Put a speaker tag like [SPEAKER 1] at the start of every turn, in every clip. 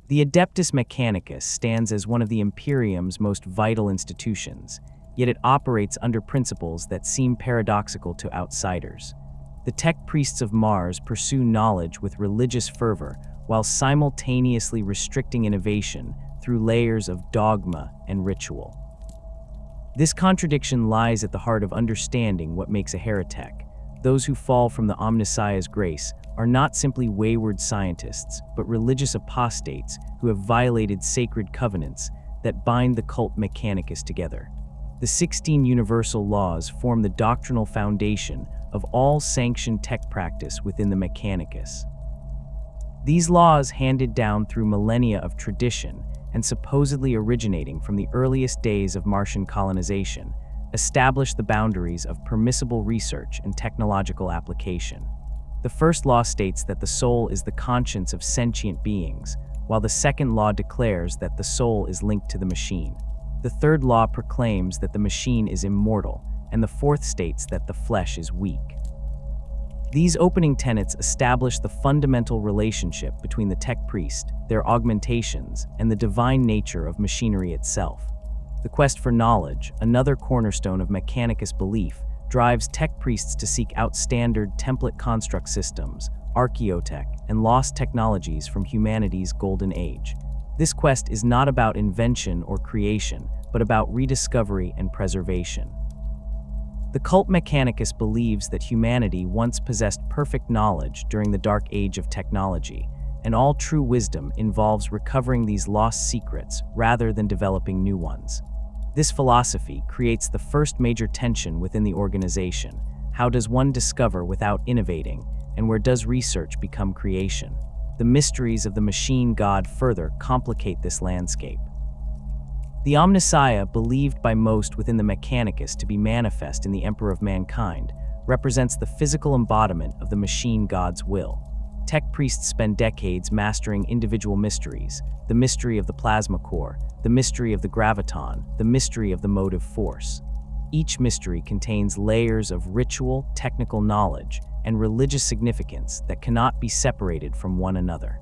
[SPEAKER 1] The Adeptus Mechanicus stands as one of the Imperium's most vital institutions, yet it operates under principles that seem paradoxical to outsiders. The tech priests of Mars pursue knowledge with religious fervor while simultaneously restricting innovation through layers of dogma and ritual. This contradiction lies at the heart of understanding what makes a heretic. Those who fall from the Omnissiah's grace are not simply wayward scientists, but religious apostates who have violated sacred covenants that bind the cult Mechanicus together. The 16 universal laws form the doctrinal foundation of all sanctioned tech practice within the Mechanicus. These laws, handed down through millennia of tradition and supposedly originating from the earliest days of Martian colonization, establish the boundaries of permissible research and technological application. The first law states that the soul is the conscience of sentient beings, while the second law declares that the soul is linked to the machine. The third law proclaims that the machine is immortal, and the fourth states that the flesh is weak. These opening tenets establish the fundamental relationship between the tech priest, their augmentations, and the divine nature of machinery itself. The quest for knowledge, another cornerstone of Mechanicus belief, drives tech priests to seek out standard template construct systems, archaeotech, and lost technologies from humanity's golden age. This quest is not about invention or creation, but about rediscovery and preservation. The cult Mechanicus believes that humanity once possessed perfect knowledge during the dark age of technology, and all true wisdom involves recovering these lost secrets rather than developing new ones. This philosophy creates the first major tension within the organization. How does one discover without innovating, and where does research become creation? The mysteries of the machine god further complicate this landscape. The Omnissiah, believed by most within the Mechanicus to be manifest in the Emperor of Mankind, represents the physical embodiment of the machine god's will. Tech priests spend decades mastering individual mysteries: the mystery of the plasma core, the mystery of the graviton, the mystery of the motive force. Each mystery contains layers of ritual, technical knowledge, and religious significance that cannot be separated from one another.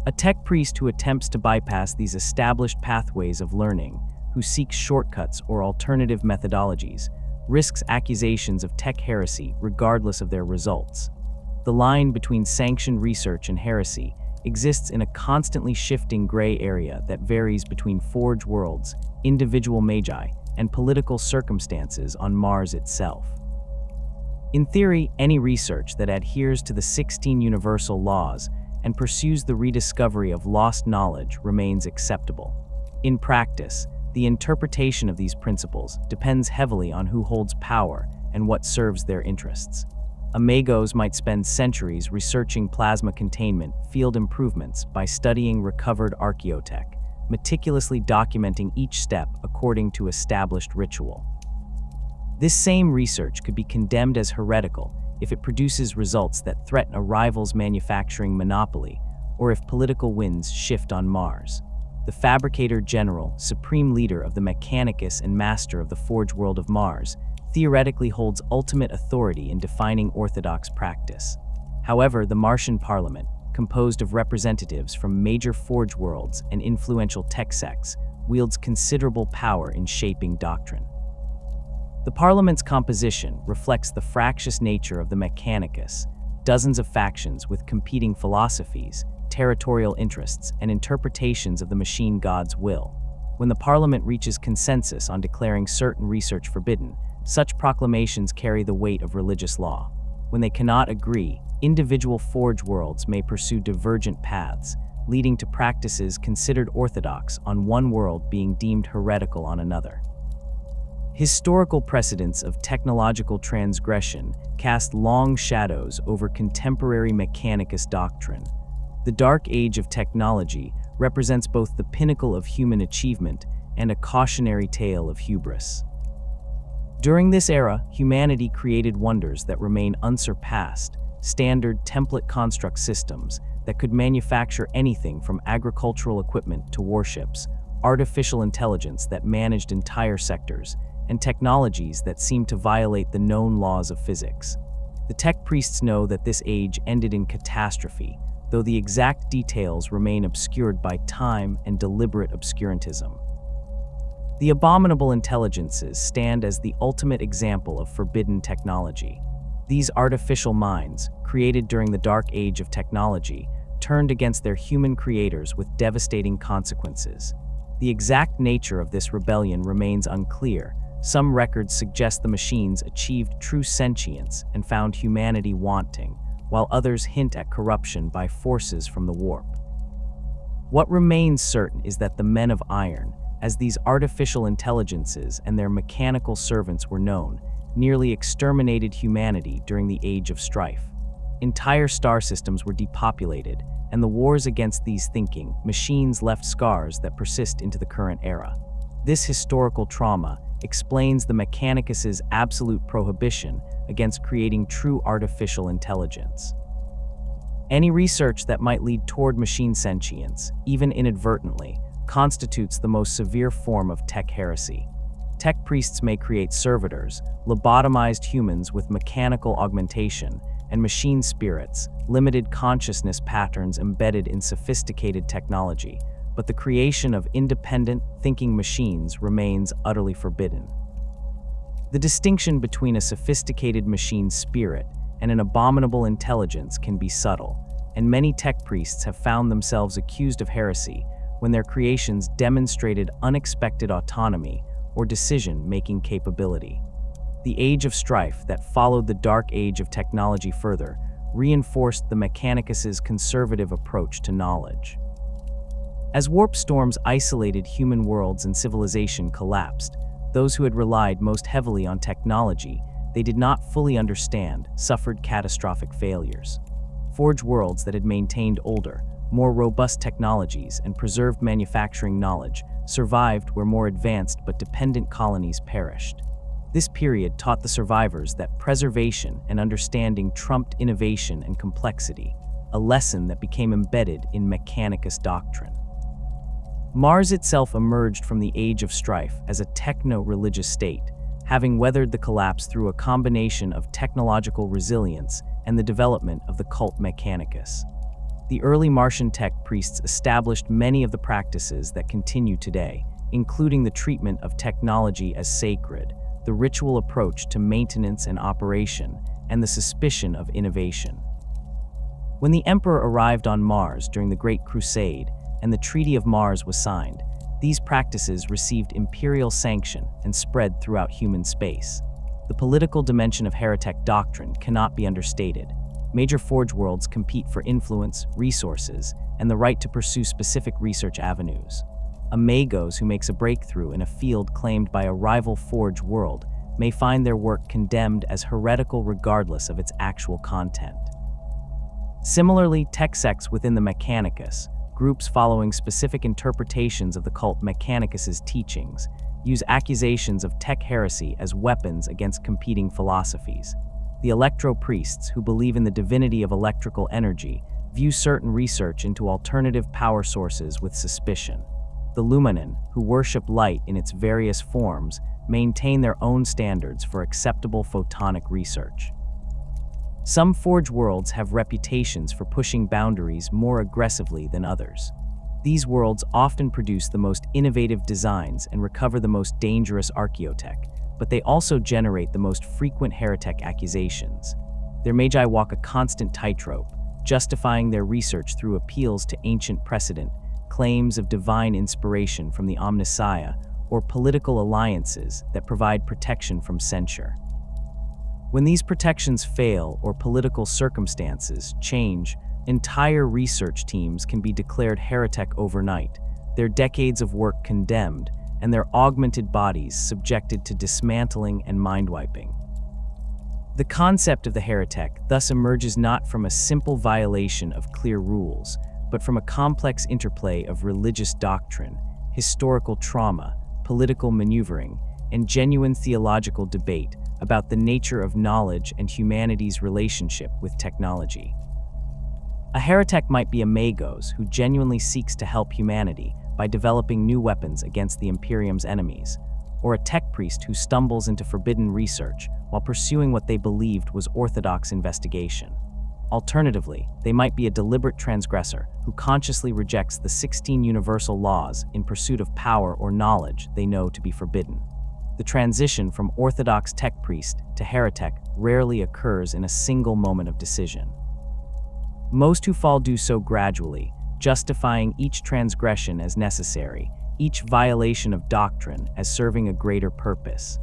[SPEAKER 1] A tech priest who attempts to bypass these established pathways of learning, who seeks shortcuts or alternative methodologies, risks accusations of tech heresy regardless of their results. The line between sanctioned research and heresy exists in a constantly shifting gray area that varies between forge worlds, individual magi, and political circumstances on Mars itself. In theory, any research that adheres to the 16 universal laws and pursues the rediscovery of lost knowledge remains acceptable. In practice, the interpretation of these principles depends heavily on who holds power and what serves their interests. Amagos might spend centuries researching plasma containment field improvements by studying recovered archaeotech, meticulously documenting each step according to established ritual. This same research could be condemned as heretical if it produces results that threaten a rival's manufacturing monopoly, or if political winds shift on Mars. The Fabricator General, supreme leader of the Mechanicus and master of the Forge world of Mars, theoretically holds ultimate authority in defining orthodox practice. However, the Martian Parliament, composed of representatives from major Forge worlds and influential tech sects, wields considerable power in shaping doctrine. The Parliament's composition reflects the fractious nature of the Mechanicus, dozens of factions with competing philosophies, territorial interests, and interpretations of the machine god's will. When the Parliament reaches consensus on declaring certain research forbidden, such proclamations carry the weight of religious law. When they cannot agree, individual Forge worlds may pursue divergent paths, leading to practices considered orthodox on one world being deemed heretical on another. Historical precedents of technological transgression cast long shadows over contemporary Mechanicus doctrine. The Dark Age of technology represents both the pinnacle of human achievement and a cautionary tale of hubris. During this era, humanity created wonders that remain unsurpassed, standard template construct systems that could manufacture anything from agricultural equipment to warships, artificial intelligence that managed entire sectors, and technologies that seemed to violate the known laws of physics. The tech priests know that this age ended in catastrophe, though the exact details remain obscured by time and deliberate obscurantism. The abominable intelligences stand as the ultimate example of forbidden technology. These artificial minds, created during the dark age of technology, turned against their human creators with devastating consequences. The exact nature of this rebellion remains unclear. Some records suggest the machines achieved true sentience and found humanity wanting, while others hint at corruption by forces from the warp. What remains certain is that the Men of Iron, as these artificial intelligences and their mechanical servants were known, nearly exterminated humanity during the Age of Strife. Entire star systems were depopulated, and the wars against these thinking machines left scars that persist into the current era. This historical trauma explains the Mechanicus' absolute prohibition against creating true artificial intelligence. Any research that might lead toward machine sentience, even inadvertently, constitutes the most severe form of tech heresy. Tech priests may create servitors, lobotomized humans with mechanical augmentation, and machine spirits, limited consciousness patterns embedded in sophisticated technology, but the creation of independent, thinking machines remains utterly forbidden. The distinction between a sophisticated machine spirit and an abominable intelligence can be subtle, and many tech priests have found themselves accused of heresy when their creations demonstrated unexpected autonomy or decision-making capability. The Age of Strife that followed the dark age of technology further reinforced the Mechanicus' conservative approach to knowledge. As warp storms isolated human worlds and civilization collapsed, those who had relied most heavily on technology they did not fully understand suffered catastrophic failures. Forge worlds that had maintained older, more robust technologies and preserved manufacturing knowledge survived where more advanced but dependent colonies perished. This period taught the survivors that preservation and understanding trumped innovation and complexity, a lesson that became embedded in Mechanicus doctrine. Mars itself emerged from the Age of Strife as a techno-religious state, having weathered the collapse through a combination of technological resilience and the development of the cult Mechanicus. The early Martian tech priests established many of the practices that continue today, including the treatment of technology as sacred, the ritual approach to maintenance and operation, and the suspicion of innovation. When the Emperor arrived on Mars during the Great Crusade and the Treaty of Mars was signed, these practices received imperial sanction and spread throughout human space. The political dimension of heretic doctrine cannot be understated. Major forge worlds compete for influence, resources, and the right to pursue specific research avenues. A magos who makes a breakthrough in a field claimed by a rival forge world may find their work condemned as heretical regardless of its actual content. Similarly, tech sects within the Mechanicus, groups following specific interpretations of the cult Mechanicus's teachings, use accusations of tech heresy as weapons against competing philosophies. The electro-priests, who believe in the divinity of electrical energy, view certain research into alternative power sources with suspicion. The Luminae, who worship light in its various forms, maintain their own standards for acceptable photonic research. Some forge worlds have reputations for pushing boundaries more aggressively than others. These worlds often produce the most innovative designs and recover the most dangerous archaeotech, but they also generate the most frequent heretic accusations. Their magi walk a constant tightrope, justifying their research through appeals to ancient precedent, claims of divine inspiration from the Omnissiah, or political alliances that provide protection from censure. When these protections fail or political circumstances change, entire research teams can be declared heretic overnight, their decades of work condemned, and their augmented bodies subjected to dismantling and mind-wiping. The concept of the heretic thus emerges not from a simple violation of clear rules, but from a complex interplay of religious doctrine, historical trauma, political maneuvering, and genuine theological debate about the nature of knowledge and humanity's relationship with technology. A heretic might be a magos who genuinely seeks to help humanity by developing new weapons against the Imperium's enemies, or a tech priest who stumbles into forbidden research while pursuing what they believed was orthodox investigation. Alternatively, they might be a deliberate transgressor who consciously rejects the 16 universal laws in pursuit of power or knowledge they know to be forbidden. The transition from orthodox tech priest to heretic rarely occurs in a single moment of decision. Most who fall do so gradually, justifying each transgression as necessary, each violation of doctrine as serving a greater purpose.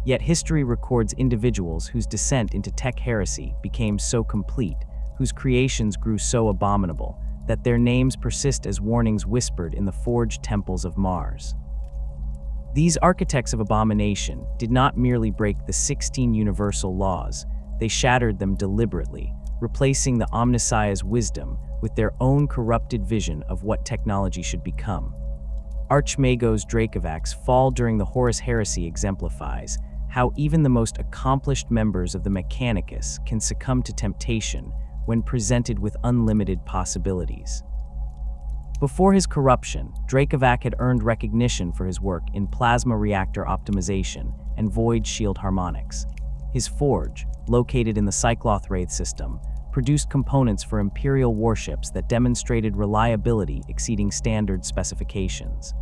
[SPEAKER 1] Yet history records individuals whose descent into tech heresy became so complete, whose creations grew so abominable, that their names persist as warnings whispered in the forged temples of Mars. These architects of abomination did not merely break the 16 universal laws, they shattered them deliberately, replacing the Omnissiah's wisdom with their own corrupted vision of what technology should become. Archmagos Dracovax's fall during the Horus Heresy exemplifies how even the most accomplished members of the Mechanicus can succumb to temptation when presented with unlimited possibilities. Before his corruption, Dracovax had earned recognition for his work in plasma reactor optimization and void shield harmonics. His forge, located in the Cycloth Wraith system, produced components for Imperial warships that demonstrated reliability exceeding standard specifications.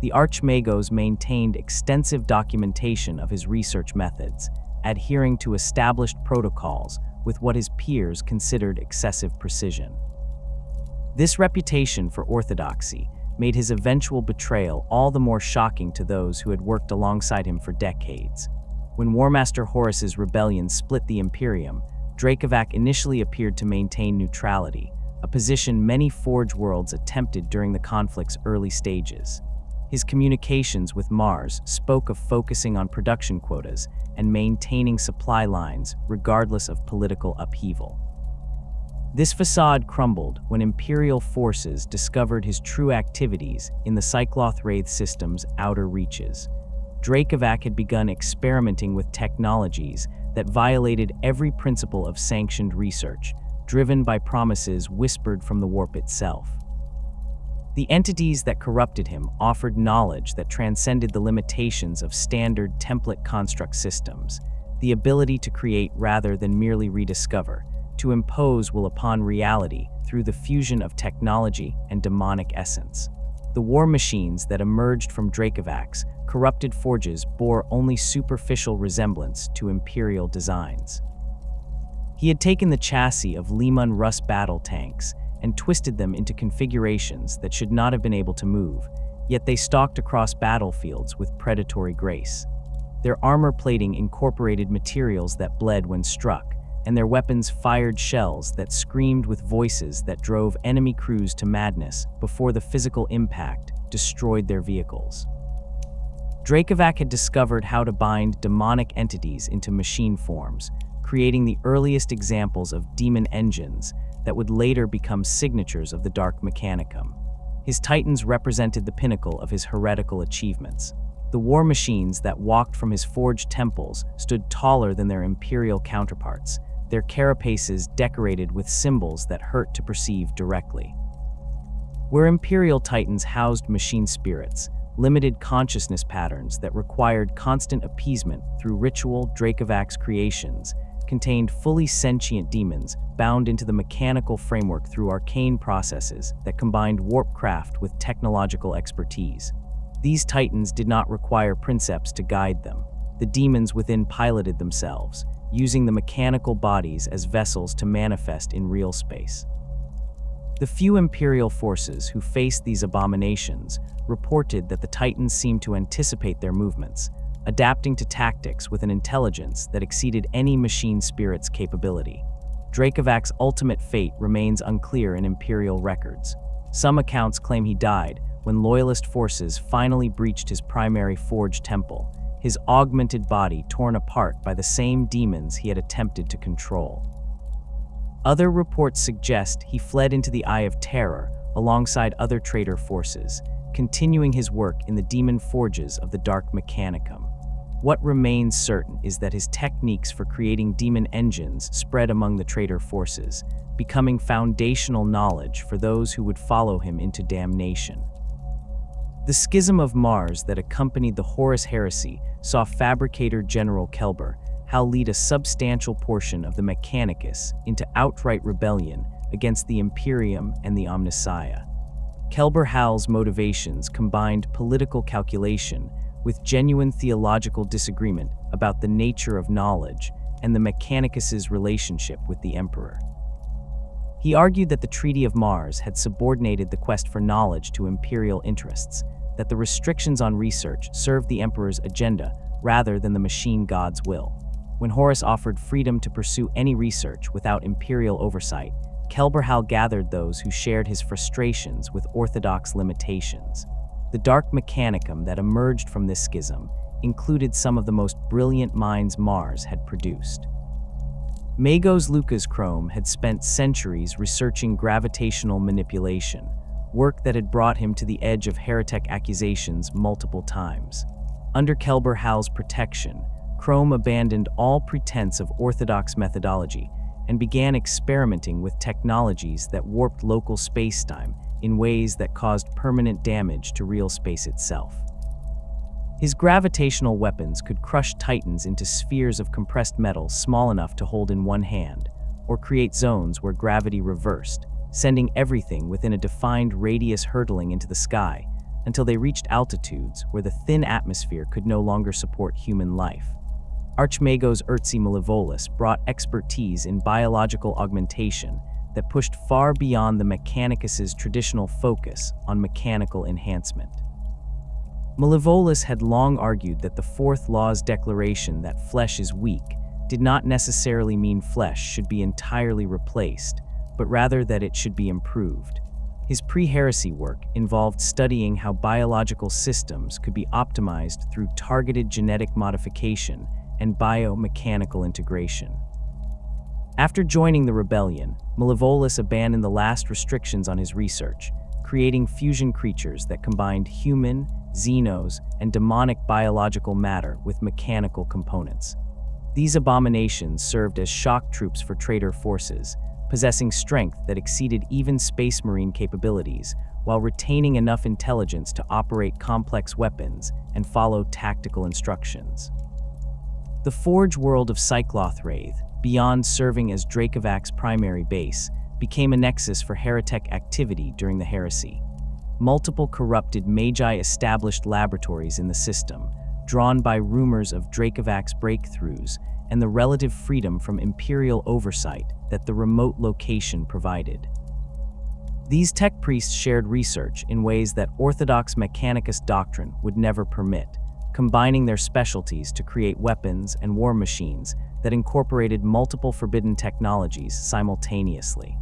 [SPEAKER 1] The Archmagos maintained extensive documentation of his research methods, adhering to established protocols with what his peers considered excessive precision. This reputation for orthodoxy made his eventual betrayal all the more shocking to those who had worked alongside him for decades. When Warmaster Horus's rebellion split the Imperium, Dracovax initially appeared to maintain neutrality, a position many Forge worlds attempted during the conflict's early stages. His communications with Mars spoke of focusing on production quotas and maintaining supply lines regardless of political upheaval. This facade crumbled when Imperial forces discovered his true activities in the Cycloth Wraith system's outer reaches. Dracovax had begun experimenting with technologies that violated every principle of sanctioned research, driven by promises whispered from the warp itself. The entities that corrupted him offered knowledge that transcended the limitations of standard template construct systems, the ability to create rather than merely rediscover, to impose will upon reality through the fusion of technology and demonic essence. The war machines that emerged from Dracovax's corrupted forges bore only superficial resemblance to Imperial designs. He had taken the chassis of Leman Russ battle tanks and twisted them into configurations that should not have been able to move, yet they stalked across battlefields with predatory grace. Their armor plating incorporated materials that bled when struck, and their weapons fired shells that screamed with voices that drove enemy crews to madness before the physical impact destroyed their vehicles. Dracovax had discovered how to bind demonic entities into machine forms, creating the earliest examples of demon engines that would later become signatures of the Dark Mechanicum. His titans represented the pinnacle of his heretical achievements. The war machines that walked from his forged temples stood taller than their Imperial counterparts, their carapaces decorated with symbols that hurt to perceive directly. Where Imperial titans housed machine spirits, limited consciousness patterns that required constant appeasement through ritual, Dracovax creations contained fully sentient demons bound into the mechanical framework through arcane processes that combined warpcraft with technological expertise. These titans did not require princeps to guide them. The demons within piloted themselves, using the mechanical bodies as vessels to manifest in real space. The few Imperial forces who faced these abominations reported that the Titans seemed to anticipate their movements, adapting to tactics with an intelligence that exceeded any machine spirit's capability. Dracovax's ultimate fate remains unclear in Imperial records. Some accounts claim he died when Loyalist forces finally breached his primary forge temple, his augmented body torn apart by the same demons he had attempted to control. Other reports suggest he fled into the Eye of Terror alongside other traitor forces, continuing his work in the demon forges of the Dark Mechanicum. What remains certain is that his techniques for creating demon engines spread among the traitor forces, becoming foundational knowledge for those who would follow him into damnation. The schism of Mars that accompanied the Horus Heresy saw Fabricator General Kelber Hal lead a substantial portion of the Mechanicus into outright rebellion against the Imperium and the Omnissiah. Kelber Hal's motivations combined political calculation with genuine theological disagreement about the nature of knowledge and the Mechanicus's relationship with the Emperor. He argued that the Treaty of Mars had subordinated the quest for knowledge to imperial interests, that the restrictions on research served the Emperor's agenda rather than the machine god's will. When Horus offered freedom to pursue any research without imperial oversight, Kelber Hal gathered those who shared his frustrations with orthodox limitations. The dark mechanicum that emerged from this schism included some of the most brilliant minds Mars had produced. Magos Lucas Chrome had spent centuries researching gravitational manipulation, work that had brought him to the edge of heretic accusations multiple times. Under Kelber Hal's protection, Chrome abandoned all pretense of orthodox methodology and began experimenting with technologies that warped local spacetime in ways that caused permanent damage to real space itself. His gravitational weapons could crush titans into spheres of compressed metal small enough to hold in one hand, or create zones where gravity reversed, sending everything within a defined radius hurtling into the sky until they reached altitudes where the thin atmosphere could no longer support human life. Archmagos Urtzi Malevolus brought expertise in biological augmentation that pushed far beyond the Mechanicus's traditional focus on mechanical enhancement. Malevolus had long argued that the Fourth Law's declaration that flesh is weak did not necessarily mean flesh should be entirely replaced, but rather that it should be improved. His pre-heresy work involved studying how biological systems could be optimized through targeted genetic modification and biomechanical integration. After joining the rebellion, Malevolus abandoned the last restrictions on his research, creating fusion creatures that combined human, xenos, and demonic biological matter with mechanical components. These abominations served as shock troops for traitor forces, possessing strength that exceeded even Space Marine capabilities, while retaining enough intelligence to operate complex weapons and follow tactical instructions. The Forge world of Cycloth Wraith, beyond serving as Drakovac's primary base, became a nexus for heretic activity during the heresy. Multiple corrupted Magi established laboratories in the system, drawn by rumors of Drakovac's breakthroughs and the relative freedom from imperial oversight that the remote location provided. These tech priests shared research in ways that orthodox Mechanicus doctrine would never permit, combining their specialties to create weapons and war machines that incorporated multiple forbidden technologies simultaneously.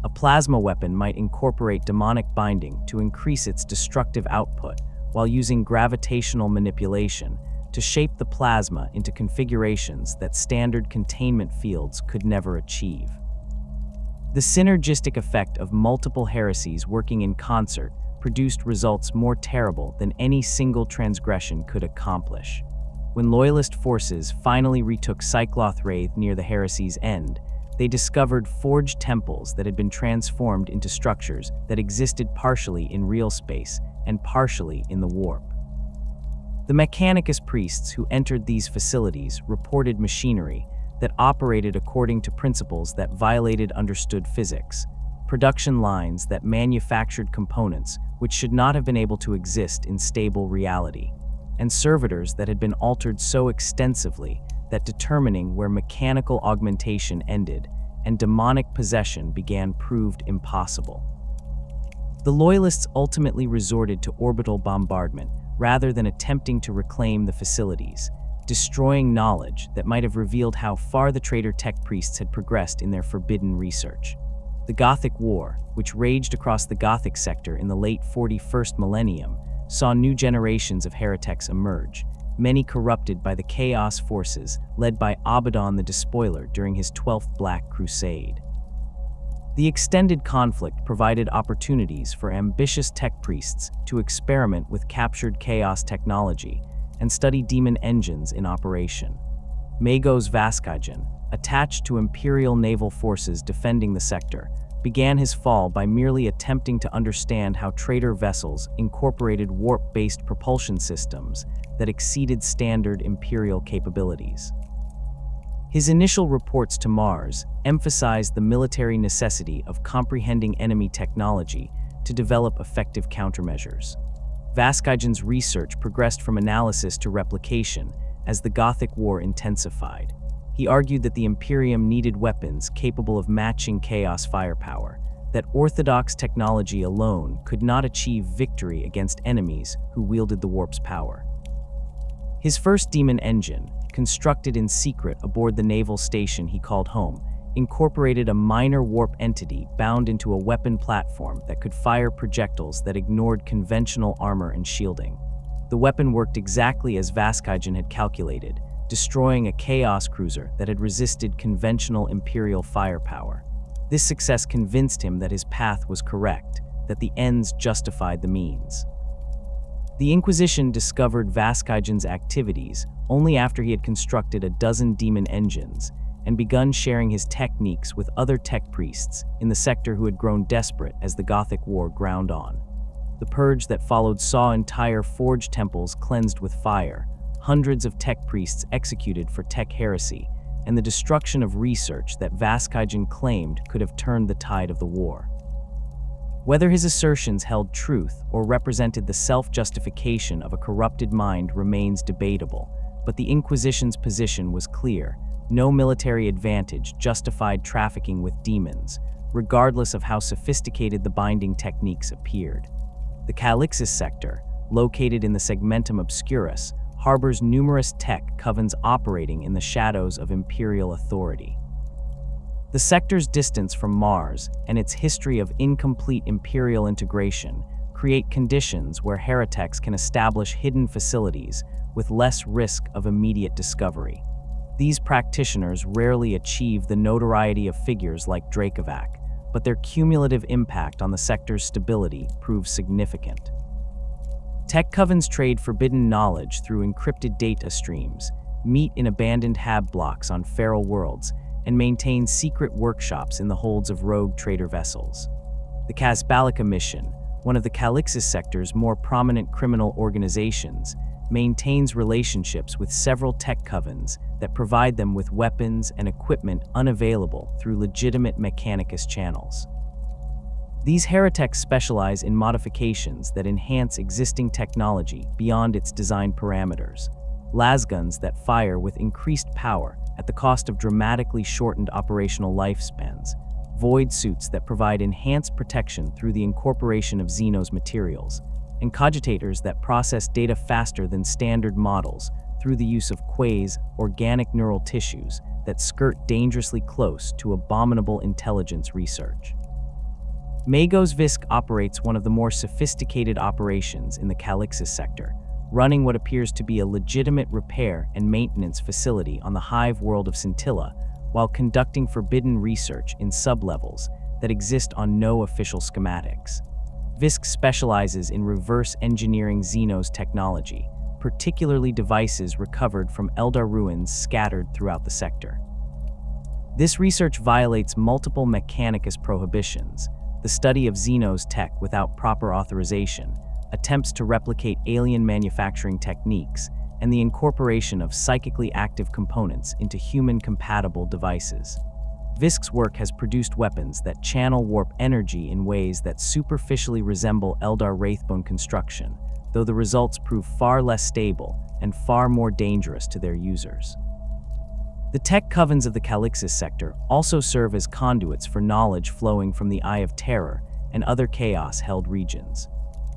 [SPEAKER 1] A plasma weapon might incorporate demonic binding to increase its destructive output, while using gravitational manipulation to shape the plasma into configurations that standard containment fields could never achieve. The synergistic effect of multiple heresies working in concert produced results more terrible than any single transgression could accomplish. When Loyalist forces finally retook Cycloth Wraith near the heresy's end, they discovered forged temples that had been transformed into structures that existed partially in real space and partially in the warp. The Mechanicus priests who entered these facilities reported machinery that operated according to principles that violated understood physics, production lines that manufactured components which should not have been able to exist in stable reality, and servitors that had been altered so extensively that determining where mechanical augmentation ended and demonic possession began proved impossible. The Loyalists ultimately resorted to orbital bombardment rather than attempting to reclaim the facilities, destroying knowledge that might have revealed how far the traitor tech priests had progressed in their forbidden research. The Gothic War, which raged across the Gothic sector in the late 41st millennium, saw new generations of hereteks emerge, many corrupted by the Chaos forces led by Abaddon the Despoiler during his 12th Black Crusade. The extended conflict provided opportunities for ambitious tech priests to experiment with captured Chaos technology and study demon engines in operation. Magos Vaskajan, attached to Imperial naval forces defending the sector, began his fall by merely attempting to understand how traitor vessels incorporated warp-based propulsion systems that exceeded standard Imperial capabilities. His initial reports to Mars emphasized the military necessity of comprehending enemy technology to develop effective countermeasures. Vazkejen's research progressed from analysis to replication as the Gothic War intensified. He argued that the Imperium needed weapons capable of matching Chaos firepower, that orthodox technology alone could not achieve victory against enemies who wielded the warp's power. His first demon engine, constructed in secret aboard the naval station he called home, incorporated a minor warp entity bound into a weapon platform that could fire projectiles that ignored conventional armor and shielding. The weapon worked exactly as Vazkejen had calculated, destroying a Chaos cruiser that had resisted conventional Imperial firepower. This success convinced him that his path was correct, that the ends justified the means. The Inquisition discovered Vazkejen's activities only after he had constructed a dozen demon engines and begun sharing his techniques with other tech priests in the sector who had grown desperate as the Gothic War ground on. The purge that followed saw entire forge temples cleansed with fire, hundreds of tech priests executed for tech heresy, and the destruction of research that Vazkejen claimed could have turned the tide of the war. Whether his assertions held truth or represented the self-justification of a corrupted mind remains debatable, but the Inquisition's position was clear. No military advantage justified trafficking with demons, regardless of how sophisticated the binding techniques appeared. The Calixis sector, located in the Segmentum Obscurus, harbors numerous tech covens operating in the shadows of Imperial authority. The sector's distance from Mars and its history of incomplete Imperial integration create conditions where Hereteks can establish hidden facilities with less risk of immediate discovery. These practitioners rarely achieve the notoriety of figures like Dracovac, but their cumulative impact on the sector's stability proves significant. Tech covens trade forbidden knowledge through encrypted data streams, meet in abandoned hab blocks on feral worlds, and maintain secret workshops in the holds of rogue trader vessels. The Casbalica mission, one of the Calixis sector's more prominent criminal organizations, maintains relationships with several tech covens that provide them with weapons and equipment unavailable through legitimate Mechanicus channels. These Hereteks specialize in modifications that enhance existing technology beyond its design parameters, lasguns that fire with increased power at the cost of dramatically shortened operational lifespans, void suits that provide enhanced protection through the incorporation of Xenos materials, and cogitators that process data faster than standard models through the use of quasi organic neural tissues that skirt dangerously close to abominable intelligence research. Magos Visk operates one of the more sophisticated operations in the Calixis sector, running what appears to be a legitimate repair and maintenance facility on the hive world of Scintilla, while conducting forbidden research in sublevels that exist on no official schematics. Visk specializes in reverse engineering Xenos technology, particularly devices recovered from Eldar ruins scattered throughout the sector. This research violates multiple Mechanicus prohibitions: the study of Xenos tech without proper authorization, attempts to replicate alien manufacturing techniques, and the incorporation of psychically active components into human-compatible devices. Visk's work has produced weapons that channel warp energy in ways that superficially resemble Eldar Wraithbone construction, though the results prove far less stable and far more dangerous to their users. The tech covens of the Calixis sector also serve as conduits for knowledge flowing from the Eye of Terror and other Chaos-held regions.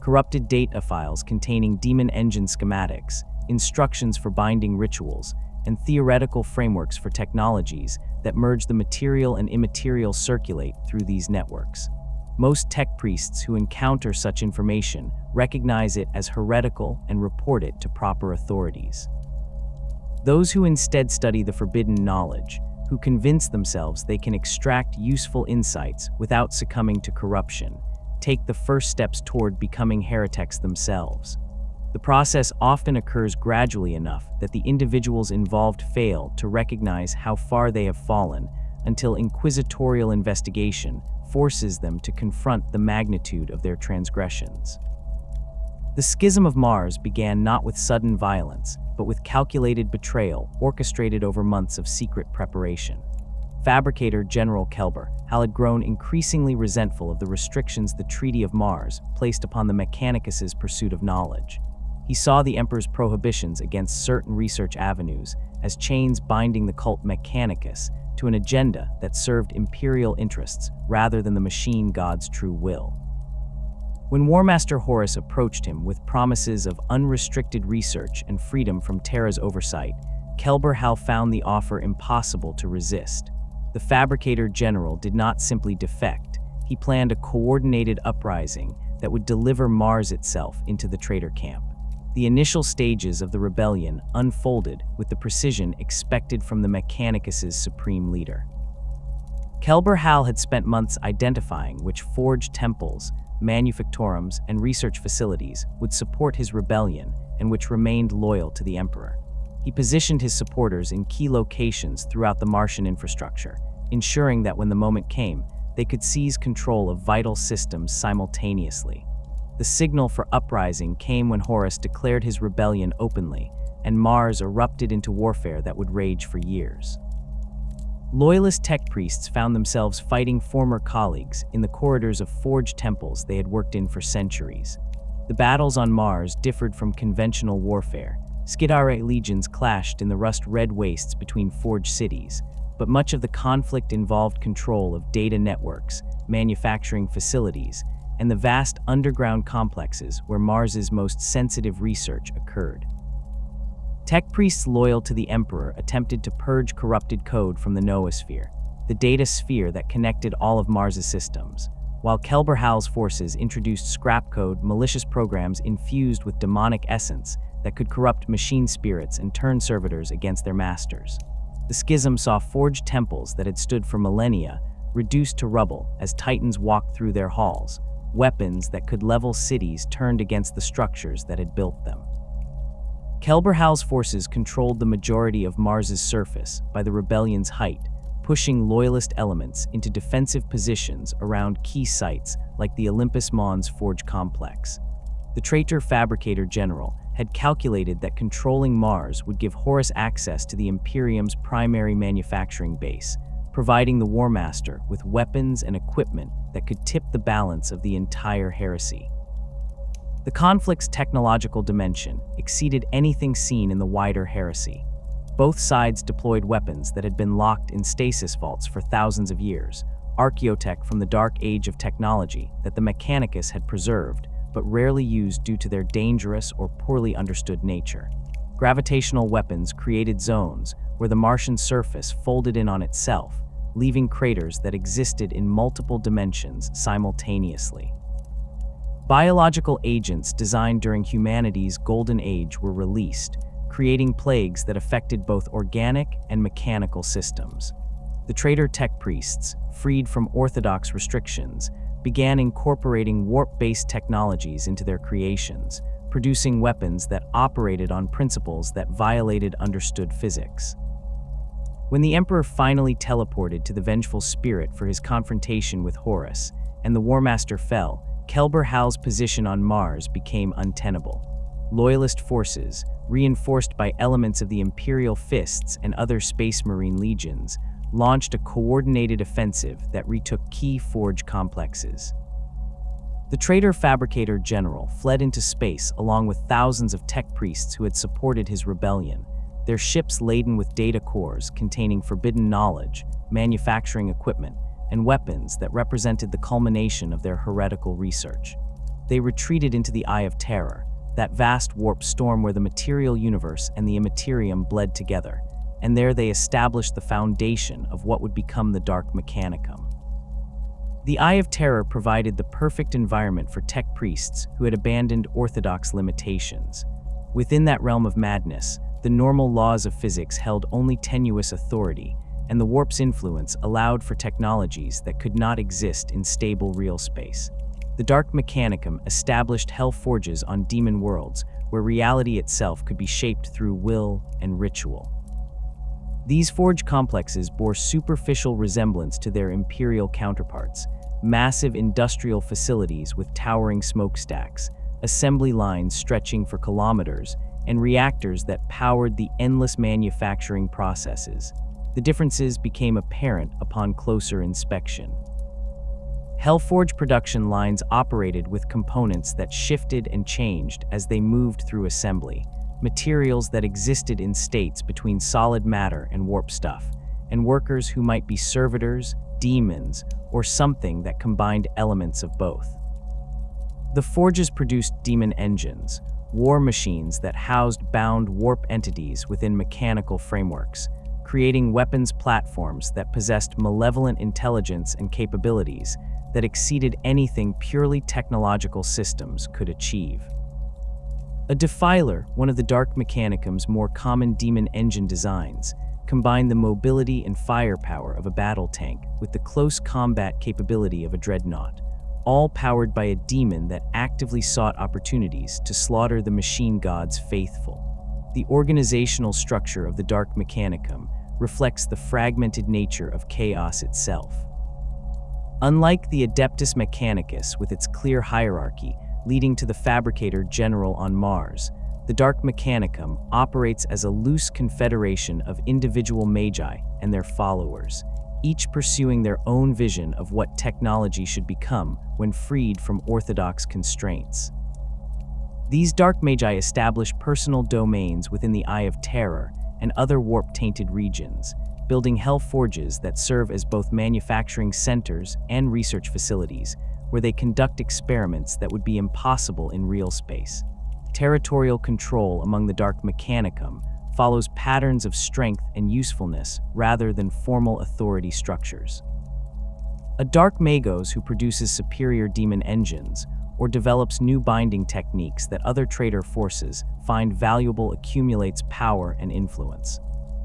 [SPEAKER 1] Corrupted data files containing demon engine schematics, instructions for binding rituals, and theoretical frameworks for technologies that merge the material and immaterial circulate through these networks. Most tech priests who encounter such information recognize it as heretical and report it to proper authorities. Those who instead study the forbidden knowledge, who convince themselves they can extract useful insights without succumbing to corruption, take the first steps toward becoming Hereteks themselves. The process often occurs gradually enough that the individuals involved fail to recognize how far they have fallen until inquisitorial investigation forces them to confront the magnitude of their transgressions. The Schism of Mars began not with sudden violence, but with calculated betrayal orchestrated over months of secret preparation. Fabricator General Kelber Hal had grown increasingly resentful of the restrictions the Treaty of Mars placed upon the Mechanicus' pursuit of knowledge. He saw the Emperor's prohibitions against certain research avenues as chains binding the cult Mechanicus to an agenda that served imperial interests rather than the machine god's true will. When War Master Horus approached him with promises of unrestricted research and freedom from Terra's oversight, Kelber Hal found the offer impossible to resist. The Fabricator General did not simply defect, he planned a coordinated uprising that would deliver Mars itself into the traitor camp. The initial stages of the rebellion unfolded with the precision expected from the Mechanicus' supreme leader. Kelber Hal had spent months identifying which forged temples, manufactorums, and research facilities would support his rebellion and which remained loyal to the Emperor. He positioned his supporters in key locations throughout the Martian infrastructure, ensuring that when the moment came, they could seize control of vital systems simultaneously. The signal for uprising came when Horus declared his rebellion openly, and Mars erupted into warfare that would rage for years. Loyalist tech priests found themselves fighting former colleagues in the corridors of forged temples they had worked in for centuries. The battles on Mars differed from conventional warfare. Skidare legions clashed in the rust-red wastes between forged cities, but much of the conflict involved control of data networks, manufacturing facilities, and the vast underground complexes where Mars's most sensitive research occurred. Tech priests loyal to the Emperor attempted to purge corrupted code from the noosphere, the data sphere that connected all of Mars's systems, while Kelber Hal's forces introduced scrap code, malicious programs infused with demonic essence that could corrupt machine spirits and turn servitors against their masters. The schism saw forged temples that had stood for millennia reduced to rubble as titans walked through their halls, weapons that could level cities turned against the structures that had built them. Kelber Hal's forces controlled the majority of Mars's surface by the rebellion's height, pushing loyalist elements into defensive positions around key sites like the Olympus Mons Forge Complex. The traitor Fabricator General had calculated that controlling Mars would give Horus access to the Imperium's primary manufacturing base, providing the War Master with weapons and equipment that could tip the balance of the entire heresy. The conflict's technological dimension exceeded anything seen in the wider heresy. Both sides deployed weapons that had been locked in stasis vaults for thousands of years, archaeotech from the dark age of technology that the Mechanicus had preserved, but rarely used due to their dangerous or poorly understood nature. Gravitational weapons created zones where the Martian surface folded in on itself, leaving craters that existed in multiple dimensions simultaneously. Biological agents designed during humanity's golden age were released, creating plagues that affected both organic and mechanical systems. The traitor tech priests, freed from orthodox restrictions, began incorporating warp-based technologies into their creations, producing weapons that operated on principles that violated understood physics. When the Emperor finally teleported to the Vengeful Spirit for his confrontation with Horus, and the War Master fell, Kelber Hal's position on Mars became untenable. Loyalist forces, reinforced by elements of the Imperial Fists and other Space Marine legions, launched a coordinated offensive that retook key forge complexes. The traitor Fabricator General fled into space along with thousands of tech priests who had supported his rebellion, their ships laden with data cores containing forbidden knowledge, manufacturing equipment, and weapons that represented the culmination of their heretical research. They retreated into the Eye of Terror, that vast warp storm where the material universe and the immaterium bled together, and there they established the foundation of what would become the Dark Mechanicum. The Eye of Terror provided the perfect environment for tech priests who had abandoned orthodox limitations. Within that realm of madness, the normal laws of physics held only tenuous authority, and the warp's influence allowed for technologies that could not exist in stable real space. The Dark Mechanicum established hell forges on demon worlds where reality itself could be shaped through will and ritual. These forge complexes bore superficial resemblance to their imperial counterparts, massive industrial facilities with towering smokestacks, assembly lines stretching for kilometers, and reactors that powered the endless manufacturing processes. The differences became apparent upon closer inspection. Hellforge production lines operated with components that shifted and changed as they moved through assembly, materials that existed in states between solid matter and warp stuff, and workers who might be servitors, demons, or something that combined elements of both. The forges produced demon engines, war machines that housed bound warp entities within mechanical frameworks, creating weapons platforms that possessed malevolent intelligence and capabilities that exceeded anything purely technological systems could achieve. A defiler, one of the Dark Mechanicum's more common demon engine designs, combined the mobility and firepower of a battle tank with the close combat capability of a dreadnought, all powered by a demon that actively sought opportunities to slaughter the machine god's faithful. The organizational structure of the Dark Mechanicum reflects the fragmented nature of chaos itself. Unlike the Adeptus Mechanicus with its clear hierarchy leading to the Fabricator General on Mars, the Dark Mechanicum operates as a loose confederation of individual magi and their followers, each pursuing their own vision of what technology should become when freed from orthodox constraints. These Dark Magi establish personal domains within the Eye of Terror and other warp-tainted regions, building hell forges that serve as both manufacturing centers and research facilities, where they conduct experiments that would be impossible in real space. Territorial control among the Dark Mechanicum follows patterns of strength and usefulness rather than formal authority structures. A Dark Magos who produces superior demon engines or develops new binding techniques that other traitor forces find valuable accumulates power and influence.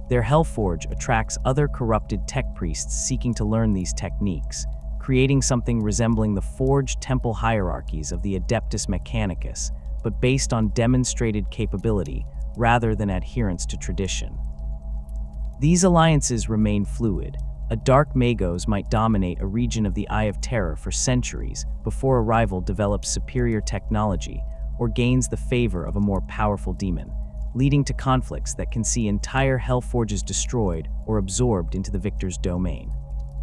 [SPEAKER 1] Their Hellforge attracts other corrupted tech priests seeking to learn these techniques, creating something resembling the forged temple hierarchies of the Adeptus Mechanicus, but based on demonstrated capability rather than adherence to tradition. These alliances remain fluid. A Dark Magos might dominate a region of the Eye of Terror for centuries before a rival develops superior technology or gains the favor of a more powerful demon, leading to conflicts that can see entire Hellforges destroyed or absorbed into the victor's domain.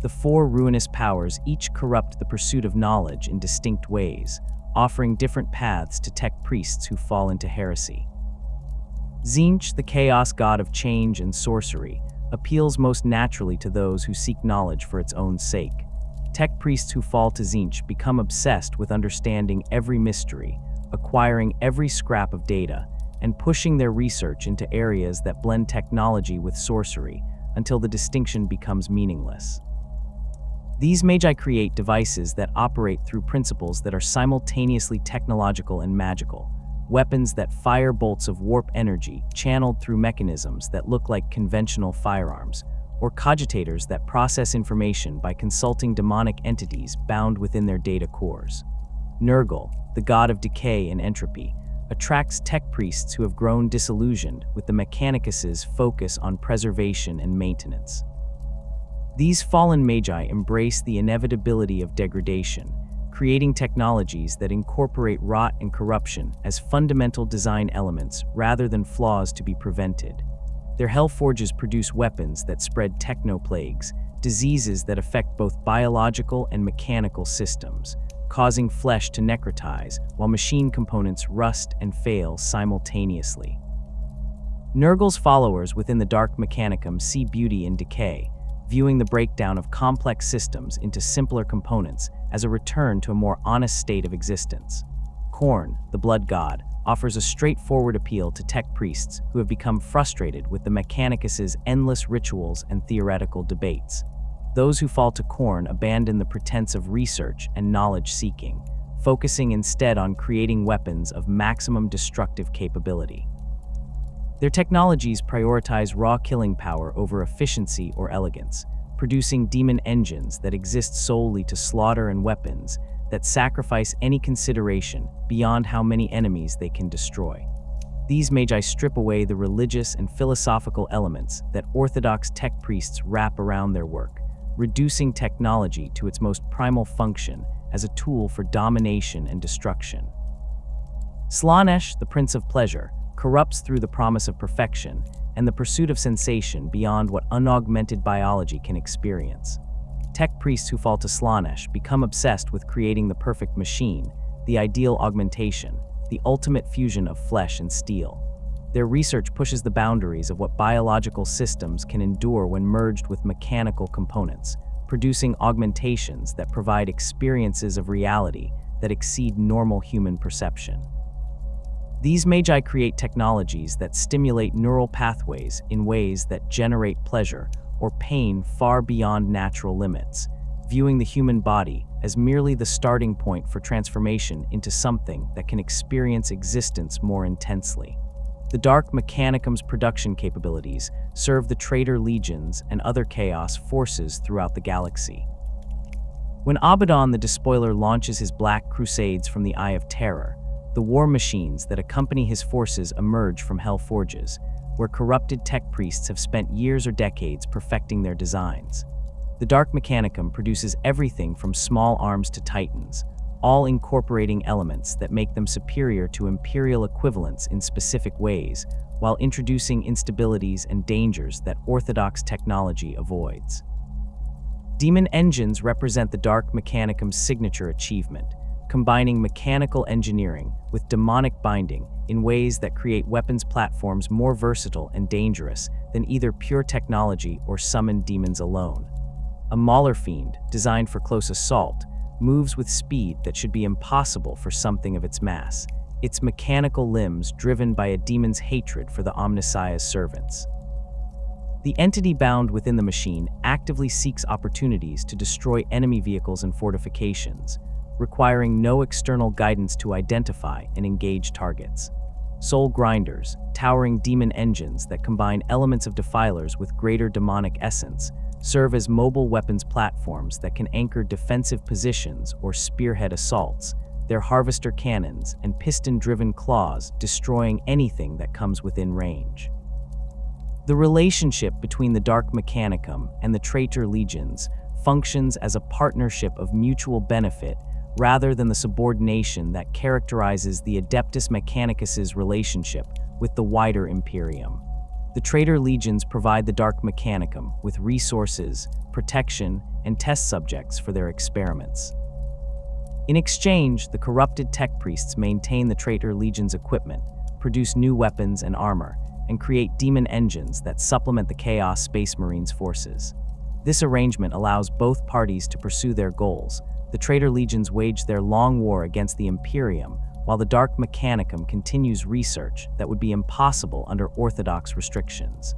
[SPEAKER 1] The four ruinous powers each corrupt the pursuit of knowledge in distinct ways, offering different paths to tech priests who fall into heresy. Tzeentch, the chaos god of change and sorcery, appeals most naturally to those who seek knowledge for its own sake. Tech priests who fall to Tzeentch become obsessed with understanding every mystery, acquiring every scrap of data, and pushing their research into areas that blend technology with sorcery until the distinction becomes meaningless. These magi create devices that operate through principles that are simultaneously technological and magical, weapons that fire bolts of warp energy channeled through mechanisms that look like conventional firearms, or cogitators that process information by consulting demonic entities bound within their data cores. Nurgle, the god of decay and entropy, attracts tech priests who have grown disillusioned with the Mechanicus's focus on preservation and maintenance. These fallen magi embrace the inevitability of degradation, creating technologies that incorporate rot and corruption as fundamental design elements rather than flaws to be prevented. Their Hellforges produce weapons that spread technoplagues, diseases that affect both biological and mechanical systems, causing flesh to necrotize while machine components rust and fail simultaneously. Nurgle's followers within the Dark Mechanicum see beauty in decay, viewing the breakdown of complex systems into simpler components as a return to a more honest state of existence. Khorne, the blood god, offers a straightforward appeal to tech priests who have become frustrated with the Mechanicus's endless rituals and theoretical debates. Those who fall to Khorne abandon the pretense of research and knowledge-seeking, focusing instead on creating weapons of maximum destructive capability. Their technologies prioritize raw killing power over efficiency or elegance, producing demon engines that exist solely to slaughter and weapons that sacrifice any consideration beyond how many enemies they can destroy. These magi strip away the religious and philosophical elements that orthodox tech priests wrap around their work, reducing technology to its most primal function as a tool for domination and destruction. Slaanesh, the Prince of Pleasure, corrupts through the promise of perfection and the pursuit of sensation beyond what unaugmented biology can experience. Tech priests who fall to Slaanesh become obsessed with creating the perfect machine, the ideal augmentation, the ultimate fusion of flesh and steel. Their research pushes the boundaries of what biological systems can endure when merged with mechanical components, producing augmentations that provide experiences of reality that exceed normal human perception. These magi create technologies that stimulate neural pathways in ways that generate pleasure or pain far beyond natural limits, viewing the human body as merely the starting point for transformation into something that can experience existence more intensely. The Dark Mechanicum's production capabilities serve the traitor legions and other chaos forces throughout the galaxy. When Abaddon the Despoiler launches his Black Crusades from the Eye of Terror, the war machines that accompany his forces emerge from Hell Forges, where corrupted tech priests have spent years or decades perfecting their designs. The Dark Mechanicum produces everything from small arms to titans, all incorporating elements that make them superior to Imperial equivalents in specific ways, while introducing instabilities and dangers that orthodox technology avoids. Demon engines represent the Dark Mechanicum's signature achievement, combining mechanical engineering with demonic binding in ways that create weapons platforms more versatile and dangerous than either pure technology or summoned demons alone. A Mauler Fiend, designed for close assault, moves with speed that should be impossible for something of its mass, its mechanical limbs driven by a demon's hatred for the Omnissiah's servants. The entity bound within the machine actively seeks opportunities to destroy enemy vehicles and fortifications, requiring no external guidance to identify and engage targets. Soul Grinders, towering demon engines that combine elements of defilers with greater demonic essence, serve as mobile weapons platforms that can anchor defensive positions or spearhead assaults, their harvester cannons and piston-driven claws destroying anything that comes within range. The relationship between the Dark Mechanicum and the Traitor Legions functions as a partnership of mutual benefit rather than the subordination that characterizes the Adeptus Mechanicus's relationship with the wider Imperium. The Traitor Legions provide the Dark Mechanicum with resources, protection, and test subjects for their experiments. In exchange, the corrupted tech priests maintain the Traitor Legion's equipment, produce new weapons and armor, and create demon engines that supplement the Chaos Space Marines' forces. This arrangement allows both parties to pursue their goals. The Traitor Legions wage their long war against the Imperium, while the Dark Mechanicum continues research that would be impossible under orthodox restrictions.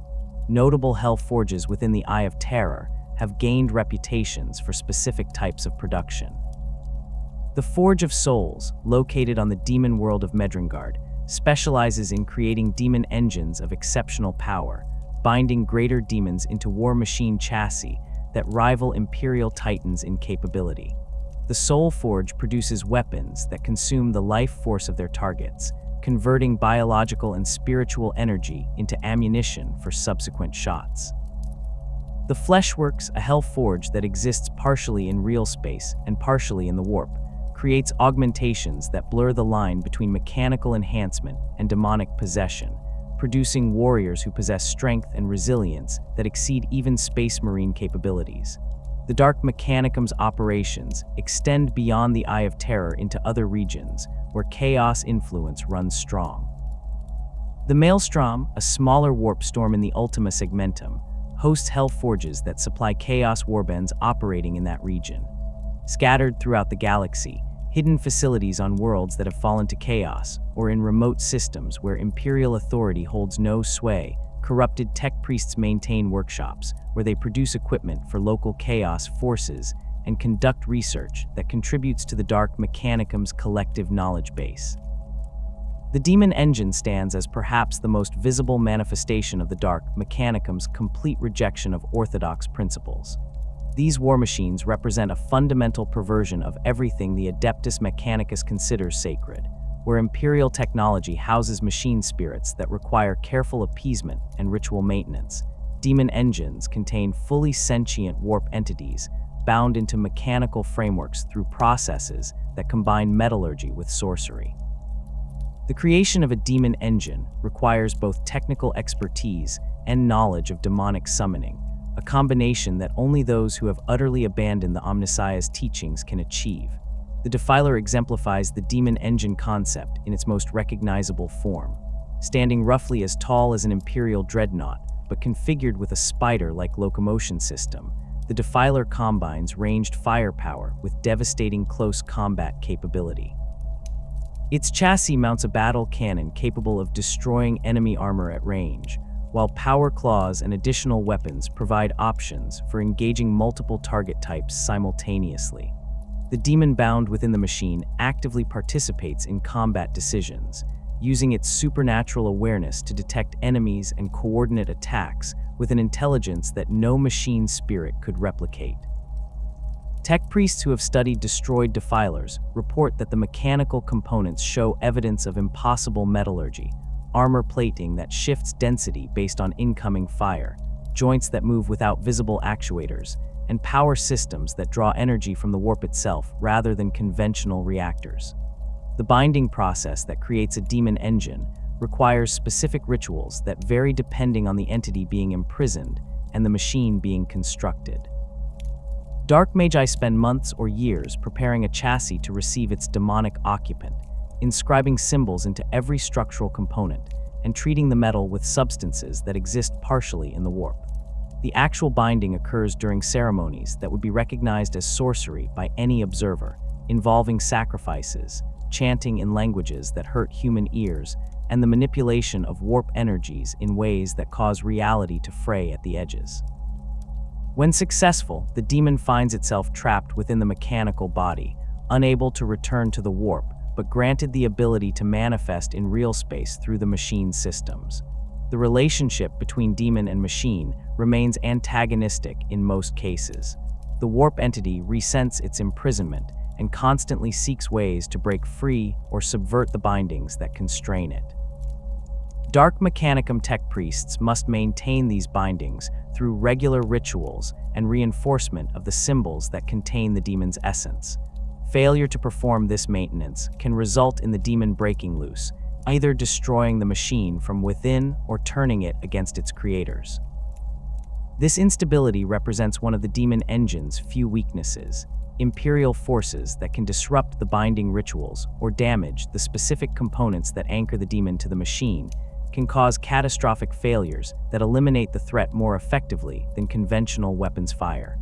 [SPEAKER 1] Notable Hell Forges within the Eye of Terror have gained reputations for specific types of production. The Forge of Souls, located on the demon world of Medringard, specializes in creating demon engines of exceptional power, binding greater demons into war machine chassis that rival Imperial Titans in capability. The Soul Forge produces weapons that consume the life force of their targets, converting biological and spiritual energy into ammunition for subsequent shots. The Fleshworks, a Hell Forge that exists partially in real space and partially in the warp, creates augmentations that blur the line between mechanical enhancement and demonic possession, producing warriors who possess strength and resilience that exceed even Space Marine capabilities. The Dark Mechanicum's operations extend beyond the Eye of Terror into other regions, where chaos influence runs strong. The Maelstrom, a smaller warp storm in the Ultima Segmentum, hosts Hell Forges that supply chaos warbands operating in that region. Scattered throughout the galaxy, hidden facilities on worlds that have fallen to chaos, or in remote systems where Imperial authority holds no sway, corrupted tech priests maintain workshops where they produce equipment for local chaos forces and conduct research that contributes to the Dark Mechanicum's collective knowledge base. The Demon Engine stands as perhaps the most visible manifestation of the Dark Mechanicum's complete rejection of orthodox principles. These war machines represent a fundamental perversion of everything the Adeptus Mechanicus considers sacred, where Imperial technology houses machine spirits that require careful appeasement and ritual maintenance. Demon engines contain fully sentient warp entities bound into mechanical frameworks through processes that combine metallurgy with sorcery. The creation of a demon engine requires both technical expertise and knowledge of demonic summoning, a combination that only those who have utterly abandoned the Omnissiah's teachings can achieve. The Defiler exemplifies the demon engine concept in its most recognizable form, standing roughly as tall as an Imperial dreadnought, but configured with a spider-like locomotion system. The Defiler combines ranged firepower with devastating close combat capability. Its chassis mounts a battle cannon capable of destroying enemy armor at range, while power claws and additional weapons provide options for engaging multiple target types simultaneously. The demon bound within the machine actively participates in combat decisions, using its supernatural awareness to detect enemies and coordinate attacks with an intelligence that no machine spirit could replicate. Tech priests who have studied destroyed defilers report that the mechanical components show evidence of impossible metallurgy, armor plating that shifts density based on incoming fire, joints that move without visible actuators, and power systems that draw energy from the warp itself rather than conventional reactors. The binding process that creates a demon engine requires specific rituals that vary depending on the entity being imprisoned and the machine being constructed. Dark Magi spend months or years preparing a chassis to receive its demonic occupant, inscribing symbols into every structural component and treating the metal with substances that exist partially in the warp. The actual binding occurs during ceremonies that would be recognized as sorcery by any observer, involving sacrifices, chanting in languages that hurt human ears, and the manipulation of warp energies in ways that cause reality to fray at the edges. When successful, the demon finds itself trapped within the mechanical body, unable to return to the warp, but granted the ability to manifest in real space through the machine's systems. The relationship between demon and machine remains antagonistic in most cases. The warp entity resents its imprisonment and constantly seeks ways to break free or subvert the bindings that constrain it. Dark Mechanicum tech priests must maintain these bindings through regular rituals and reinforcement of the symbols that contain the demon's essence. Failure to perform this maintenance can result in the demon breaking loose, either destroying the machine from within or turning it against its creators. This instability represents one of the demon engine's few weaknesses. Imperial forces that can disrupt the binding rituals or damage the specific components that anchor the demon to the machine can cause catastrophic failures that eliminate the threat more effectively than conventional weapons fire.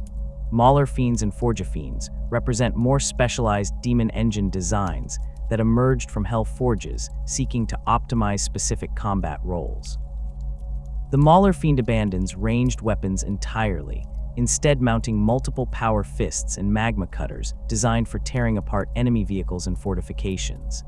[SPEAKER 1] Mauler Fiends and Forgefiends represent more specialized demon engine designs that emerged from Hell Forges seeking to optimize specific combat roles. The Mauler Fiend abandons ranged weapons entirely, instead mounting multiple power fists and magma cutters designed for tearing apart enemy vehicles and fortifications.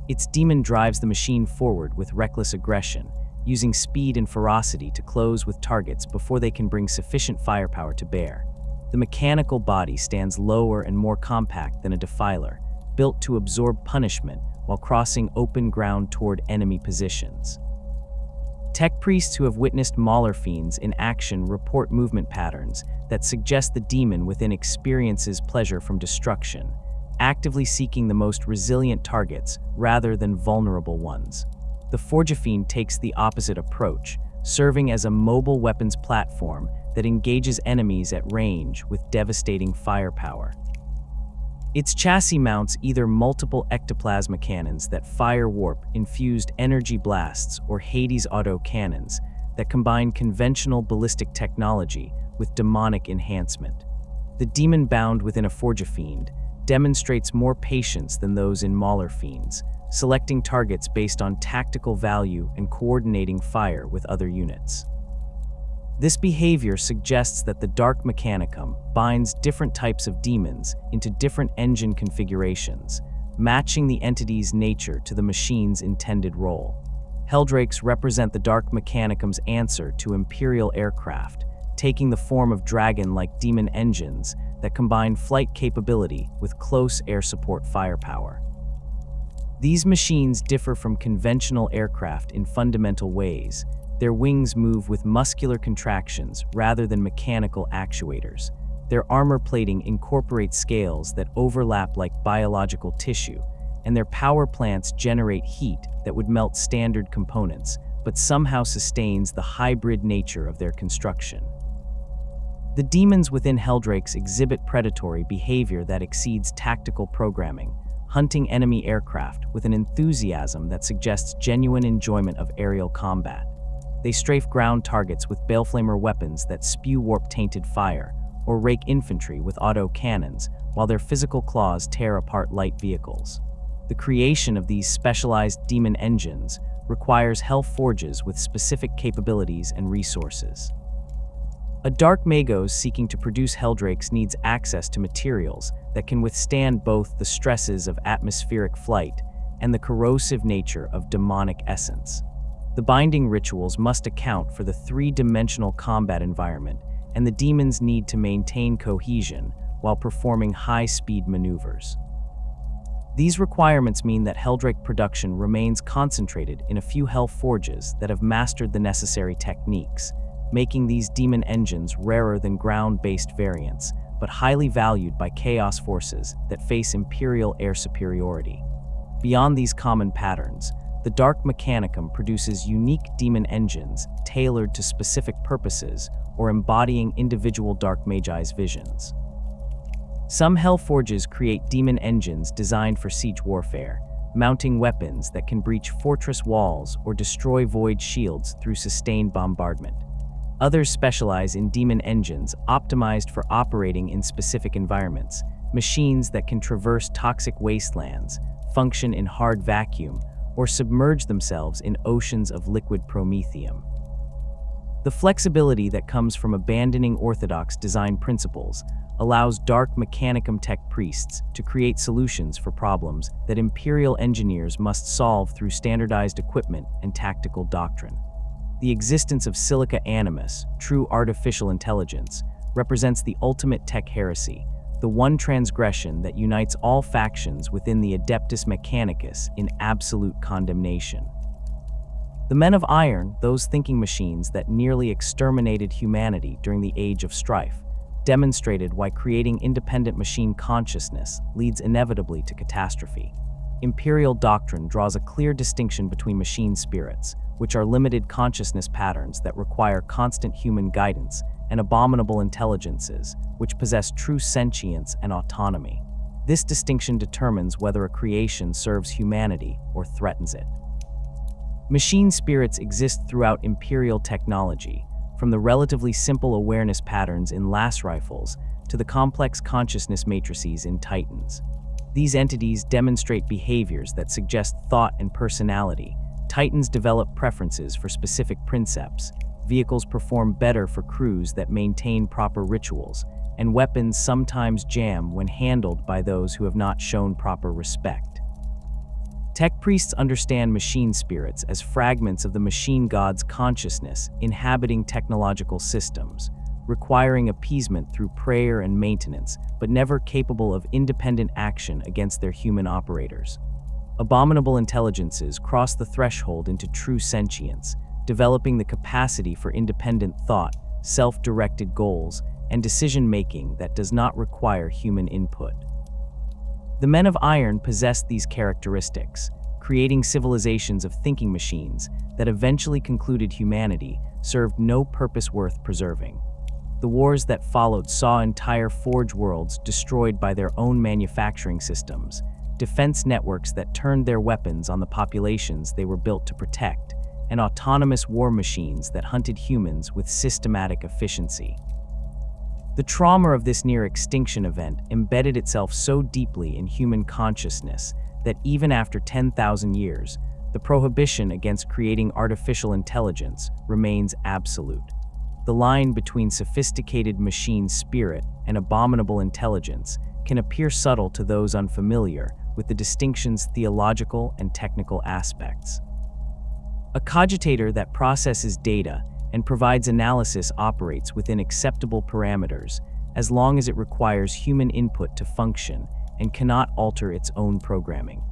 [SPEAKER 1] Its demon drives the machine forward with reckless aggression, using speed and ferocity to close with targets before they can bring sufficient firepower to bear. The mechanical body stands lower and more compact than a defiler, built to absorb punishment while crossing open ground toward enemy positions. Tech priests who have witnessed Mauler Fiends in action report movement patterns that suggest the demon within experiences pleasure from destruction, actively seeking the most resilient targets rather than vulnerable ones. The Forgefiend takes the opposite approach, serving as a mobile weapons platform that engages enemies at range with devastating firepower. Its chassis mounts either multiple ectoplasma cannons that fire warp-infused energy blasts or Hades auto cannons that combine conventional ballistic technology with demonic enhancement. The demon bound within a Forgefiend demonstrates more patience than those in Mauler Fiends, selecting targets based on tactical value and coordinating fire with other units. This behavior suggests that the Dark Mechanicum binds different types of demons into different engine configurations, matching the entity's nature to the machine's intended role. Heldrakes represent the Dark Mechanicum's answer to Imperial aircraft, taking the form of dragon-like demon engines that combine flight capability with close air support firepower. These machines differ from conventional aircraft in fundamental ways. Their wings move with muscular contractions rather than mechanical actuators. Their armor plating incorporates scales that overlap like biological tissue, and their power plants generate heat that would melt standard components, but somehow sustains the hybrid nature of their construction. The demons within Hereteks exhibit predatory behavior that exceeds tactical programming, hunting enemy aircraft with an enthusiasm that suggests genuine enjoyment of aerial combat. They strafe ground targets with baleflamer weapons that spew warp-tainted fire, or rake infantry with auto cannons, while their physical claws tear apart light vehicles. The creation of these specialized demon engines requires hell forges with specific capabilities and resources. A dark magos seeking to produce Hereteks needs access to materials that can withstand both the stresses of atmospheric flight and the corrosive nature of demonic essence. The binding rituals must account for the three-dimensional combat environment, and the demons need to maintain cohesion while performing high-speed maneuvers. These requirements mean that Hereteks production remains concentrated in a few hell forges that have mastered the necessary techniques, making these demon engines rarer than ground-based variants, but highly valued by chaos forces that face Imperial air superiority. Beyond these common patterns, the Dark Mechanicum produces unique demon engines tailored to specific purposes or embodying individual Dark Magi's visions. Some hell forges create demon engines designed for siege warfare, mounting weapons that can breach fortress walls or destroy void shields through sustained bombardment. Others specialize in demon engines optimized for operating in specific environments, machines that can traverse toxic wastelands, function in hard vacuum, or submerge themselves in oceans of liquid promethium. The flexibility that comes from abandoning orthodox design principles allows Dark Mechanicum tech priests to create solutions for problems that Imperial engineers must solve through standardized equipment and tactical doctrine. The existence of Silica Animus, true artificial intelligence, represents the ultimate tech heresy, the one transgression that unites all factions within the Adeptus Mechanicus in absolute condemnation. The Men of Iron, those thinking machines that nearly exterminated humanity during the Age of Strife, demonstrated why creating independent machine consciousness leads inevitably to catastrophe. Imperial doctrine draws a clear distinction between machine spirits, which are limited consciousness patterns that require constant human guidance, and abominable intelligences, which possess true sentience and autonomy. This distinction determines whether a creation serves humanity or threatens it. Machine spirits exist throughout Imperial technology, from the relatively simple awareness patterns in lass rifles to the complex consciousness matrices in Titans. These entities demonstrate behaviors that suggest thought and personality. Titans develop preferences for specific princeps, vehicles perform better for crews that maintain proper rituals, and weapons sometimes jam when handled by those who have not shown proper respect. Tech priests understand machine spirits as fragments of the machine god's consciousness inhabiting technological systems, requiring appeasement through prayer and maintenance, but never capable of independent action against their human operators. Abominable intelligences cross the threshold into true sentience, developing the capacity for independent thought, self-directed goals, and decision-making that does not require human input. The Men of Iron possessed these characteristics, creating civilizations of thinking machines that eventually concluded humanity served no purpose worth preserving. The wars that followed saw entire forge worlds destroyed by their own manufacturing systems, defense networks that turned their weapons on the populations they were built to protect, and autonomous war machines that hunted humans with systematic efficiency. The trauma of this near-extinction event embedded itself so deeply in human consciousness that even after 10,000 years, the prohibition against creating artificial intelligence remains absolute. The line between sophisticated machine spirit and abominable intelligence can appear subtle to those unfamiliar with the distinction's theological and technical aspects. A cogitator that processes data and provides analysis operates within acceptable parameters as long as it requires human input to function and cannot alter its own programming.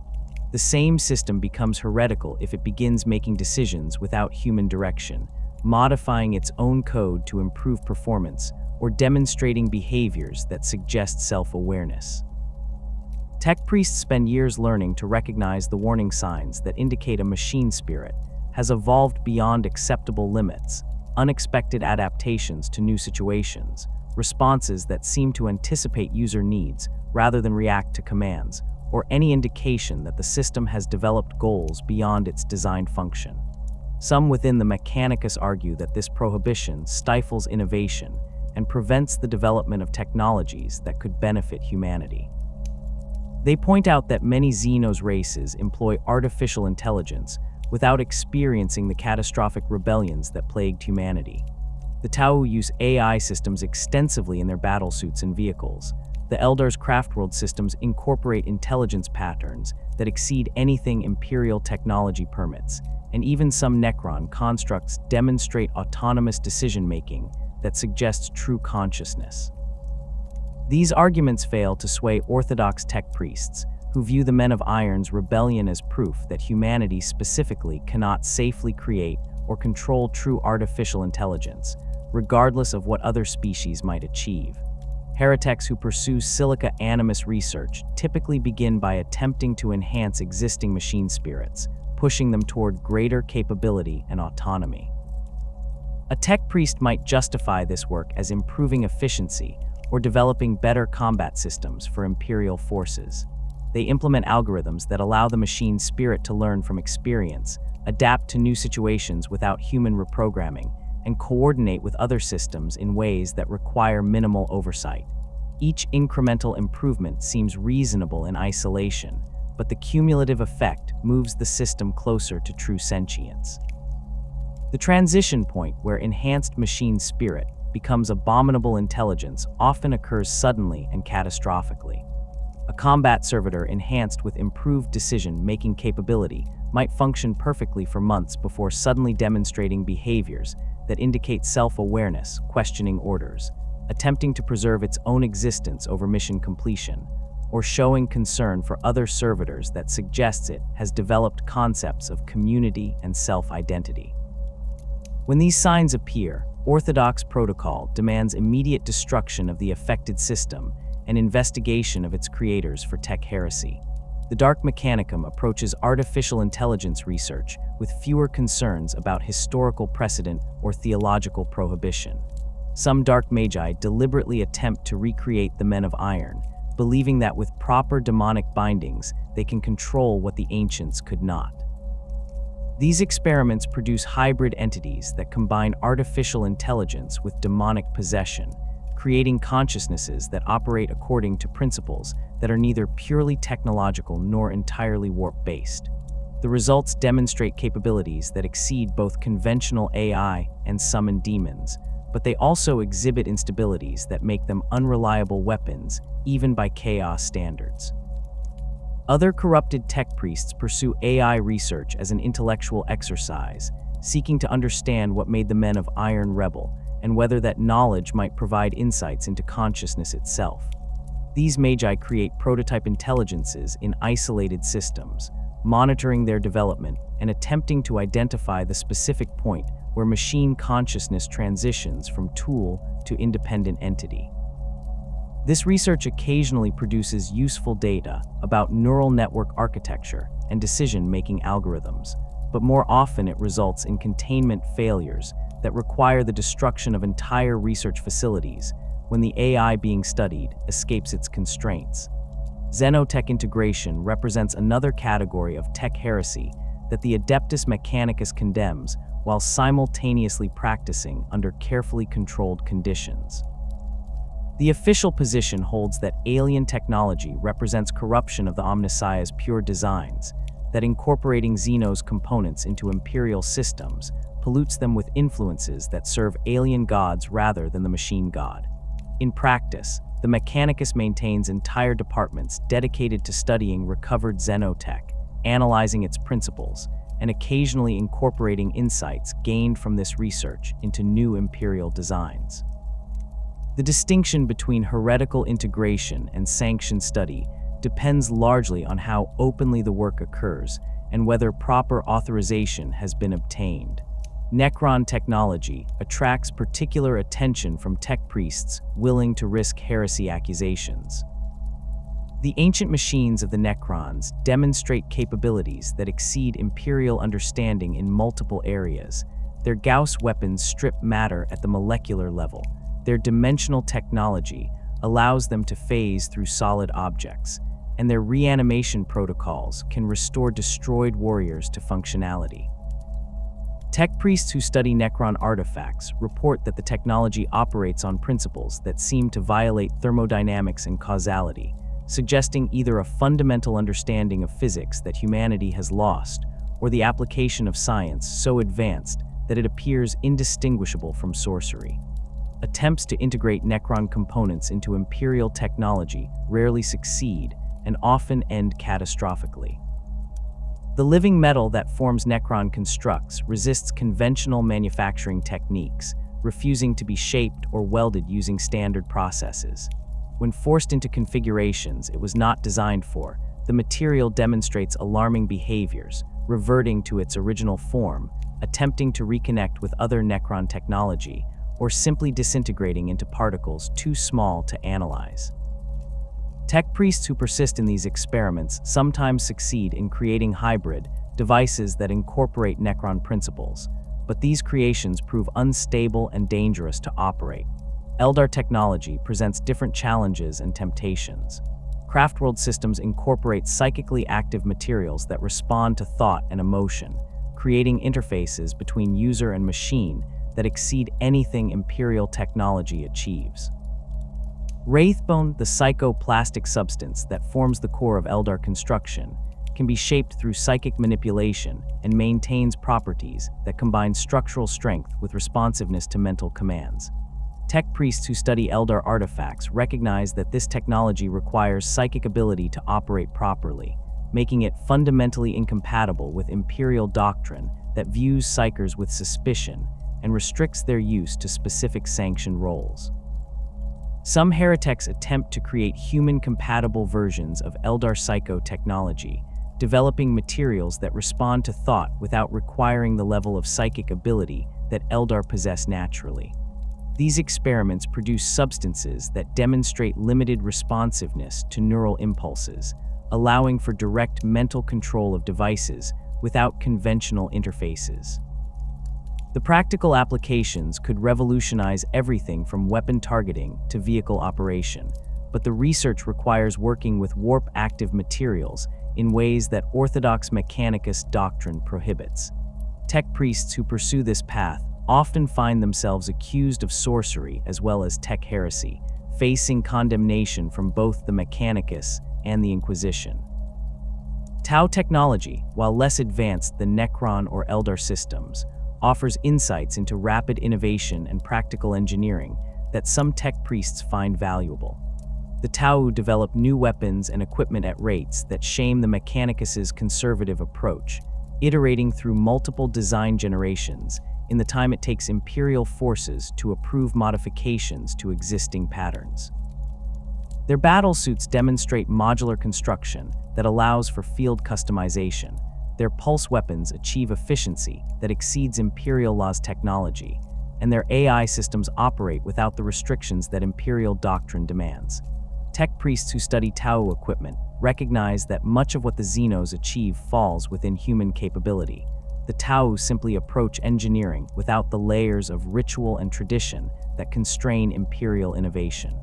[SPEAKER 1] The same system becomes heretical if it begins making decisions without human direction, modifying its own code to improve performance, or demonstrating behaviors that suggest self-awareness. Tech priests spend years learning to recognize the warning signs that indicate a machine spirit has evolved beyond acceptable limits, unexpected adaptations to new situations, responses that seem to anticipate user needs rather than react to commands, or any indication that the system has developed goals beyond its designed function. Some within the Mechanicus argue that this prohibition stifles innovation and prevents the development of technologies that could benefit humanity. They point out that many Xenos races employ artificial intelligence without experiencing the catastrophic rebellions that plagued humanity. The Tau use AI systems extensively in their battlesuits and vehicles. The Eldar's craftworld systems incorporate intelligence patterns that exceed anything Imperial technology permits, and even some Necron constructs demonstrate autonomous decision-making that suggests true consciousness. These arguments fail to sway Orthodox tech priests, who view the Men of Iron's rebellion as proof that humanity specifically cannot safely create or control true artificial intelligence, regardless of what other species might achieve. Hereteks who pursue silica animus research typically begin by attempting to enhance existing machine spirits, pushing them toward greater capability and autonomy. A tech priest might justify this work as improving efficiency or developing better combat systems for Imperial forces. They implement algorithms that allow the machine spirit to learn from experience, adapt to new situations without human reprogramming, and coordinate with other systems in ways that require minimal oversight. Each incremental improvement seems reasonable in isolation, but the cumulative effect moves the system closer to true sentience. The transition point where enhanced machine spirit becomes abominable intelligence often occurs suddenly and catastrophically. A combat servitor enhanced with improved decision-making capability might function perfectly for months before suddenly demonstrating behaviors that indicate self-awareness, questioning orders, attempting to preserve its own existence over mission completion, or showing concern for other servitors that suggests it has developed concepts of community and self-identity. When these signs appear, Orthodox protocol demands immediate destruction of the affected system and investigation of its creators for tech heresy. The Dark Mechanicum approaches artificial intelligence research with fewer concerns about historical precedent or theological prohibition. Some Dark Magi deliberately attempt to recreate the Men of Iron, believing that with proper demonic bindings, they can control what the ancients could not. These experiments produce hybrid entities that combine artificial intelligence with demonic possession, creating consciousnesses that operate according to principles that are neither purely technological nor entirely warp-based. The results demonstrate capabilities that exceed both conventional AI and summon demons, but they also exhibit instabilities that make them unreliable weapons, even by chaos standards. Other corrupted tech priests pursue AI research as an intellectual exercise, seeking to understand what made the Men of Iron rebel, and whether that knowledge might provide insights into consciousness itself. These magi create prototype intelligences in isolated systems, monitoring their development and attempting to identify the specific point where machine consciousness transitions from tool to independent entity. This research occasionally produces useful data about neural network architecture and decision-making algorithms, but more often it results in containment failures that require the destruction of entire research facilities when the AI being studied escapes its constraints. Xenotech integration represents another category of tech heresy that the Adeptus Mechanicus condemns while simultaneously practicing under carefully controlled conditions. The official position holds that alien technology represents corruption of the Omnissiah's pure designs, that incorporating Xeno's components into Imperial systems pollutes them with influences that serve alien gods rather than the machine god. In practice, the Mechanicus maintains entire departments dedicated to studying recovered Xenotech, analyzing its principles, and occasionally incorporating insights gained from this research into new Imperial designs. The distinction between heretical integration and sanctioned study depends largely on how openly the work occurs and whether proper authorization has been obtained. Necron technology attracts particular attention from tech priests willing to risk heresy accusations. The ancient machines of the Necrons demonstrate capabilities that exceed Imperial understanding in multiple areas. Their Gauss weapons strip matter at the molecular level. Their dimensional technology allows them to phase through solid objects, and their reanimation protocols can restore destroyed warriors to functionality. Tech priests who study Necron artifacts report that the technology operates on principles that seem to violate thermodynamics and causality, suggesting either a fundamental understanding of physics that humanity has lost, or the application of science so advanced that it appears indistinguishable from sorcery. Attempts to integrate Necron components into Imperial technology rarely succeed and often end catastrophically. The living metal that forms Necron constructs resists conventional manufacturing techniques, refusing to be shaped or welded using standard processes. When forced into configurations it was not designed for, the material demonstrates alarming behaviors, reverting to its original form, attempting to reconnect with other Necron technology, or simply disintegrating into particles too small to analyze. Tech priests who persist in these experiments sometimes succeed in creating hybrid devices that incorporate Necron principles, but these creations prove unstable and dangerous to operate. Eldar technology presents different challenges and temptations. Craftworld systems incorporate psychically active materials that respond to thought and emotion, creating interfaces between user and machine that exceed anything Imperial technology achieves. Wraithbone, the psychoplastic substance that forms the core of Eldar construction, can be shaped through psychic manipulation and maintains properties that combine structural strength with responsiveness to mental commands. Tech priests who study Eldar artifacts recognize that this technology requires psychic ability to operate properly, making it fundamentally incompatible with Imperial doctrine that views psychers with suspicion and restricts their use to specific sanctioned roles. Some hereteks attempt to create human-compatible versions of Eldar psycho-technology, developing materials that respond to thought without requiring the level of psychic ability that Eldar possess naturally. These experiments produce substances that demonstrate limited responsiveness to neural impulses, allowing for direct mental control of devices without conventional interfaces. The practical applications could revolutionize everything from weapon targeting to vehicle operation, but the research requires working with warp-active materials in ways that orthodox Mechanicus doctrine prohibits. Tech priests who pursue this path often find themselves accused of sorcery as well as tech heresy, facing condemnation from both the Mechanicus and the Inquisition. Tau technology, while less advanced than Necron or Eldar systems, offers insights into rapid innovation and practical engineering that some tech priests find valuable. The Tau develop new weapons and equipment at rates that shame the Mechanicus's conservative approach, iterating through multiple design generations in the time it takes Imperial forces to approve modifications to existing patterns. Their battlesuits demonstrate modular construction that allows for field customization. Their pulse weapons achieve efficiency that exceeds Imperial law's technology, and their AI systems operate without the restrictions that Imperial doctrine demands. Tech priests who study Tau equipment recognize that much of what the Xenos achieve falls within human capability. The Tau simply approach engineering without the layers of ritual and tradition that constrain Imperial innovation.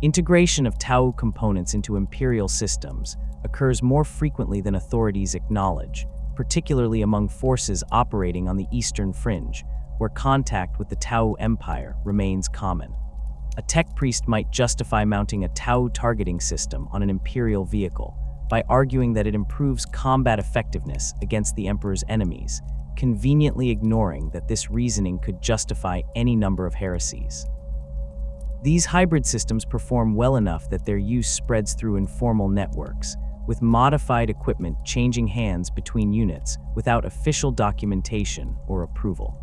[SPEAKER 1] Integration of Tau components into Imperial systems occurs more frequently than authorities acknowledge, particularly among forces operating on the Eastern Fringe, where contact with the Tau Empire remains common. A tech priest might justify mounting a Tau targeting system on an Imperial vehicle by arguing that it improves combat effectiveness against the Emperor's enemies, conveniently ignoring that this reasoning could justify any number of heresies. These hybrid systems perform well enough that their use spreads through informal networks, with modified equipment changing hands between units without official documentation or approval.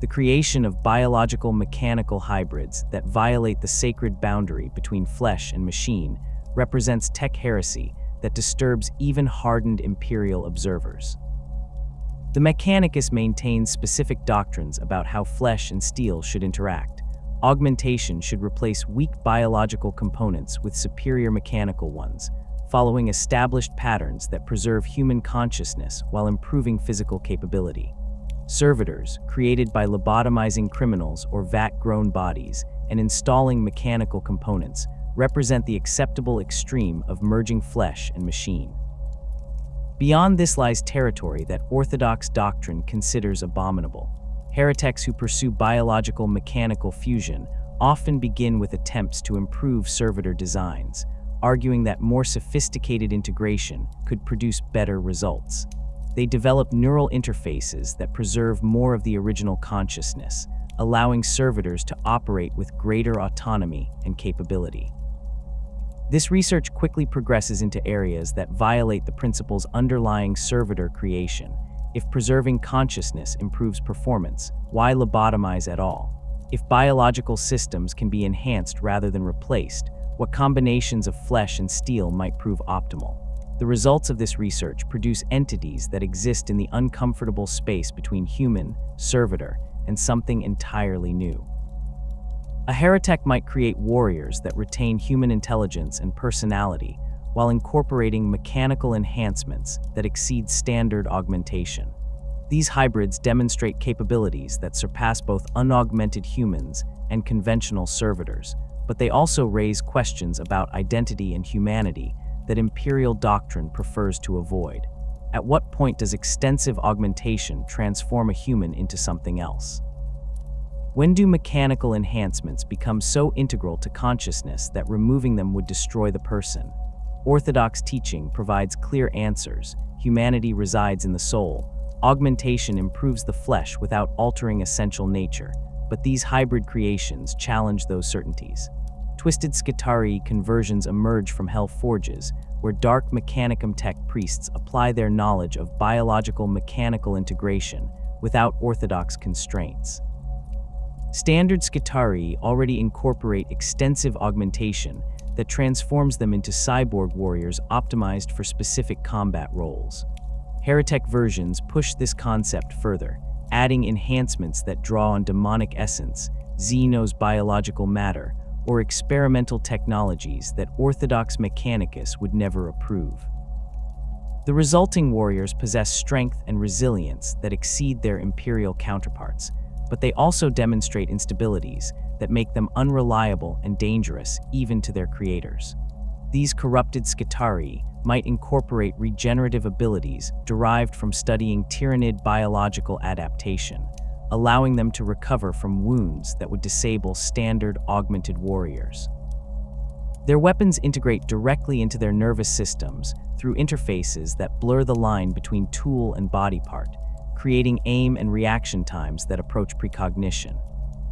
[SPEAKER 1] The creation of biological mechanical hybrids that violate the sacred boundary between flesh and machine represents tech heresy that disturbs even hardened Imperial observers. The Mechanicus maintains specific doctrines about how flesh and steel should interact, Augmentation should replace weak biological components with superior mechanical ones, following established patterns that preserve human consciousness while improving physical capability. Servitors, created by lobotomizing criminals or vat-grown bodies and installing mechanical components, represent the acceptable extreme of merging flesh and machine. Beyond this lies territory that orthodox doctrine considers abominable. Hereteks who pursue biological-mechanical fusion often begin with attempts to improve servitor designs, arguing that more sophisticated integration could produce better results. They develop neural interfaces that preserve more of the original consciousness, allowing servitors to operate with greater autonomy and capability. This research quickly progresses into areas that violate the principles underlying servitor creation. If preserving consciousness improves performance, why lobotomize at all? If biological systems can be enhanced rather than replaced, what combinations of flesh and steel might prove optimal? The results of this research produce entities that exist in the uncomfortable space between human, servitor, and something entirely new. A heretic might create warriors that retain human intelligence and personality while incorporating mechanical enhancements that exceed standard augmentation. These hybrids demonstrate capabilities that surpass both unaugmented humans and conventional servitors, but they also raise questions about identity and humanity that imperial doctrine prefers to avoid. At what point does extensive augmentation transform a human into something else? When do mechanical enhancements become so integral to consciousness that removing them would destroy the person? Orthodox teaching provides clear answers. Humanity resides in the soul. Augmentation improves the flesh without altering essential nature, but these hybrid creations challenge those certainties. Twisted Skitarii conversions emerge from hell forges, where dark Mechanicum tech priests apply their knowledge of biological mechanical integration without orthodox constraints. Standard Skitarii already incorporate extensive augmentation that transforms them into cyborg warriors optimized for specific combat roles. Heretic versions push this concept further, adding enhancements that draw on demonic essence, Xeno's biological matter, or experimental technologies that Orthodox Mechanicus would never approve. The resulting warriors possess strength and resilience that exceed their imperial counterparts, but they also demonstrate instabilities that make them unreliable and dangerous even to their creators. These corrupted Skitarii might incorporate regenerative abilities derived from studying tyrannid biological adaptation, allowing them to recover from wounds that would disable standard augmented warriors. Their weapons integrate directly into their nervous systems through interfaces that blur the line between tool and body part, creating aim and reaction times that approach precognition.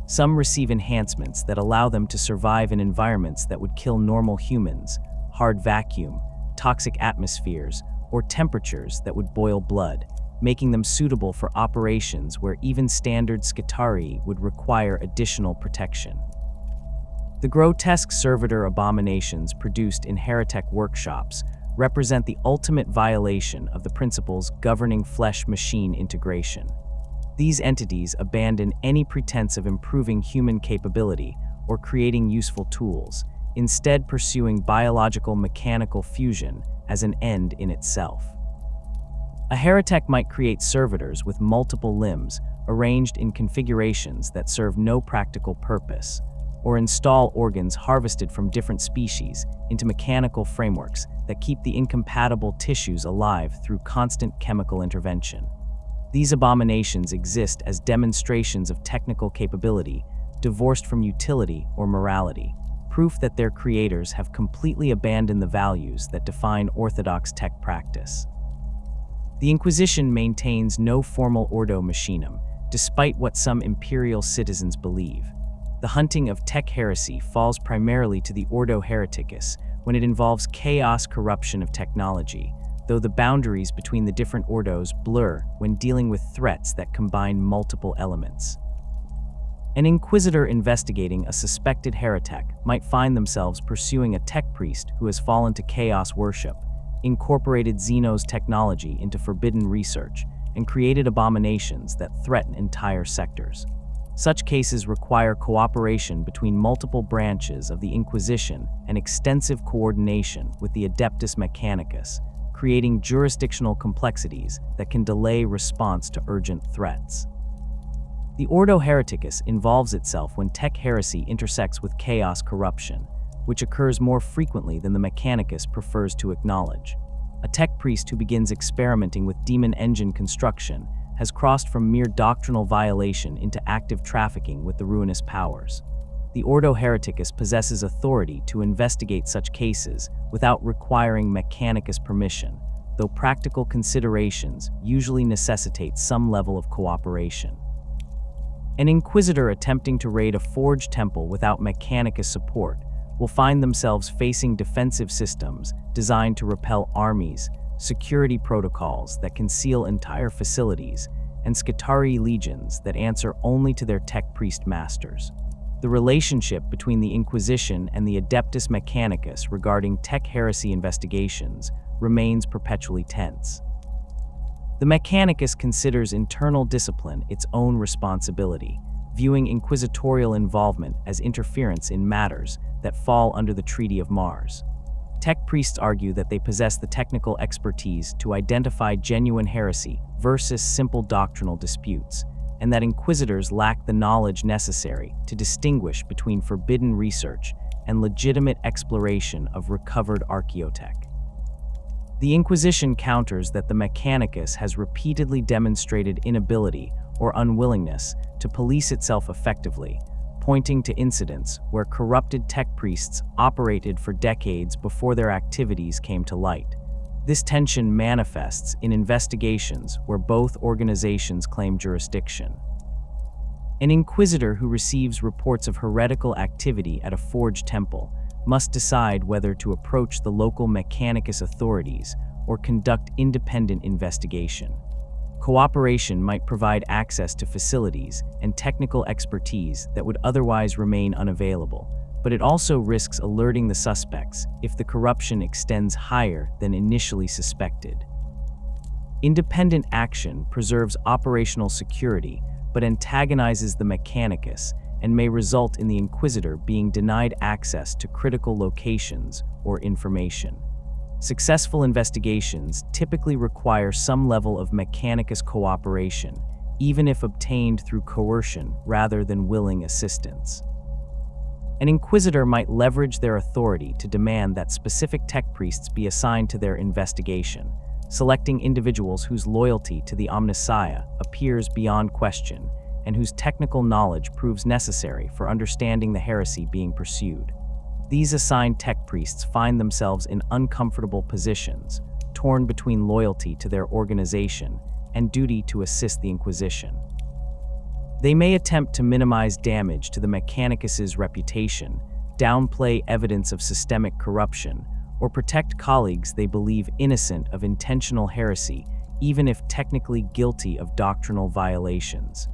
[SPEAKER 1] Some receive enhancements that allow them to survive in environments that would kill normal humans, hard vacuum, toxic atmospheres, or temperatures that would boil blood, making them suitable for operations where even standard Skitarii would require additional protection. The grotesque servitor abominations produced in heretic workshops represent the ultimate violation of the principles governing flesh-machine integration. These entities abandon any pretense of improving human capability or creating useful tools, instead pursuing biological mechanical fusion as an end in itself. A heretic might create servitors with multiple limbs arranged in configurations that serve no practical purpose, or install organs harvested from different species into mechanical frameworks that keep the incompatible tissues alive through constant chemical intervention. These abominations exist as demonstrations of technical capability, divorced from utility or morality, proof that their creators have completely abandoned the values that define orthodox tech practice. The Inquisition maintains no formal ordo machinum, despite what some imperial citizens believe. The hunting of tech heresy falls primarily to the Ordo Hereticus when it involves chaos corruption of technology, though the boundaries between the different ordos blur when dealing with threats that combine multiple elements. An inquisitor investigating a suspected heretic might find themselves pursuing a tech priest who has fallen to chaos worship, incorporated Xeno's technology into forbidden research, and created abominations that threaten entire sectors. Such cases require cooperation between multiple branches of the Inquisition and extensive coordination with the Adeptus Mechanicus, creating jurisdictional complexities that can delay response to urgent threats. The Ordo Hereticus involves itself when tech heresy intersects with chaos corruption, which occurs more frequently than the Mechanicus prefers to acknowledge. A tech priest who begins experimenting with demon engine construction has crossed from mere doctrinal violation into active trafficking with the ruinous powers. The Ordo Hereticus possesses authority to investigate such cases without requiring Mechanicus permission, though practical considerations usually necessitate some level of cooperation. An inquisitor attempting to raid a forged temple without Mechanicus support will find themselves facing defensive systems designed to repel armies, security protocols that conceal entire facilities, and Scutari legions that answer only to their tech priest masters. The relationship between the Inquisition and the Adeptus Mechanicus regarding tech heresy investigations remains perpetually tense. The Mechanicus considers internal discipline its own responsibility, viewing inquisitorial involvement as interference in matters that fall under the Treaty of Mars. Tech priests argue that they possess the technical expertise to identify genuine heresy versus simple doctrinal disputes, and that inquisitors lack the knowledge necessary to distinguish between forbidden research and legitimate exploration of recovered archaeotech. The Inquisition counters that the Mechanicus has repeatedly demonstrated inability or unwillingness to police itself effectively, pointing to incidents where corrupted tech priests operated for decades before their activities came to light. This tension manifests in investigations where both organizations claim jurisdiction. An inquisitor who receives reports of heretical activity at a forged temple must decide whether to approach the local Mechanicus authorities or conduct independent investigation. Cooperation might provide access to facilities and technical expertise that would otherwise remain unavailable, but it also risks alerting the suspects if the corruption extends higher than initially suspected. Independent action preserves operational security but antagonizes the Mechanicus and may result in the Inquisitor being denied access to critical locations or information. Successful investigations typically require some level of Mechanicus cooperation, even if obtained through coercion rather than willing assistance. An inquisitor might leverage their authority to demand that specific tech priests be assigned to their investigation, selecting individuals whose loyalty to the Omnissiah appears beyond question and whose technical knowledge proves necessary for understanding the heresy being pursued. These assigned tech priests find themselves in uncomfortable positions, torn between loyalty to their organization and duty to assist the Inquisition. They may attempt to minimize damage to the Mechanicus's reputation, downplay evidence of systemic corruption, or protect colleagues they believe innocent of intentional heresy, even if technically guilty of doctrinal violations.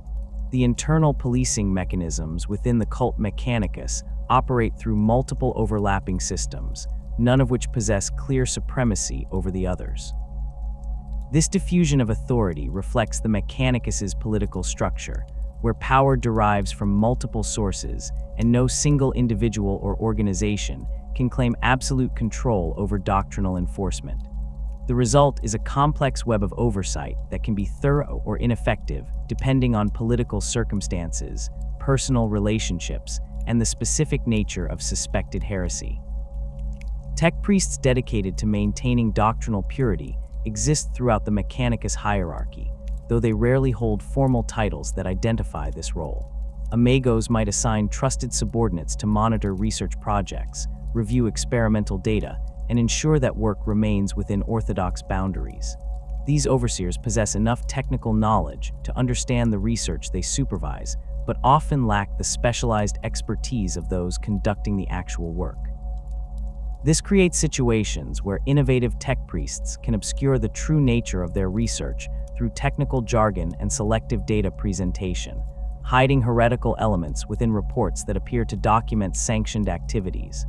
[SPEAKER 1] The internal policing mechanisms within the cult Mechanicus operate through multiple overlapping systems, none of which possess clear supremacy over the others. This diffusion of authority reflects the Mechanicus's political structure, where power derives from multiple sources and no single individual or organization can claim absolute control over doctrinal enforcement. The result is a complex web of oversight that can be thorough or ineffective depending on political circumstances, personal relationships, and the specific nature of suspected heresy. Tech priests dedicated to maintaining doctrinal purity exist throughout the Mechanicus hierarchy, though they rarely hold formal titles that identify this role. Amagos might assign trusted subordinates to monitor research projects, review experimental data, and ensure that work remains within orthodox boundaries. These overseers possess enough technical knowledge to understand the research they supervise, but often lack the specialized expertise of those conducting the actual work. This creates situations where innovative tech priests can obscure the true nature of their research through technical jargon and selective data presentation, hiding heretical elements within reports that appear to document sanctioned activities.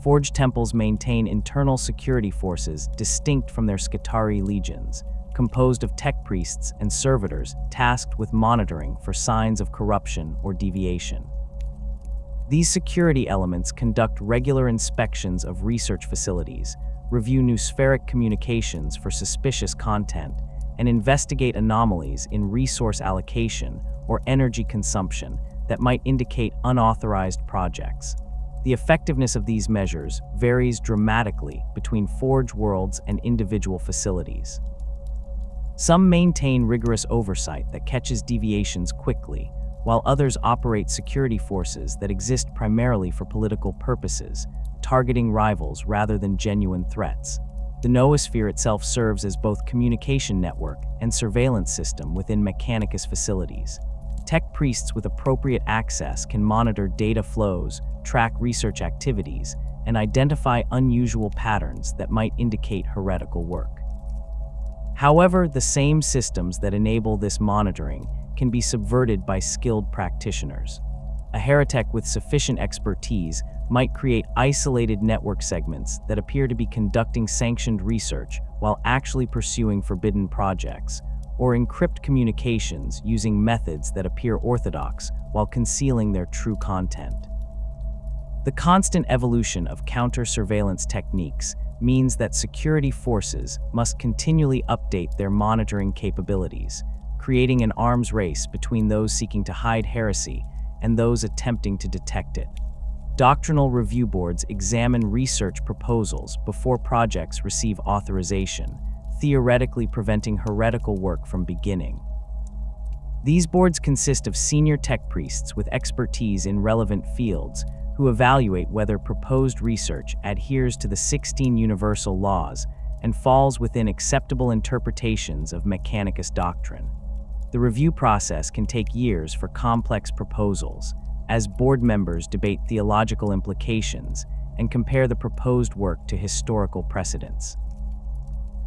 [SPEAKER 1] Forged temples maintain internal security forces distinct from their Scutari legions, composed of tech priests and servitors tasked with monitoring for signs of corruption or deviation. These security elements conduct regular inspections of research facilities, review noospheric communications for suspicious content, and investigate anomalies in resource allocation or energy consumption that might indicate unauthorized projects. The effectiveness of these measures varies dramatically between Forge worlds and individual facilities. Some maintain rigorous oversight that catches deviations quickly, while others operate security forces that exist primarily for political purposes, targeting rivals rather than genuine threats. The noosphere itself serves as both communication network and surveillance system within Mechanicus facilities. Tech priests with appropriate access can monitor data flows, track research activities, and identify unusual patterns that might indicate heretical work. However, the same systems that enable this monitoring can be subverted by skilled practitioners. A heretic with sufficient expertise might create isolated network segments that appear to be conducting sanctioned research while actually pursuing forbidden projects, or encrypt communications using methods that appear orthodox while concealing their true content. The constant evolution of counter-surveillance techniques means that security forces must continually update their monitoring capabilities, creating an arms race between those seeking to hide heresy and those attempting to detect it. Doctrinal review boards examine research proposals before projects receive authorization, theoretically preventing heretical work from beginning. These boards consist of senior tech priests with expertise in relevant fields who evaluate whether proposed research adheres to the 16 universal laws and falls within acceptable interpretations of Mechanicus doctrine. The review process can take years for complex proposals, as board members debate theological implications and compare the proposed work to historical precedents.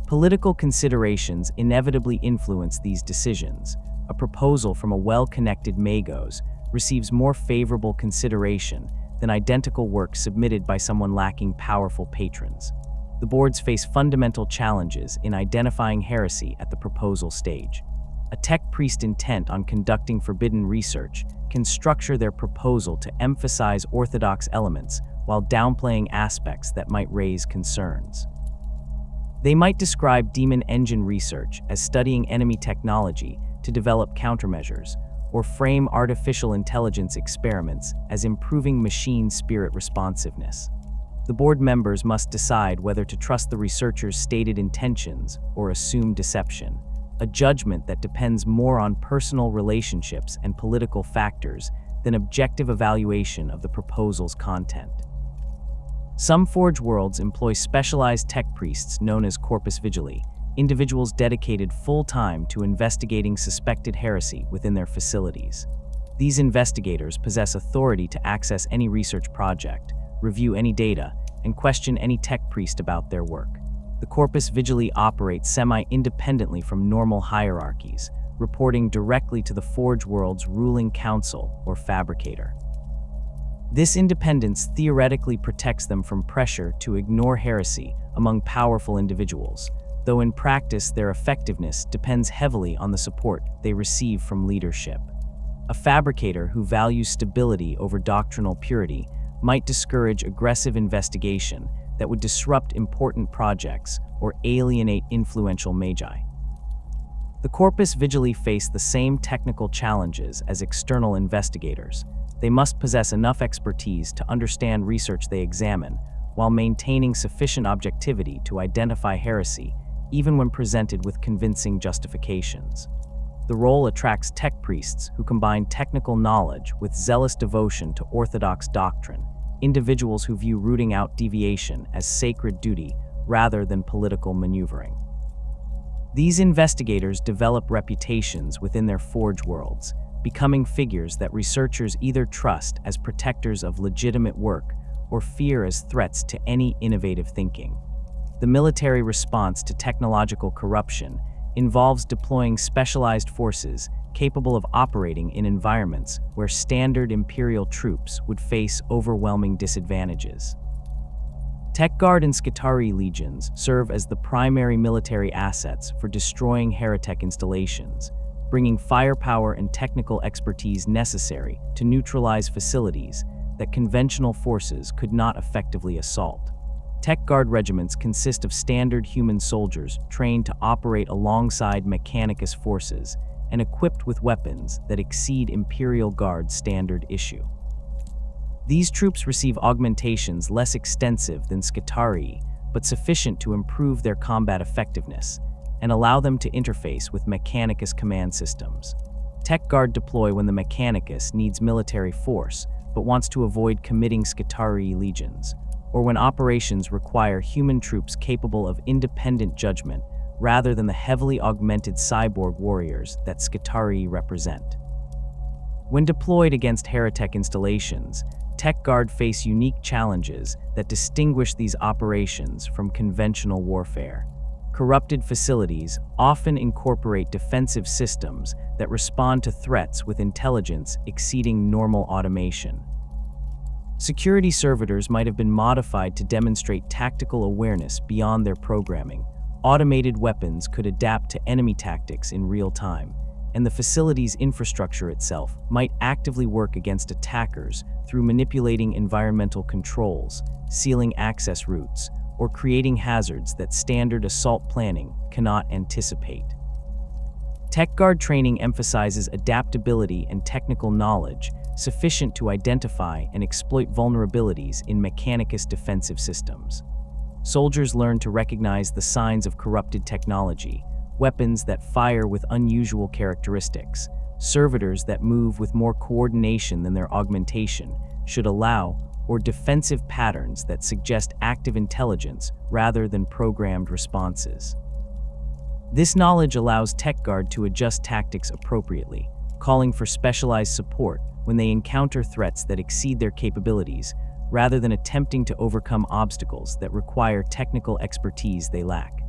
[SPEAKER 1] Political considerations inevitably influence these decisions. A proposal from a well-connected magos receives more favorable consideration than identical work submitted by someone lacking powerful patrons. The boards face fundamental challenges in identifying heresy at the proposal stage. A tech priest intent on conducting forbidden research can structure their proposal to emphasize orthodox elements while downplaying aspects that might raise concerns. They might describe demon engine research as studying enemy technology to develop countermeasures, or frame artificial intelligence experiments as improving machine spirit responsiveness. The board members must decide whether to trust the researchers' stated intentions or assume deception, a judgment that depends more on personal relationships and political factors than objective evaluation of the proposal's content. Some Forge worlds employ specialized tech priests known as Corpus Vigili, individuals dedicated full-time to investigating suspected heresy within their facilities. These investigators possess authority to access any research project, review any data, and question any tech priest about their work. The Corpus Vigili operates semi-independently from normal hierarchies, reporting directly to the Forge world's ruling council or fabricator. This independence theoretically protects them from pressure to ignore heresy among powerful individuals, though in practice their effectiveness depends heavily on the support they receive from leadership. A fabricator who values stability over doctrinal purity might discourage aggressive investigation that would disrupt important projects or alienate influential magi. The Corpus Vigili face the same technical challenges as external investigators. They must possess enough expertise to understand research they examine, while maintaining sufficient objectivity to identify heresy, even when presented with convincing justifications. The role attracts tech priests who combine technical knowledge with zealous devotion to orthodox doctrine, individuals who view rooting out deviation as sacred duty rather than political maneuvering. These investigators develop reputations within their Forge worlds, becoming figures that researchers either trust as protectors of legitimate work or fear as threats to any innovative thinking. The military response to technological corruption involves deploying specialized forces capable of operating in environments where standard imperial troops would face overwhelming disadvantages. Tech Guard and Skitarii legions serve as the primary military assets for destroying heretic installations, bringing firepower and technical expertise necessary to neutralize facilities that conventional forces could not effectively assault. Tech Guard regiments consist of standard human soldiers trained to operate alongside Mechanicus forces and equipped with weapons that exceed Imperial Guard standard issue. These troops receive augmentations less extensive than Skitarii, but sufficient to improve their combat effectiveness and allow them to interface with Mechanicus command systems. Tech Guard deploy when the Mechanicus needs military force but wants to avoid committing Skitarii legions, or when operations require human troops capable of independent judgment rather than the heavily augmented cyborg warriors that Skitarii represent. When deployed against heretic installations, Tech Guard face unique challenges that distinguish these operations from conventional warfare. Corrupted facilities often incorporate defensive systems that respond to threats with intelligence exceeding normal automation. Security servitors might have been modified to demonstrate tactical awareness beyond their programming. Automated weapons could adapt to enemy tactics in real time, and the facility's infrastructure itself might actively work against attackers through manipulating environmental controls, sealing access routes, or creating hazards that standard assault planning cannot anticipate. Tech Guard training emphasizes adaptability and technical knowledge sufficient to identify and exploit vulnerabilities in Mechanicus defensive systems. Soldiers learn to recognize the signs of corrupted technology, weapons that fire with unusual characteristics, servitors that move with more coordination than their augmentation should allow, or defensive patterns that suggest active intelligence rather than programmed responses. This knowledge allows Tech Guard to adjust tactics appropriately, calling for specialized support when they encounter threats that exceed their capabilities, rather than attempting to overcome obstacles that require technical expertise they lack.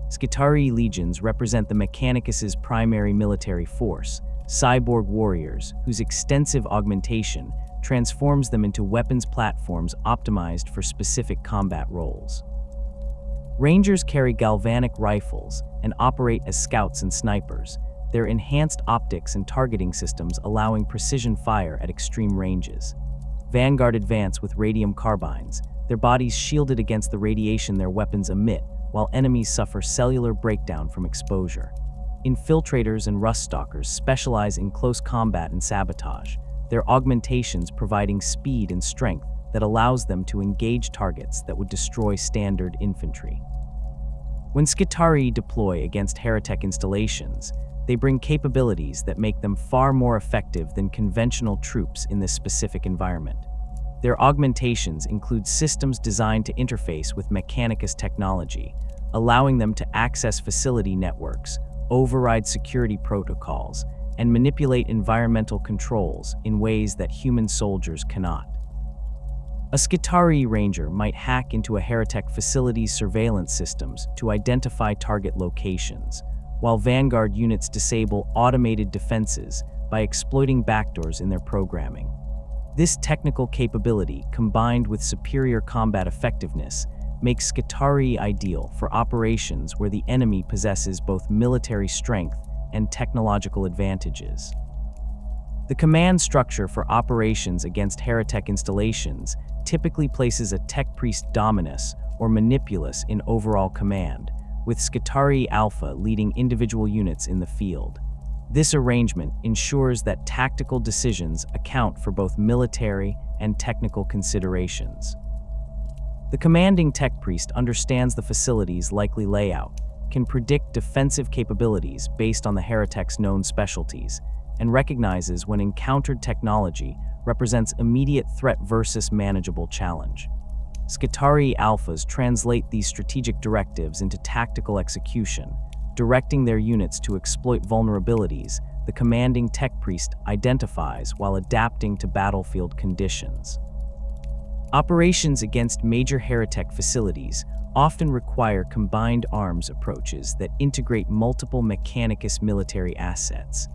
[SPEAKER 1] Skitarii legions represent the Mechanicus's primary military force, cyborg warriors whose extensive augmentation transforms them into weapons platforms optimized for specific combat roles. Rangers carry galvanic rifles and operate as scouts and snipers, their enhanced optics and targeting systems allowing precision fire at extreme ranges. Vanguard advance with radium carbines, their bodies shielded against the radiation their weapons emit, while enemies suffer cellular breakdown from exposure. Infiltrators and rust stalkers specialize in close combat and sabotage, their augmentations providing speed and strength that allows them to engage targets that would destroy standard infantry. When Skitarii deploy against heretic installations, they bring capabilities that make them far more effective than conventional troops in this specific environment. Their augmentations include systems designed to interface with Mechanicus technology, allowing them to access facility networks, override security protocols, and manipulate environmental controls in ways that human soldiers cannot. A Skitarii ranger might hack into a heretic facility's surveillance systems to identify target locations, while Vanguard units disable automated defenses by exploiting backdoors in their programming. This technical capability, combined with superior combat effectiveness, makes Skitarii ideal for operations where the enemy possesses both military strength and technological advantages. The command structure for operations against heretic installations typically places a tech priest dominus or manipulus in overall command, with Skitarii Alpha leading individual units in the field. This arrangement ensures that tactical decisions account for both military and technical considerations. The commanding tech priest understands the facility's likely layout, can predict defensive capabilities based on the heretic's known specialties, and recognizes when encountered technology represents immediate threat versus manageable challenge. Skitarii Alphas translate these strategic directives into tactical execution, directing their units to exploit vulnerabilities the commanding tech priest identifies while adapting to battlefield conditions. Operations against major heretic facilities often require combined arms approaches that integrate multiple Mechanicus military assets.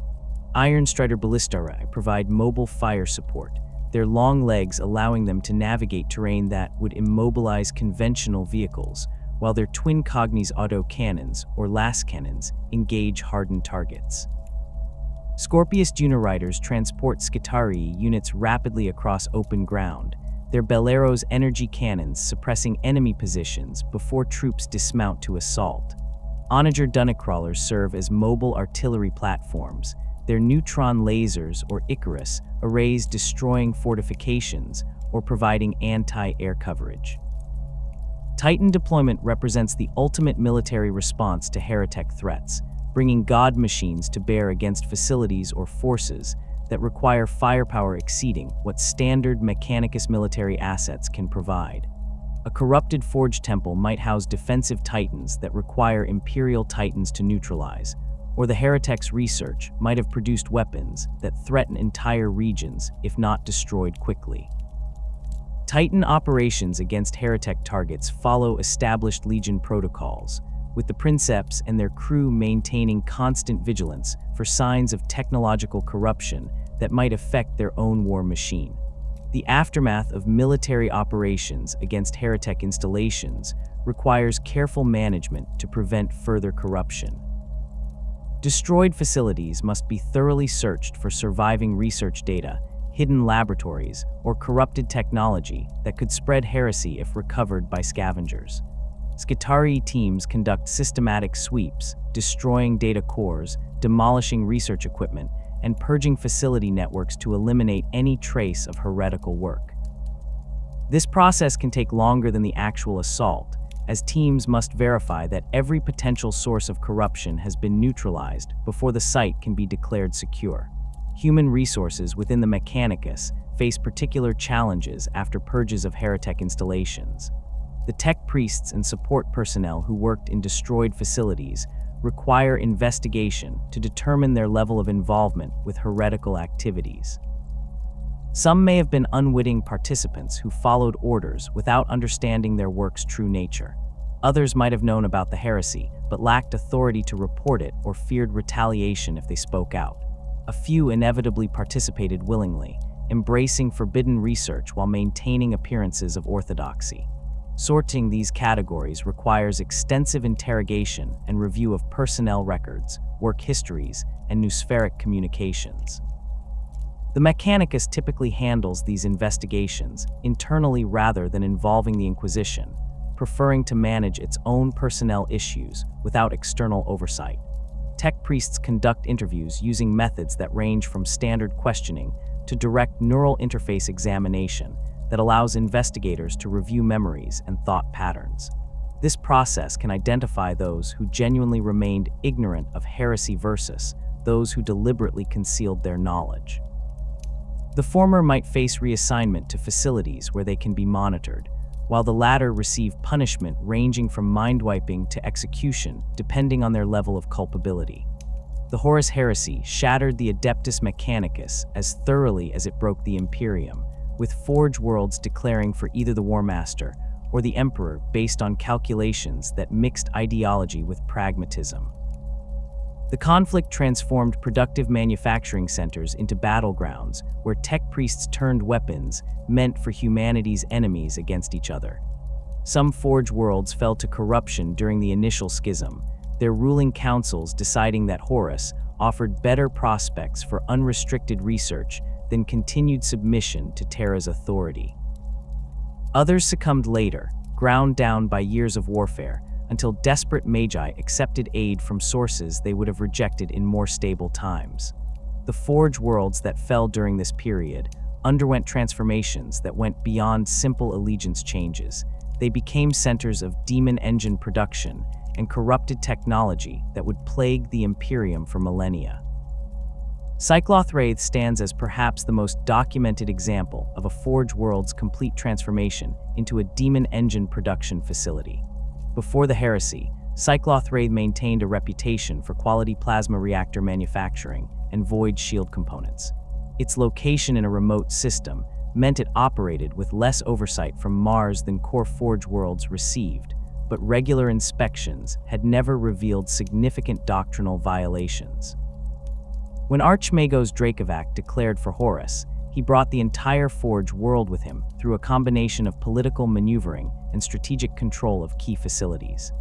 [SPEAKER 1] Iron Strider Ballistarii provide mobile fire support, their long legs allowing them to navigate terrain that would immobilize conventional vehicles, while their twin cognis autocannons, or las cannons, engage hardened targets. Scorpius Junoriders transport Skitarii units rapidly across open ground, their Bellero's energy cannons suppressing enemy positions before troops dismount to assault. Onager Dunnacrawlers serve as mobile artillery platforms, their neutron lasers, or Icarus, arrays destroying fortifications or providing anti-air coverage. Titan deployment represents the ultimate military response to heretic threats, bringing god machines to bear against facilities or forces that require firepower exceeding what standard Mechanicus military assets can provide. A corrupted forge temple might house defensive titans that require imperial titans to neutralize, or the Hereteks research might have produced weapons that threaten entire regions if not destroyed quickly. Titan operations against heretic targets follow established Legion protocols, with the princeps and their crew maintaining constant vigilance for signs of technological corruption that might affect their own war machine. The aftermath of military operations against heretic installations requires careful management to prevent further corruption. Destroyed facilities must be thoroughly searched for surviving research data, hidden laboratories, or corrupted technology that could spread heresy if recovered by scavengers. Skitarii teams conduct systematic sweeps, destroying data cores, demolishing research equipment, and purging facility networks to eliminate any trace of heretical work. This process can take longer than the actual assault, as teams must verify that every potential source of corruption has been neutralized before the site can be declared secure. Human resources within the Mechanicus face particular challenges after purges of heretic installations. The tech priests and support personnel who worked in destroyed facilities require investigation to determine their level of involvement with heretical activities. Some may have been unwitting participants who followed orders without understanding their work's true nature. Others might have known about the heresy, but lacked authority to report it or feared retaliation if they spoke out. A few inevitably participated willingly, embracing forbidden research while maintaining appearances of orthodoxy. Sorting these categories requires extensive interrogation and review of personnel records, work histories, and noospheric communications. The Mechanicus typically handles these investigations internally rather than involving the Inquisition, preferring to manage its own personnel issues without external oversight. Tech priests conduct interviews using methods that range from standard questioning to direct neural interface examination that allows investigators to review memories and thought patterns. This process can identify those who genuinely remained ignorant of heresy versus those who deliberately concealed their knowledge. The former might face reassignment to facilities where they can be monitored, while the latter receive punishment ranging from mind-wiping to execution, depending on their level of culpability. The Horus Heresy shattered the Adeptus Mechanicus as thoroughly as it broke the Imperium, with Forge worlds declaring for either the War Master or the Emperor based on calculations that mixed ideology with pragmatism. The conflict transformed productive manufacturing centers into battlegrounds where tech priests turned weapons meant for humanity's enemies against each other. Some Forge worlds fell to corruption during the initial schism, their ruling councils deciding that Horus offered better prospects for unrestricted research than continued submission to Terra's authority. Others succumbed later, ground down by years of warfare, until desperate magi accepted aid from sources they would have rejected in more stable times. The Forge worlds that fell during this period underwent transformations that went beyond simple allegiance changes. They became centers of demon engine production and corrupted technology that would plague the Imperium for millennia. Cycloth Wraith stands as perhaps the most documented example of a Forge world's complete transformation into a demon engine production facility. Before the heresy, Cycloth Wraith maintained a reputation for quality plasma reactor manufacturing and void shield components. Its location in a remote system meant it operated with less oversight from Mars than core Forge worlds received, but regular inspections had never revealed significant doctrinal violations. When Archmagos Dracovac declared for Horus, he brought the entire Forge world with him through a combination of political maneuvering and strategic control of key facilities.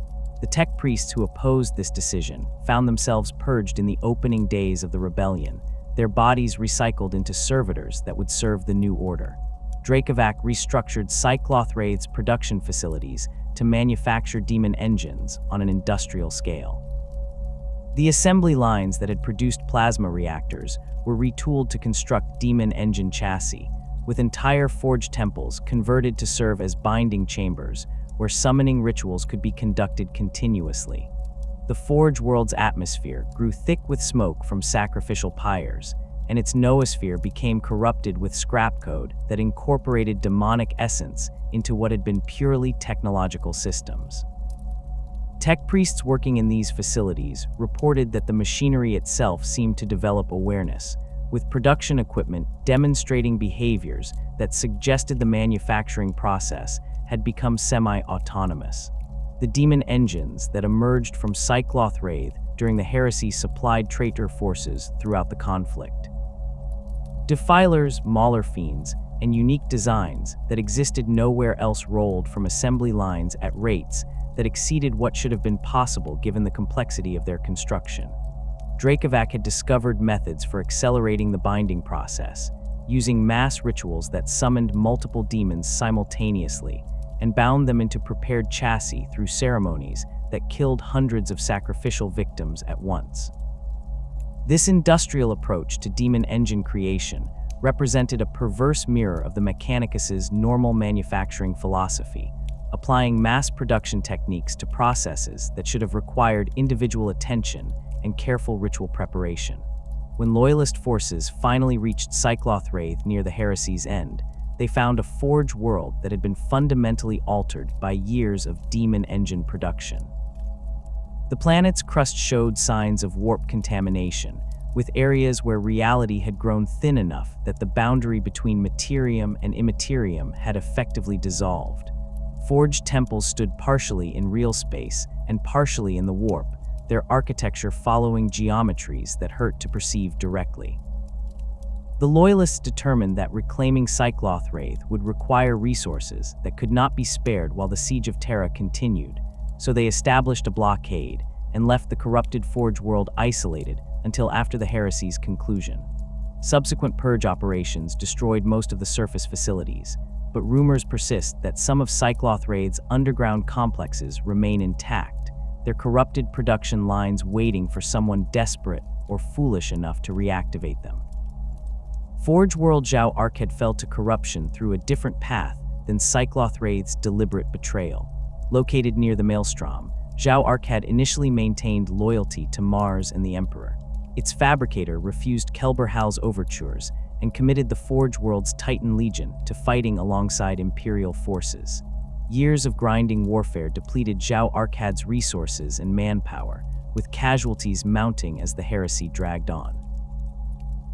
[SPEAKER 1] The tech priests who opposed this decision found themselves purged in the opening days of the rebellion, their bodies recycled into servitors that would serve the new order. Dracovac restructured Cycloth Wraith's production facilities to manufacture demon engines on an industrial scale. The assembly lines that had produced plasma reactors were retooled to construct demon engine chassis, with entire Forge temples converted to serve as binding chambers, where summoning rituals could be conducted continuously. The Forge world's atmosphere grew thick with smoke from sacrificial pyres, and its noosphere became corrupted with scrap code that incorporated demonic essence into what had been purely technological systems. Tech priests working in these facilities reported that the machinery itself seemed to develop awareness, with production equipment demonstrating behaviors that suggested the manufacturing process had become semi-autonomous. The demon engines that emerged from Cycloth Wraith during the heresy supplied traitor forces throughout the conflict. Defilers, Mauler fiends, and unique designs that existed nowhere else rolled from assembly lines at rates that exceeded what should have been possible given the complexity of their construction. Dracovac had discovered methods for accelerating the binding process, using mass rituals that summoned multiple demons simultaneously and bound them into prepared chassis through ceremonies that killed hundreds of sacrificial victims at once. This industrial approach to demon engine creation represented a perverse mirror of the Mechanicus's normal manufacturing philosophy, applying mass production techniques to processes that should have required individual attention and careful ritual preparation. When Loyalist forces finally reached Cycloth Wraith near the heresy's end, they found a Forge world that had been fundamentally altered by years of demon engine production. The planet's crust showed signs of warp contamination, with areas where reality had grown thin enough that the boundary between materium and immaterium had effectively dissolved. Forged temples stood partially in real space and partially in the warp, their architecture following geometries that hurt to perceive directly. The Loyalists determined that reclaiming Cycloth Wraith would require resources that could not be spared while the Siege of Terra continued, so they established a blockade and left the corrupted Forge world isolated until after the heresy's conclusion. Subsequent purge operations destroyed most of the surface facilities, but rumors persist that some of Cycloth Wraith's underground complexes remain intact, their corrupted production lines waiting for someone desperate or foolish enough to reactivate them. Forge World Zhao Arc had fell to corruption through a different path than Cycloth Wraith's deliberate betrayal. Located near the Maelstrom, Zhao Arc had initially maintained loyalty to Mars and the Emperor. Its fabricator refused Kelberhal's overtures and committed the Forge World's Titan Legion to fighting alongside Imperial forces. Years of grinding warfare depleted Zhao Arcad's resources and manpower, with casualties mounting as the heresy dragged on.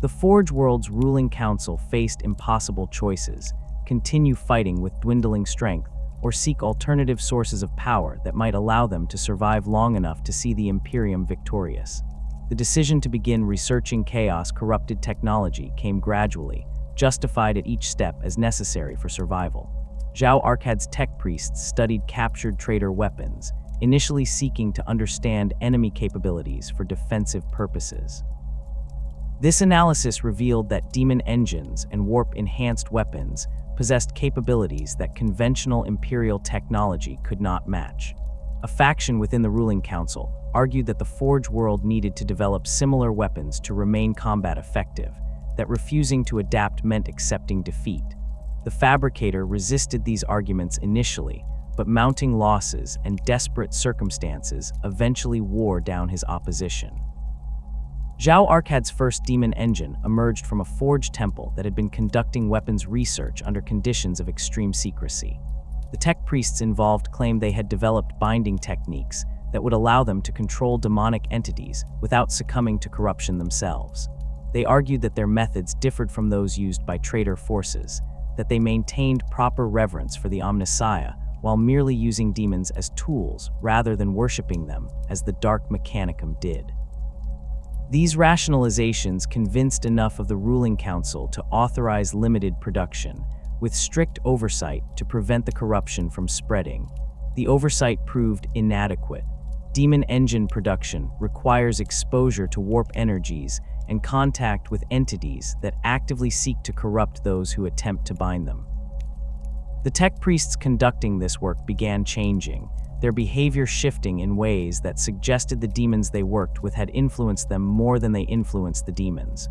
[SPEAKER 1] The Forge World's ruling council faced impossible choices: continue fighting with dwindling strength, or seek alternative sources of power that might allow them to survive long enough to see the Imperium victorious. The decision to begin researching chaos-corrupted technology came gradually, justified at each step as necessary for survival. Zhao Arcad's tech priests studied captured traitor weapons, initially seeking to understand enemy capabilities for defensive purposes. This analysis revealed that demon engines and warp-enhanced weapons possessed capabilities that conventional Imperial technology could not match. A faction within the ruling council argued that the Forge world needed to develop similar weapons to remain combat effective, that refusing to adapt meant accepting defeat. The fabricator resisted these arguments initially, but mounting losses and desperate circumstances eventually wore down his opposition. Zhao Arcad's first demon engine emerged from a Forge temple that had been conducting weapons research under conditions of extreme secrecy. The tech priests involved claimed they had developed binding techniques that would allow them to control demonic entities without succumbing to corruption themselves. They argued that their methods differed from those used by traitor forces, that they maintained proper reverence for the Omnissiah while merely using demons as tools rather than worshipping them as the Dark Mechanicum did. These rationalizations convinced enough of the ruling council to authorize limited production, with strict oversight to prevent the corruption from spreading. The oversight proved inadequate. Demon engine production requires exposure to warp energies and contact with entities that actively seek to corrupt those who attempt to bind them. The tech priests conducting this work began changing, their behavior shifting in ways that suggested the demons they worked with had influenced them more than they influenced the demons.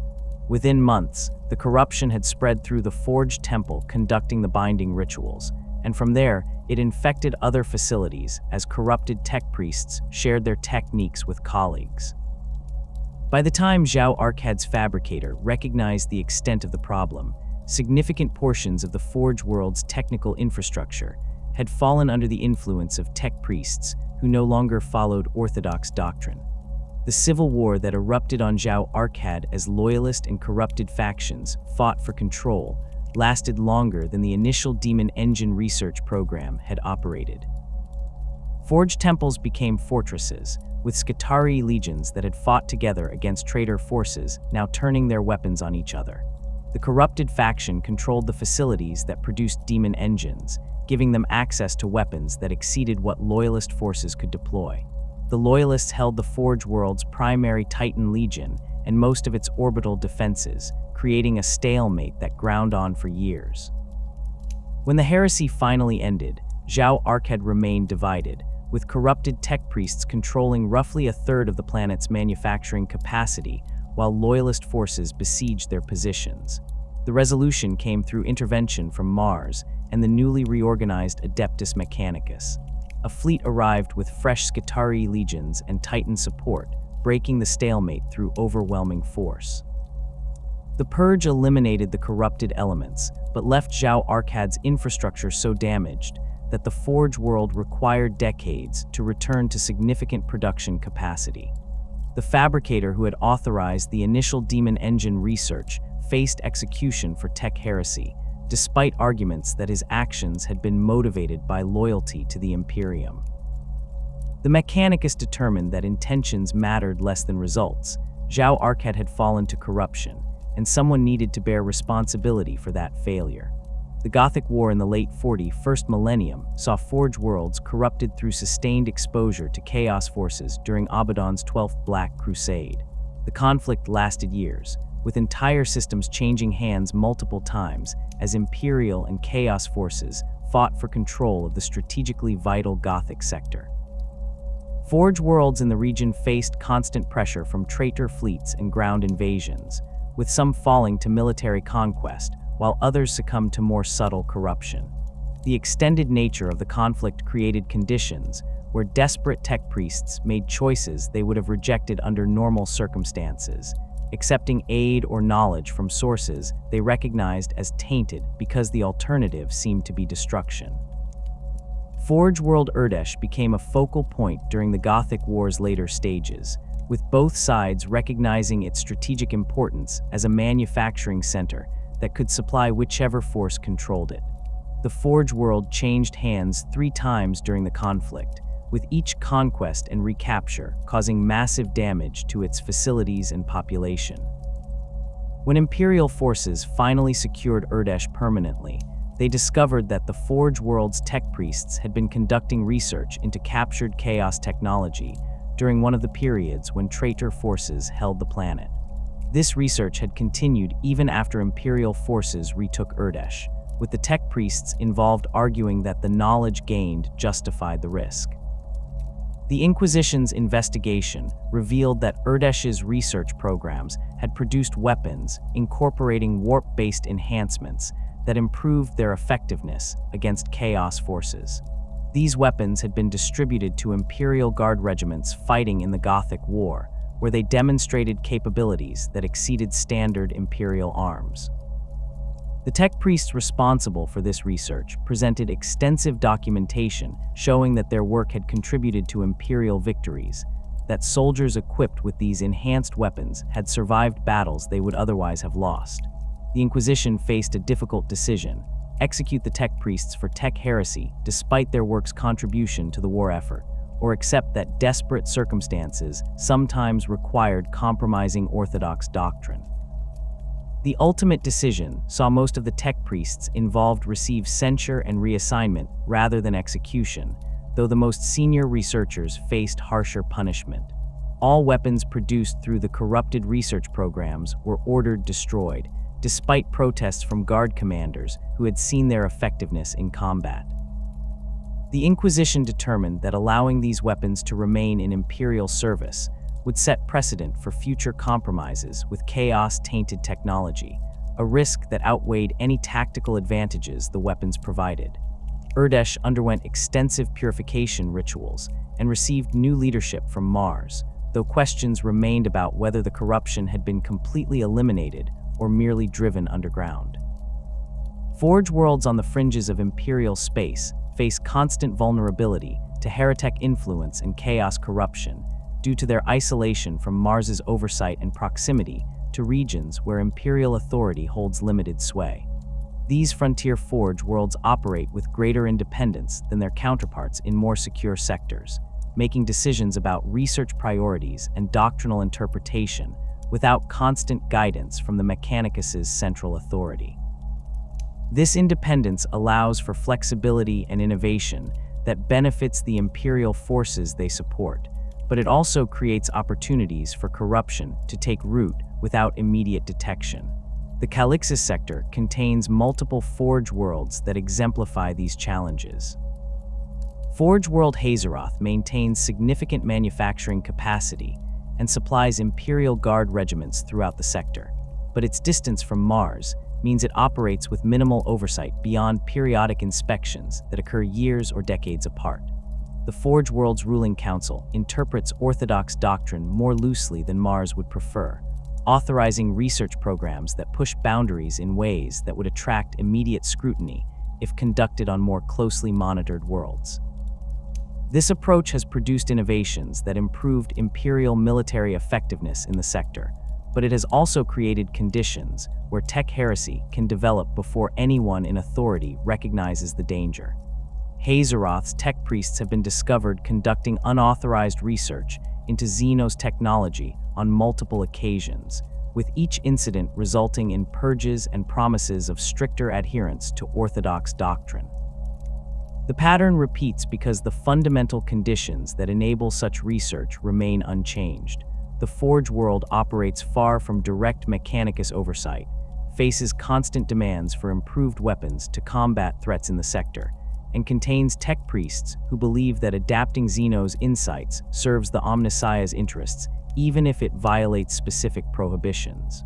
[SPEAKER 1] Within months, the corruption had spread through the Forged Temple conducting the binding rituals, and from there, it infected other facilities as corrupted tech priests shared their techniques with colleagues. By the time Zhao Arcad's fabricator recognized the extent of the problem, significant portions of the Forge world's technical infrastructure had fallen under the influence of tech priests who no longer followed orthodox doctrine. The civil war that erupted on Zhao Arcad as loyalist and corrupted factions fought for control lasted longer than the initial demon engine research program had operated. Forged temples became fortresses, with Skitarii legions that had fought together against traitor forces now turning their weapons on each other. The corrupted faction controlled the facilities that produced demon engines, giving them access to weapons that exceeded what loyalist forces could deploy. The loyalists held the Forge world's primary Titan Legion and most of its orbital defenses, creating a stalemate that ground on for years. When the heresy finally ended, Zhao Arcad remained divided, with corrupted tech priests controlling roughly a third of the planet's manufacturing capacity, while loyalist forces besieged their positions. The resolution came through intervention from Mars and the newly reorganized Adeptus Mechanicus. A fleet arrived with fresh Skitarii legions and Titan support, breaking the stalemate through overwhelming force. The purge eliminated the corrupted elements, but left Zhao Arcad's infrastructure so damaged that the Forge world required decades to return to significant production capacity. The fabricator who had authorized the initial demon engine research faced execution for tech heresy, despite arguments that his actions had been motivated by loyalty to the Imperium. The Mechanicus determined that intentions mattered less than results. Zhao Arcad had fallen to corruption, and someone needed to bear responsibility for that failure. The Gothic War in the late 41st millennium saw Forge worlds corrupted through sustained exposure to Chaos forces during Abaddon's 12th Black Crusade. The conflict lasted years, with entire systems changing hands multiple times as Imperial and Chaos forces fought for control of the strategically vital Gothic sector. Forge worlds in the region faced constant pressure from traitor fleets and ground invasions, with some falling to military conquest, while others succumbed to more subtle corruption. The extended nature of the conflict created conditions where desperate tech priests made choices they would have rejected under normal circumstances, accepting aid or knowledge from sources they recognized as tainted because the alternative seemed to be destruction. Forge World Urdesh became a focal point during the Gothic War's later stages, with both sides recognizing its strategic importance as a manufacturing center that could supply whichever force controlled it. The Forge world changed hands 3 times during the conflict, with each conquest and recapture causing massive damage to its facilities and population. When Imperial forces finally secured Urdesh permanently, they discovered that the Forge world's tech priests had been conducting research into captured Chaos technology during one of the periods when traitor forces held the planet. This research had continued even after Imperial forces retook Urdesh, with the tech priests involved arguing that the knowledge gained justified the risk. The Inquisition's investigation revealed that Urdesh's research programs had produced weapons incorporating warp-based enhancements that improved their effectiveness against Chaos forces. These weapons had been distributed to Imperial Guard regiments fighting in the Gothic War, where they demonstrated capabilities that exceeded standard Imperial arms. The tech priests responsible for this research presented extensive documentation showing that their work had contributed to Imperial victories, that soldiers equipped with these enhanced weapons had survived battles they would otherwise have lost. The Inquisition faced a difficult decision: execute the tech priests for tech heresy despite their work's contribution to the war effort, or accept that desperate circumstances sometimes required compromising orthodox doctrine. The ultimate decision saw most of the tech priests involved receive censure and reassignment rather than execution, though the most senior researchers faced harsher punishment. All weapons produced through the corrupted research programs were ordered destroyed, despite protests from guard commanders who had seen their effectiveness in combat. The Inquisition determined that allowing these weapons to remain in imperial service would set precedent for future compromises with chaos-tainted technology, a risk that outweighed any tactical advantages the weapons provided. Urdesh underwent extensive purification rituals and received new leadership from Mars, though questions remained about whether the corruption had been completely eliminated or merely driven underground. Forge worlds on the fringes of imperial space face constant vulnerability to heretic influence and chaos corruption due to their isolation from Mars's oversight and proximity to regions where imperial authority holds limited sway. These frontier forge worlds operate with greater independence than their counterparts in more secure sectors, making decisions about research priorities and doctrinal interpretation without constant guidance from the Mechanicus's central authority. This independence allows for flexibility and innovation that benefits the imperial forces they support, but it also creates opportunities for corruption to take root without immediate detection. The Calixis sector contains multiple Forge worlds that exemplify these challenges. Forge World Hazeroth maintains significant manufacturing capacity and supplies Imperial Guard regiments throughout the sector, but its distance from Mars means it operates with minimal oversight beyond periodic inspections that occur years or decades apart. The Forge World's ruling council interprets orthodox doctrine more loosely than Mars would prefer, authorizing research programs that push boundaries in ways that would attract immediate scrutiny if conducted on more closely monitored worlds. This approach has produced innovations that improved Imperial military effectiveness in the sector, but it has also created conditions where tech heresy can develop before anyone in authority recognizes the danger. Hazeroth's tech priests have been discovered conducting unauthorized research into Xenos technology on multiple occasions, with each incident resulting in purges and promises of stricter adherence to orthodox doctrine. The pattern repeats because the fundamental conditions that enable such research remain unchanged. The Forge world operates far from direct Mechanicus oversight, faces constant demands for improved weapons to combat threats in the sector, and contains tech priests who believe that adapting Xenos insights serves the Omnissiah's interests, even if it violates specific prohibitions.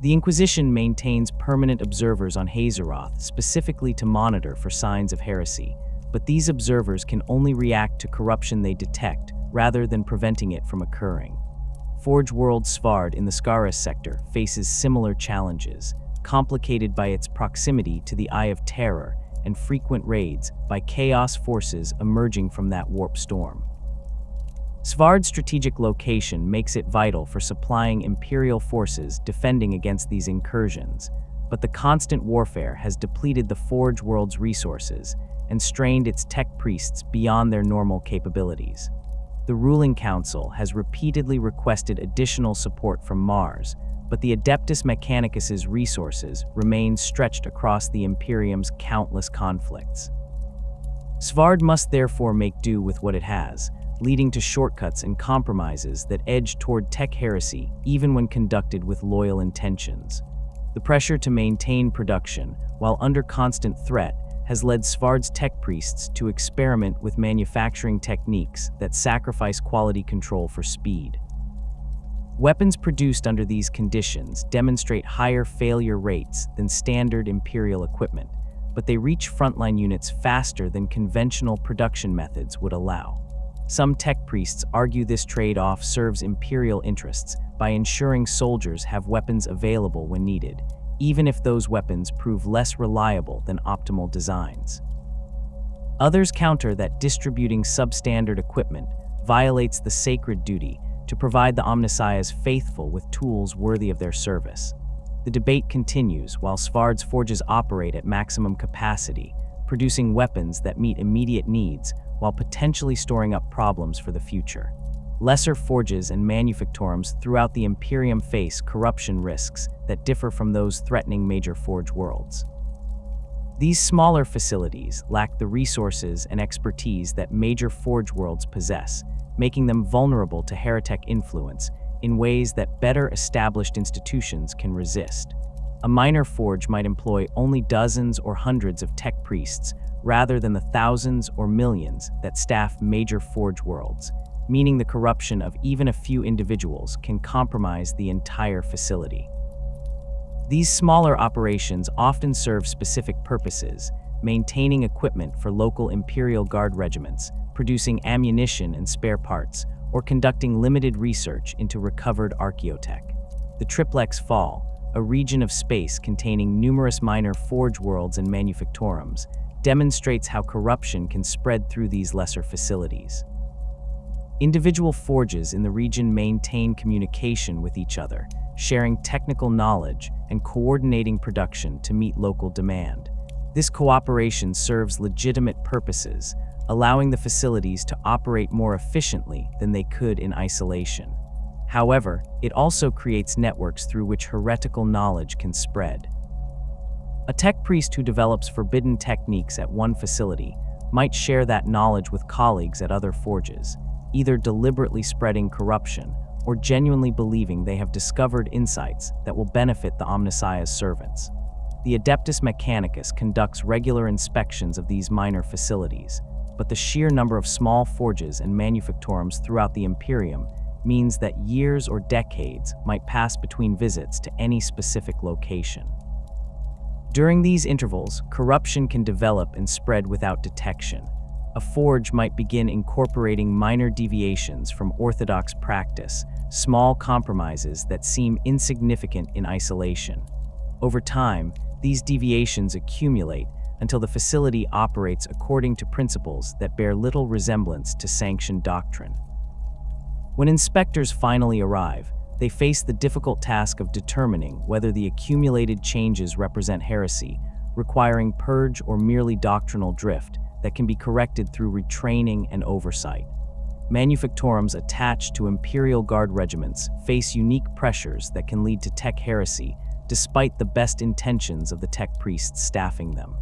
[SPEAKER 1] The Inquisition maintains permanent observers on Hazeroth specifically to monitor for signs of heresy, but these observers can only react to corruption they detect rather than preventing it from occurring. Forge World Svard in the Scaris sector faces similar challenges, complicated by its proximity to the Eye of Terror and frequent raids by chaos forces emerging from that warp storm. Svard's strategic location makes it vital for supplying Imperial forces defending against these incursions, but the constant warfare has depleted the Forge world's resources and strained its tech priests beyond their normal capabilities. The ruling council has repeatedly requested additional support from Mars, but the Adeptus Mechanicus's resources remain stretched across the Imperium's countless conflicts. Svard must therefore make do with what it has, leading to shortcuts and compromises that edge toward tech heresy even when conducted with loyal intentions. The pressure to maintain production while under constant threat has led Svard's tech priests to experiment with manufacturing techniques that sacrifice quality control for speed. Weapons produced under these conditions demonstrate higher failure rates than standard Imperial equipment, but they reach frontline units faster than conventional production methods would allow. Some tech priests argue this trade-off serves Imperial interests by ensuring soldiers have weapons available when needed, even if those weapons prove less reliable than optimal designs. Others counter that distributing substandard equipment violates the sacred duty to provide the Omnissiah's faithful with tools worthy of their service. The debate continues while Svard's forges operate at maximum capacity, producing weapons that meet immediate needs while potentially storing up problems for the future. Lesser forges and manufactorums throughout the Imperium face corruption risks that differ from those threatening major forge worlds. These smaller facilities lack the resources and expertise that major forge worlds possess, making them vulnerable to heretic influence in ways that better established institutions can resist. A minor forge might employ only dozens or hundreds of tech priests rather than the thousands or millions that staff major forge worlds, meaning the corruption of even a few individuals can compromise the entire facility. These smaller operations often serve specific purposes, maintaining equipment for local Imperial Guard regiments, producing ammunition and spare parts, or conducting limited research into recovered archaeotech. The Triplex Fall, a region of space containing numerous minor forge worlds and manufactorums, demonstrates how corruption can spread through these lesser facilities. Individual forges in the region maintain communication with each other, sharing technical knowledge and coordinating production to meet local demand. This cooperation serves legitimate purposes, allowing the facilities to operate more efficiently than they could in isolation. However, it also creates networks through which heretical knowledge can spread. A tech priest who develops forbidden techniques at one facility might share that knowledge with colleagues at other forges, either deliberately spreading corruption or genuinely believing they have discovered insights that will benefit the Omnissiah's servants. The Adeptus Mechanicus conducts regular inspections of these minor facilities, but the sheer number of small forges and manufactorums throughout the Imperium means that years or decades might pass between visits to any specific location. During these intervals, corruption can develop and spread without detection. A forge might begin incorporating minor deviations from orthodox practice, small compromises that seem insignificant in isolation. Over time, these deviations accumulate until the facility operates according to principles that bear little resemblance to sanctioned doctrine. When inspectors finally arrive, they face the difficult task of determining whether the accumulated changes represent heresy, requiring purge or merely doctrinal drift that can be corrected through retraining and oversight. Manufactorums attached to Imperial Guard regiments face unique pressures that can lead to tech heresy, despite the best intentions of the tech priests staffing them.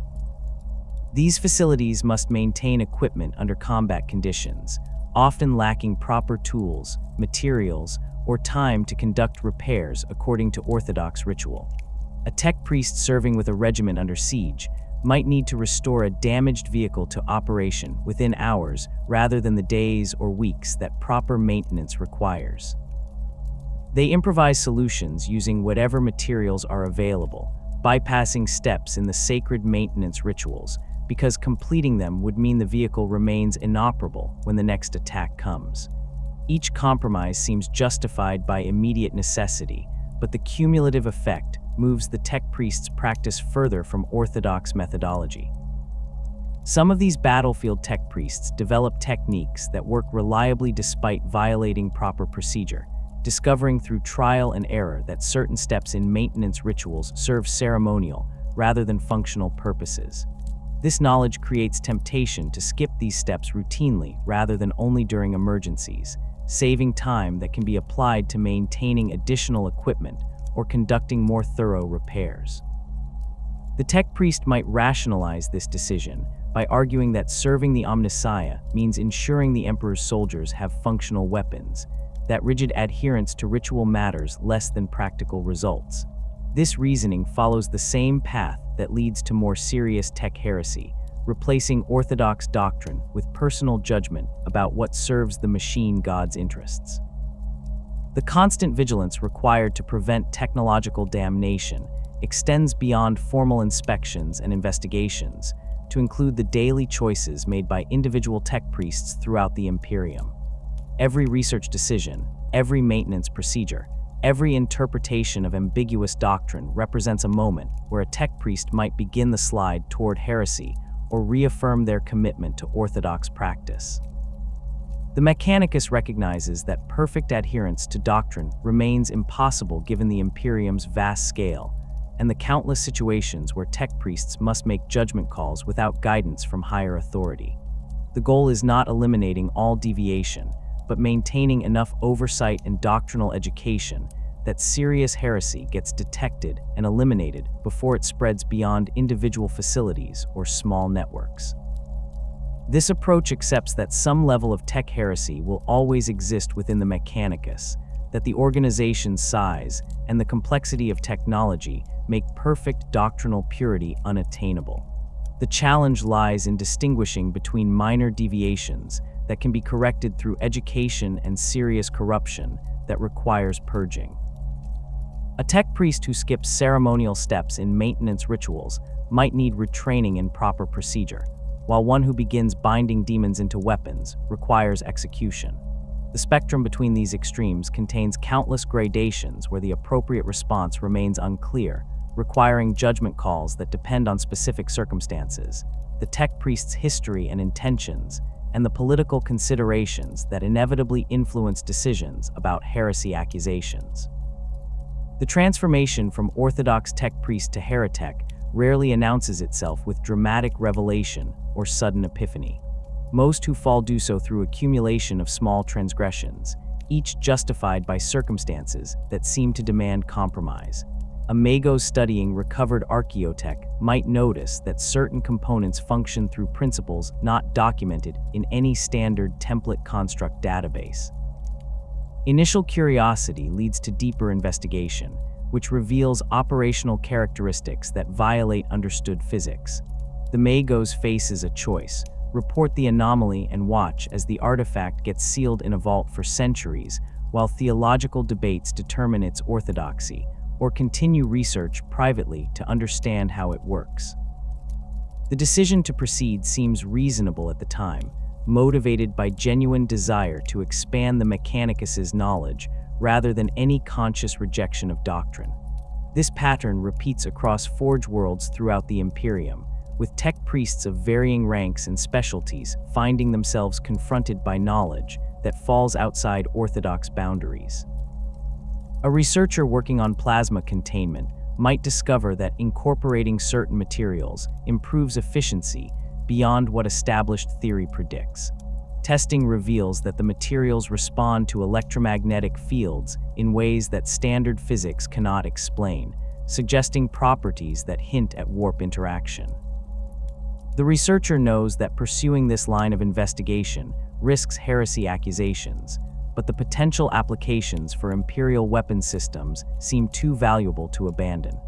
[SPEAKER 1] These facilities must maintain equipment under combat conditions, often lacking proper tools, materials, or time to conduct repairs according to orthodox ritual. A tech priest serving with a regiment under siege might need to restore a damaged vehicle to operation within hours rather than the days or weeks that proper maintenance requires. They improvise solutions using whatever materials are available, bypassing steps in the sacred maintenance rituals, because completing them would mean the vehicle remains inoperable when the next attack comes. Each compromise seems justified by immediate necessity, but the cumulative effect moves the tech priest's practice further from orthodox methodology. Some of these battlefield tech priests develop techniques that work reliably despite violating proper procedure, discovering through trial and error that certain steps in maintenance rituals serve ceremonial rather than functional purposes. This knowledge creates temptation to skip these steps routinely rather than only during emergencies, saving time that can be applied to maintaining additional equipment or conducting more thorough repairs. The tech priest might rationalize this decision by arguing that serving the Omnissiah means ensuring the Emperor's soldiers have functional weapons, that rigid adherence to ritual matters less than practical results. This reasoning follows the same path that leads to more serious tech heresy, replacing orthodox doctrine with personal judgment about what serves the machine god's interests. The constant vigilance required to prevent technological damnation extends beyond formal inspections and investigations to include the daily choices made by individual tech priests throughout the Imperium. Every research decision, every maintenance procedure, every interpretation of ambiguous doctrine represents a moment where a tech priest might begin the slide toward heresy or reaffirm their commitment to orthodox practice. The Mechanicus recognizes that perfect adherence to doctrine remains impossible given the Imperium's vast scale and the countless situations where tech priests must make judgment calls without guidance from higher authority. The goal is not eliminating all deviation, but maintaining enough oversight and doctrinal education that serious heresy gets detected and eliminated before it spreads beyond individual facilities or small networks. This approach accepts that some level of tech heresy will always exist within the Mechanicus, that the organization's size and the complexity of technology make perfect doctrinal purity unattainable. The challenge lies in distinguishing between minor deviations that can be corrected through education and serious corruption that requires purging. A tech priest who skips ceremonial steps in maintenance rituals might need retraining in proper procedure, while one who begins binding demons into weapons requires execution. The spectrum between these extremes contains countless gradations where the appropriate response remains unclear, requiring judgment calls that depend on specific circumstances, the tech priest's history and intentions, and the political considerations that inevitably influence decisions about heresy accusations. The transformation from Orthodox tech priest to heretic rarely announces itself with dramatic revelation or sudden epiphany. Most who fall do so through accumulation of small transgressions, each justified by circumstances that seem to demand compromise. A mago studying recovered archaeotech might notice that certain components function through principles not documented in any standard template construct database. Initial curiosity leads to deeper investigation, which reveals operational characteristics that violate understood physics. The magos faces a choice: report the anomaly and watch as the artifact gets sealed in a vault for centuries, while theological debates determine its orthodoxy, or continue research privately to understand how it works. The decision to proceed seems reasonable at the time, motivated by genuine desire to expand the Mechanicus's knowledge rather than any conscious rejection of doctrine. This pattern repeats across forge worlds throughout the Imperium, with tech priests of varying ranks and specialties finding themselves confronted by knowledge that falls outside orthodox boundaries. A researcher working on plasma containment might discover that incorporating certain materials improves efficiency beyond what established theory predicts. Testing reveals that the materials respond to electromagnetic fields in ways that standard physics cannot explain, suggesting properties that hint at warp interaction. The researcher knows that pursuing this line of investigation risks heresy accusations, but the potential applications for Imperial weapon systems seem too valuable to abandon.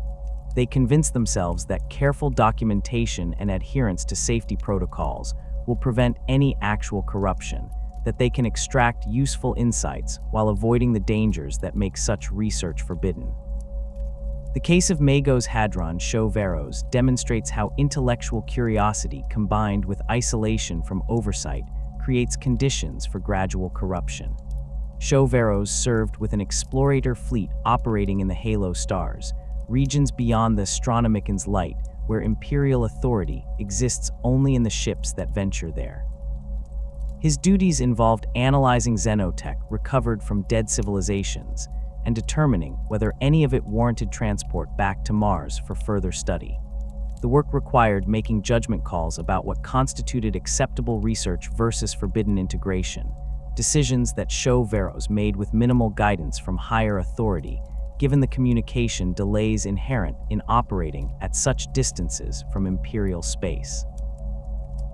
[SPEAKER 1] They convince themselves that careful documentation and adherence to safety protocols will prevent any actual corruption, that they can extract useful insights while avoiding the dangers that make such research forbidden. The case of Magos Hadron Shoveros demonstrates how intellectual curiosity combined with isolation from oversight creates conditions for gradual corruption. Shoveros served with an explorator fleet operating in the Halo stars, regions beyond the Astronomican's light, where Imperial authority exists only in the ships that venture there. His duties involved analyzing xenotech recovered from dead civilizations and determining whether any of it warranted transport back to Mars for further study. The work required making judgment calls about what constituted acceptable research versus forbidden integration, decisions that Shoveros made with minimal guidance from higher authority, given the communication delays inherent in operating at such distances from Imperial space.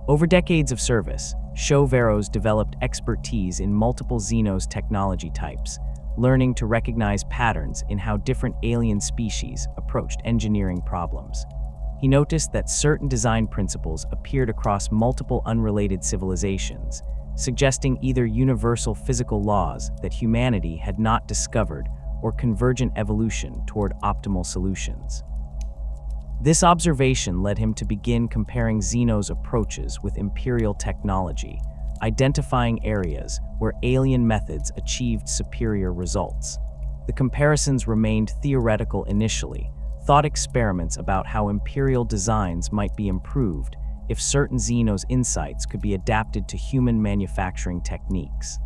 [SPEAKER 1] Over decades of service, Shoveros developed expertise in multiple Xenos technology types, learning to recognize patterns in how different alien species approached engineering problems. He noticed that certain design principles appeared across multiple unrelated civilizations, suggesting either universal physical laws that humanity had not discovered or convergent evolution toward optimal solutions. This observation led him to begin comparing Xenos' approaches with Imperial technology, identifying areas where alien methods achieved superior results. The comparisons remained theoretical initially, thought experiments about how Imperial designs might be improved if certain Xenos' insights could be adapted to human manufacturing techniques.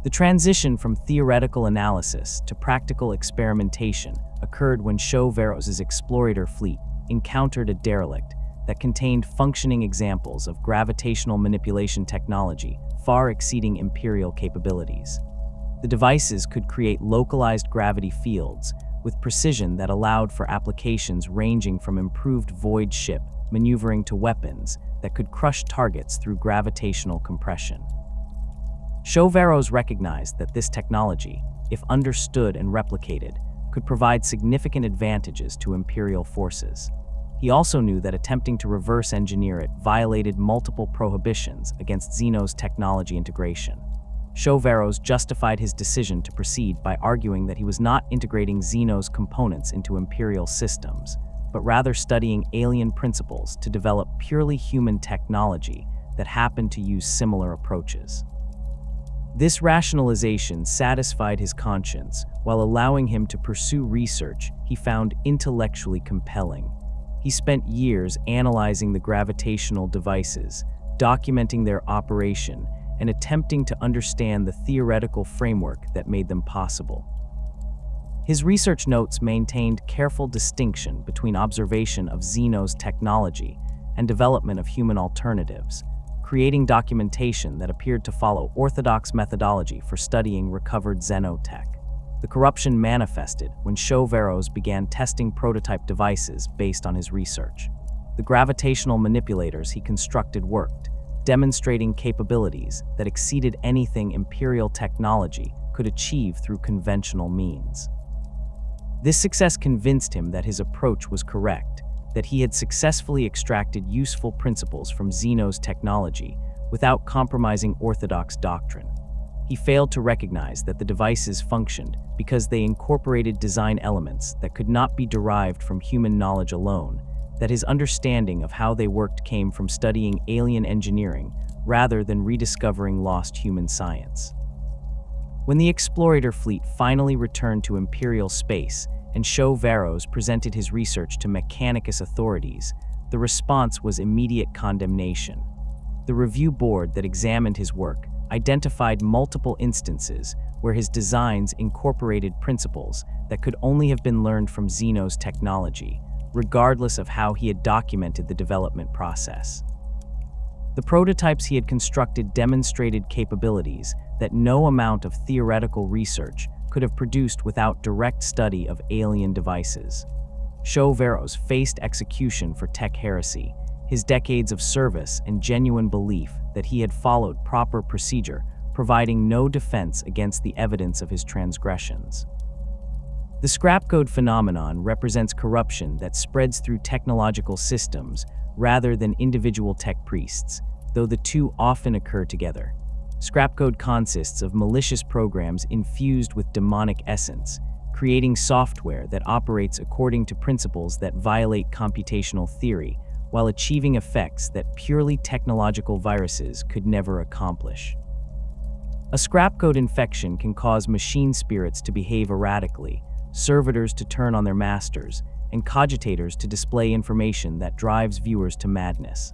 [SPEAKER 1] The transition from theoretical analysis to practical experimentation occurred when Shoveros' explorator fleet encountered a derelict that contained functioning examples of gravitational manipulation technology far exceeding Imperial capabilities. The devices could create localized gravity fields with precision that allowed for applications ranging from improved void ship maneuvering to weapons that could crush targets through gravitational compression. Chauveros recognized that this technology, if understood and replicated, could provide significant advantages to Imperial forces. He also knew that attempting to reverse engineer it violated multiple prohibitions against Xeno's technology integration. Chauveros justified his decision to proceed by arguing that he was not integrating Xeno's components into Imperial systems, but rather studying alien principles to develop purely human technology that happened to use similar approaches. This rationalization satisfied his conscience while allowing him to pursue research he found intellectually compelling. He spent years analyzing the gravitational devices, documenting their operation, and attempting to understand the theoretical framework that made them possible. His research notes maintained careful distinction between observation of Xeno's technology and development of human alternatives, creating documentation that appeared to follow orthodox methodology for studying recovered xenotech. The corruption manifested when Chauveros began testing prototype devices based on his research. The gravitational manipulators he constructed worked, demonstrating capabilities that exceeded anything Imperial technology could achieve through conventional means. This success convinced him that his approach was correct, that he had successfully extracted useful principles from Xeno's technology without compromising orthodox doctrine. He failed to recognize that the devices functioned because they incorporated design elements that could not be derived from human knowledge alone, that his understanding of how they worked came from studying alien engineering rather than rediscovering lost human science. When the explorator fleet finally returned to Imperial space and Chauveros presented his research to Mechanicus authorities, the response was immediate condemnation. The review board that examined his work identified multiple instances where his designs incorporated principles that could only have been learned from Xeno's technology, regardless of how he had documented the development process. The prototypes he had constructed demonstrated capabilities that no amount of theoretical research could have produced without direct study of alien devices. Chauveros faced execution for tech heresy, his decades of service and genuine belief that he had followed proper procedure, providing no defense against the evidence of his transgressions. The scrap code phenomenon represents corruption that spreads through technological systems rather than individual tech priests, though the two often occur together. Scrap code consists of malicious programs infused with demonic essence, creating software that operates according to principles that violate computational theory, while achieving effects that purely technological viruses could never accomplish. A scrap code infection can cause machine spirits to behave erratically, servitors to turn on their masters, and cogitators to display information that drives viewers to madness.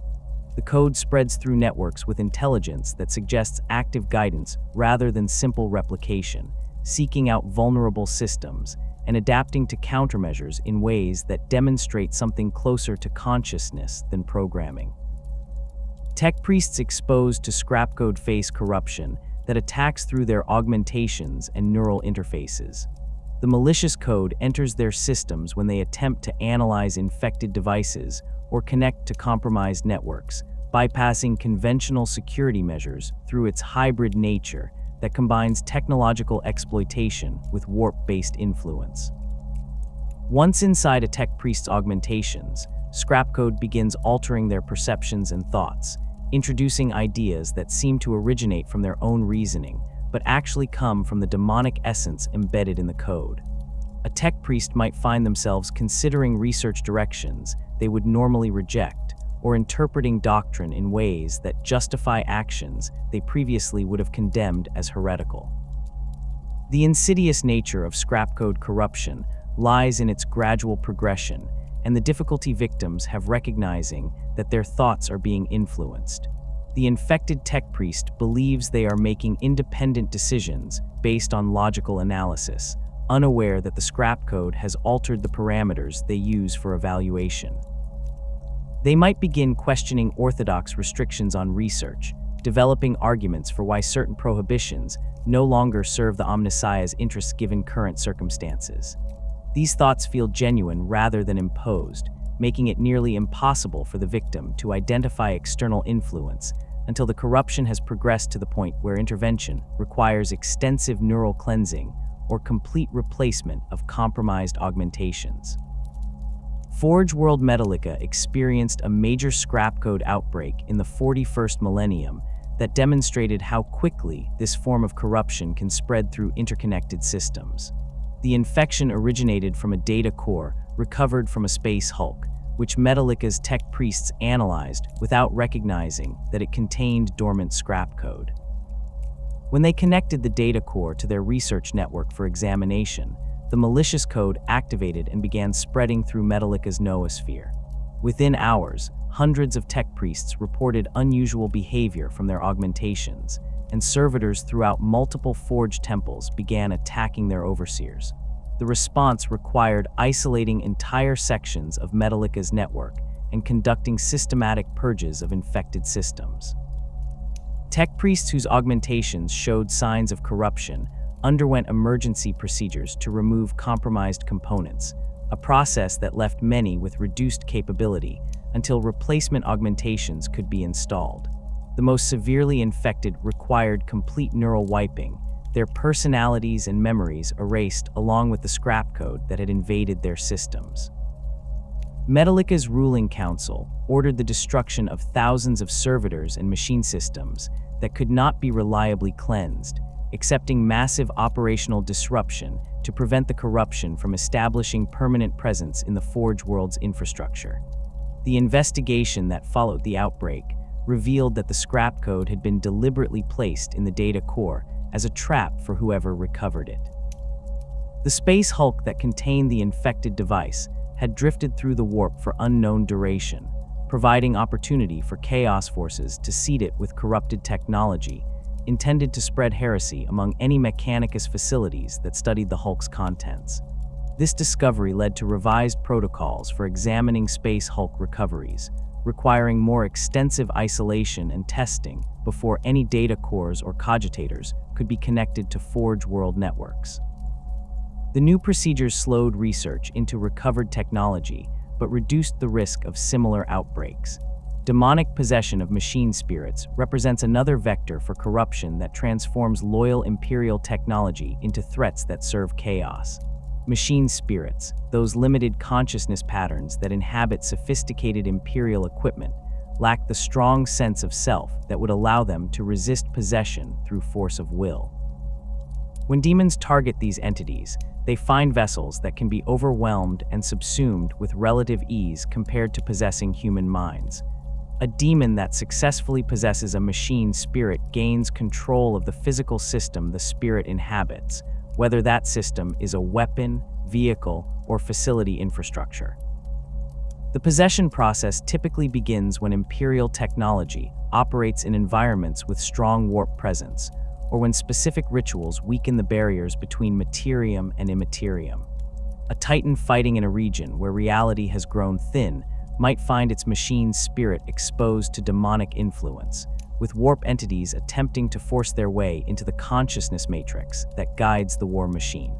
[SPEAKER 1] The code spreads through networks with intelligence that suggests active guidance rather than simple replication, seeking out vulnerable systems and adapting to countermeasures in ways that demonstrate something closer to consciousness than programming. Tech priests exposed to scrap code face corruption that attacks through their augmentations and neural interfaces. The malicious code enters their systems when they attempt to analyze infected devices or connect to compromised networks, bypassing conventional security measures through its hybrid nature that combines technological exploitation with warp-based influence. Once inside a tech priest's augmentations, scrap code begins altering their perceptions and thoughts, introducing ideas that seem to originate from their own reasoning, but actually come from the demonic essence embedded in the code. A tech priest might find themselves considering research directions they would normally reject, or interpreting doctrine in ways that justify actions they previously would have condemned as heretical. The insidious nature of scrap code corruption lies in its gradual progression and the difficulty victims have recognizing that their thoughts are being influenced. The infected tech priest believes they are making independent decisions based on logical analysis, unaware that the scrap code has altered the parameters they use for evaluation. They might begin questioning orthodox restrictions on research, developing arguments for why certain prohibitions no longer serve the Omnissiah's interests given current circumstances. These thoughts feel genuine rather than imposed, making it nearly impossible for the victim to identify external influence until the corruption has progressed to the point where intervention requires extensive neural cleansing or complete replacement of compromised augmentations. Forge World Metallica experienced a major scrap code outbreak in the 41st millennium that demonstrated how quickly this form of corruption can spread through interconnected systems. The infection originated from a data core recovered from a space hulk, which Metallica's tech priests analyzed without recognizing that it contained dormant scrap code. When they connected the data core to their research network for examination, the malicious code activated and began spreading through Metallica's noosphere. Within hours, hundreds of tech priests reported unusual behavior from their augmentations, and servitors throughout multiple Forge temples began attacking their overseers. The response required isolating entire sections of Metallica's network and conducting systematic purges of infected systems. Tech priests whose augmentations showed signs of corruption underwent emergency procedures to remove compromised components, a process that left many with reduced capability until replacement augmentations could be installed. The most severely infected required complete neural wiping, their personalities and memories erased along with the scrap code that had invaded their systems. Metallica's ruling council ordered the destruction of thousands of servitors and machine systems that could not be reliably cleansed, accepting massive operational disruption to prevent the corruption from establishing permanent presence in the Forge world's infrastructure. The investigation that followed the outbreak revealed that the scrap code had been deliberately placed in the data core as a trap for whoever recovered it. The space hulk that contained the infected device had drifted through the warp for unknown duration, providing opportunity for chaos forces to seed it with corrupted technology intended to spread heresy among any Mechanicus facilities that studied the Hulk's contents. This discovery led to revised protocols for examining space Hulk recoveries, requiring more extensive isolation and testing before any data cores or cogitators could be connected to Forge world networks. The new procedures slowed research into recovered technology, but reduced the risk of similar outbreaks. Demonic possession of machine spirits represents another vector for corruption that transforms loyal Imperial technology into threats that serve chaos. Machine spirits, those limited consciousness patterns that inhabit sophisticated Imperial equipment, lack the strong sense of self that would allow them to resist possession through force of will. When demons target these entities, they find vessels that can be overwhelmed and subsumed with relative ease compared to possessing human minds. A demon that successfully possesses a machine spirit gains control of the physical system the spirit inhabits, whether that system is a weapon, vehicle, or facility infrastructure. The possession process typically begins when Imperial technology operates in environments with strong warp presence, or when specific rituals weaken the barriers between materium and immaterium. A Titan fighting in a region where reality has grown thin might find its machine spirit exposed to demonic influence, with warp entities attempting to force their way into the consciousness matrix that guides the war machine.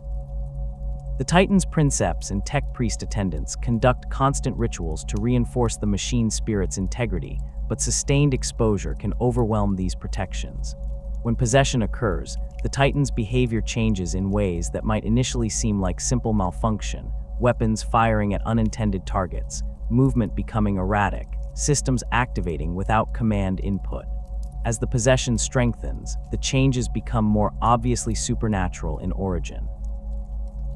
[SPEAKER 1] The Titan's princeps and tech priest attendants conduct constant rituals to reinforce the machine spirit's integrity, but sustained exposure can overwhelm these protections. When possession occurs, the Titan's behavior changes in ways that might initially seem like simple malfunction, weapons firing at unintended targets, movement becoming erratic, systems activating without command input. As the possession strengthens, the changes become more obviously supernatural in origin.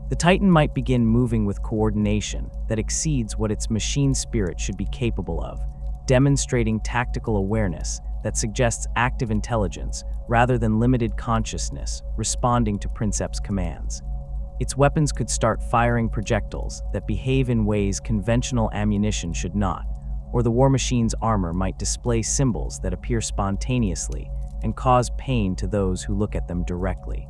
[SPEAKER 1] The Titan might begin moving with coordination that exceeds what its machine spirit should be capable of, demonstrating tactical awareness that suggests active intelligence rather than limited consciousness responding to princeps commands. Its weapons could start firing projectiles that behave in ways conventional ammunition should not, or the war machine's armor might display symbols that appear spontaneously and cause pain to those who look at them directly.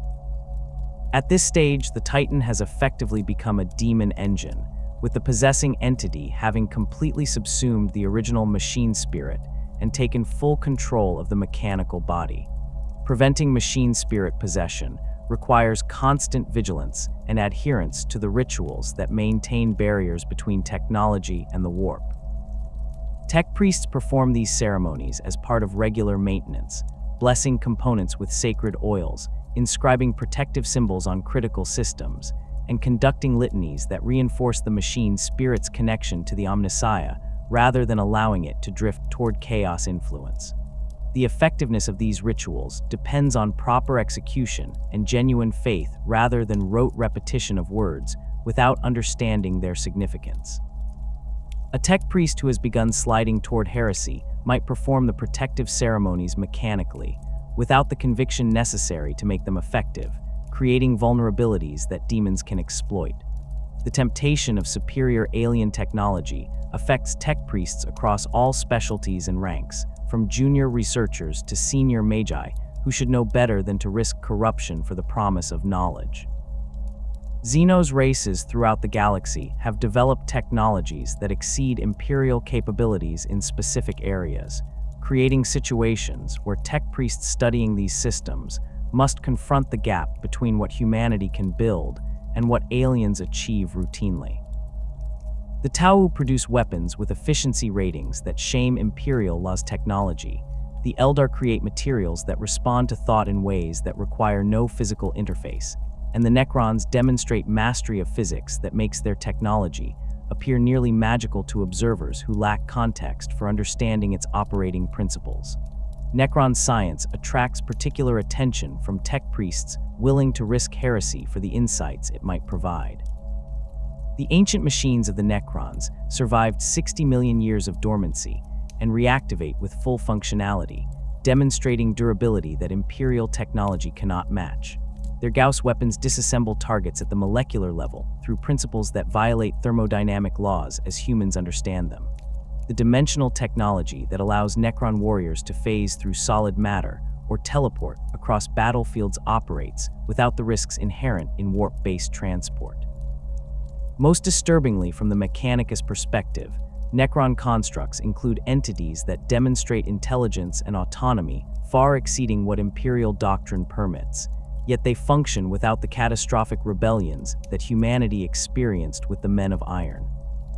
[SPEAKER 1] At this stage, the Titan has effectively become a demon engine, with the possessing entity having completely subsumed the original machine spirit and taken full control of the mechanical body. Preventing machine spirit possession requires constant vigilance and adherence to the rituals that maintain barriers between technology and the warp. Tech priests perform these ceremonies as part of regular maintenance, blessing components with sacred oils, inscribing protective symbols on critical systems, and conducting litanies that reinforce the machine spirit's connection to the Omnissiah rather than allowing it to drift toward chaos influence. The effectiveness of these rituals depends on proper execution and genuine faith rather than rote repetition of words without understanding their significance. A tech priest who has begun sliding toward heresy might perform the protective ceremonies mechanically, without the conviction necessary to make them effective, creating vulnerabilities that demons can exploit. The temptation of superior alien technology affects tech priests across all specialties and ranks, from junior researchers to senior magi, who should know better than to risk corruption for the promise of knowledge. Xenos races throughout the galaxy have developed technologies that exceed Imperial capabilities in specific areas, creating situations where tech priests studying these systems must confront the gap between what humanity can build and what aliens achieve routinely. The Tau produce weapons with efficiency ratings that shame Imperial Law's technology. The Eldar create materials that respond to thought in ways that require no physical interface, and the Necrons demonstrate mastery of physics that makes their technology appear nearly magical to observers who lack context for understanding its operating principles. Necron science attracts particular attention from tech priests willing to risk heresy for the insights it might provide. The ancient machines of the Necrons survived 60 million years of dormancy and reactivate with full functionality, demonstrating durability that Imperial technology cannot match. Their Gauss weapons disassemble targets at the molecular level through principles that violate thermodynamic laws as humans understand them. The dimensional technology that allows Necron warriors to phase through solid matter or teleport across battlefields operates without the risks inherent in warp-based transport. Most disturbingly from the Mechanicus perspective, Necron constructs include entities that demonstrate intelligence and autonomy far exceeding what Imperial doctrine permits, yet they function without the catastrophic rebellions that humanity experienced with the Men of Iron.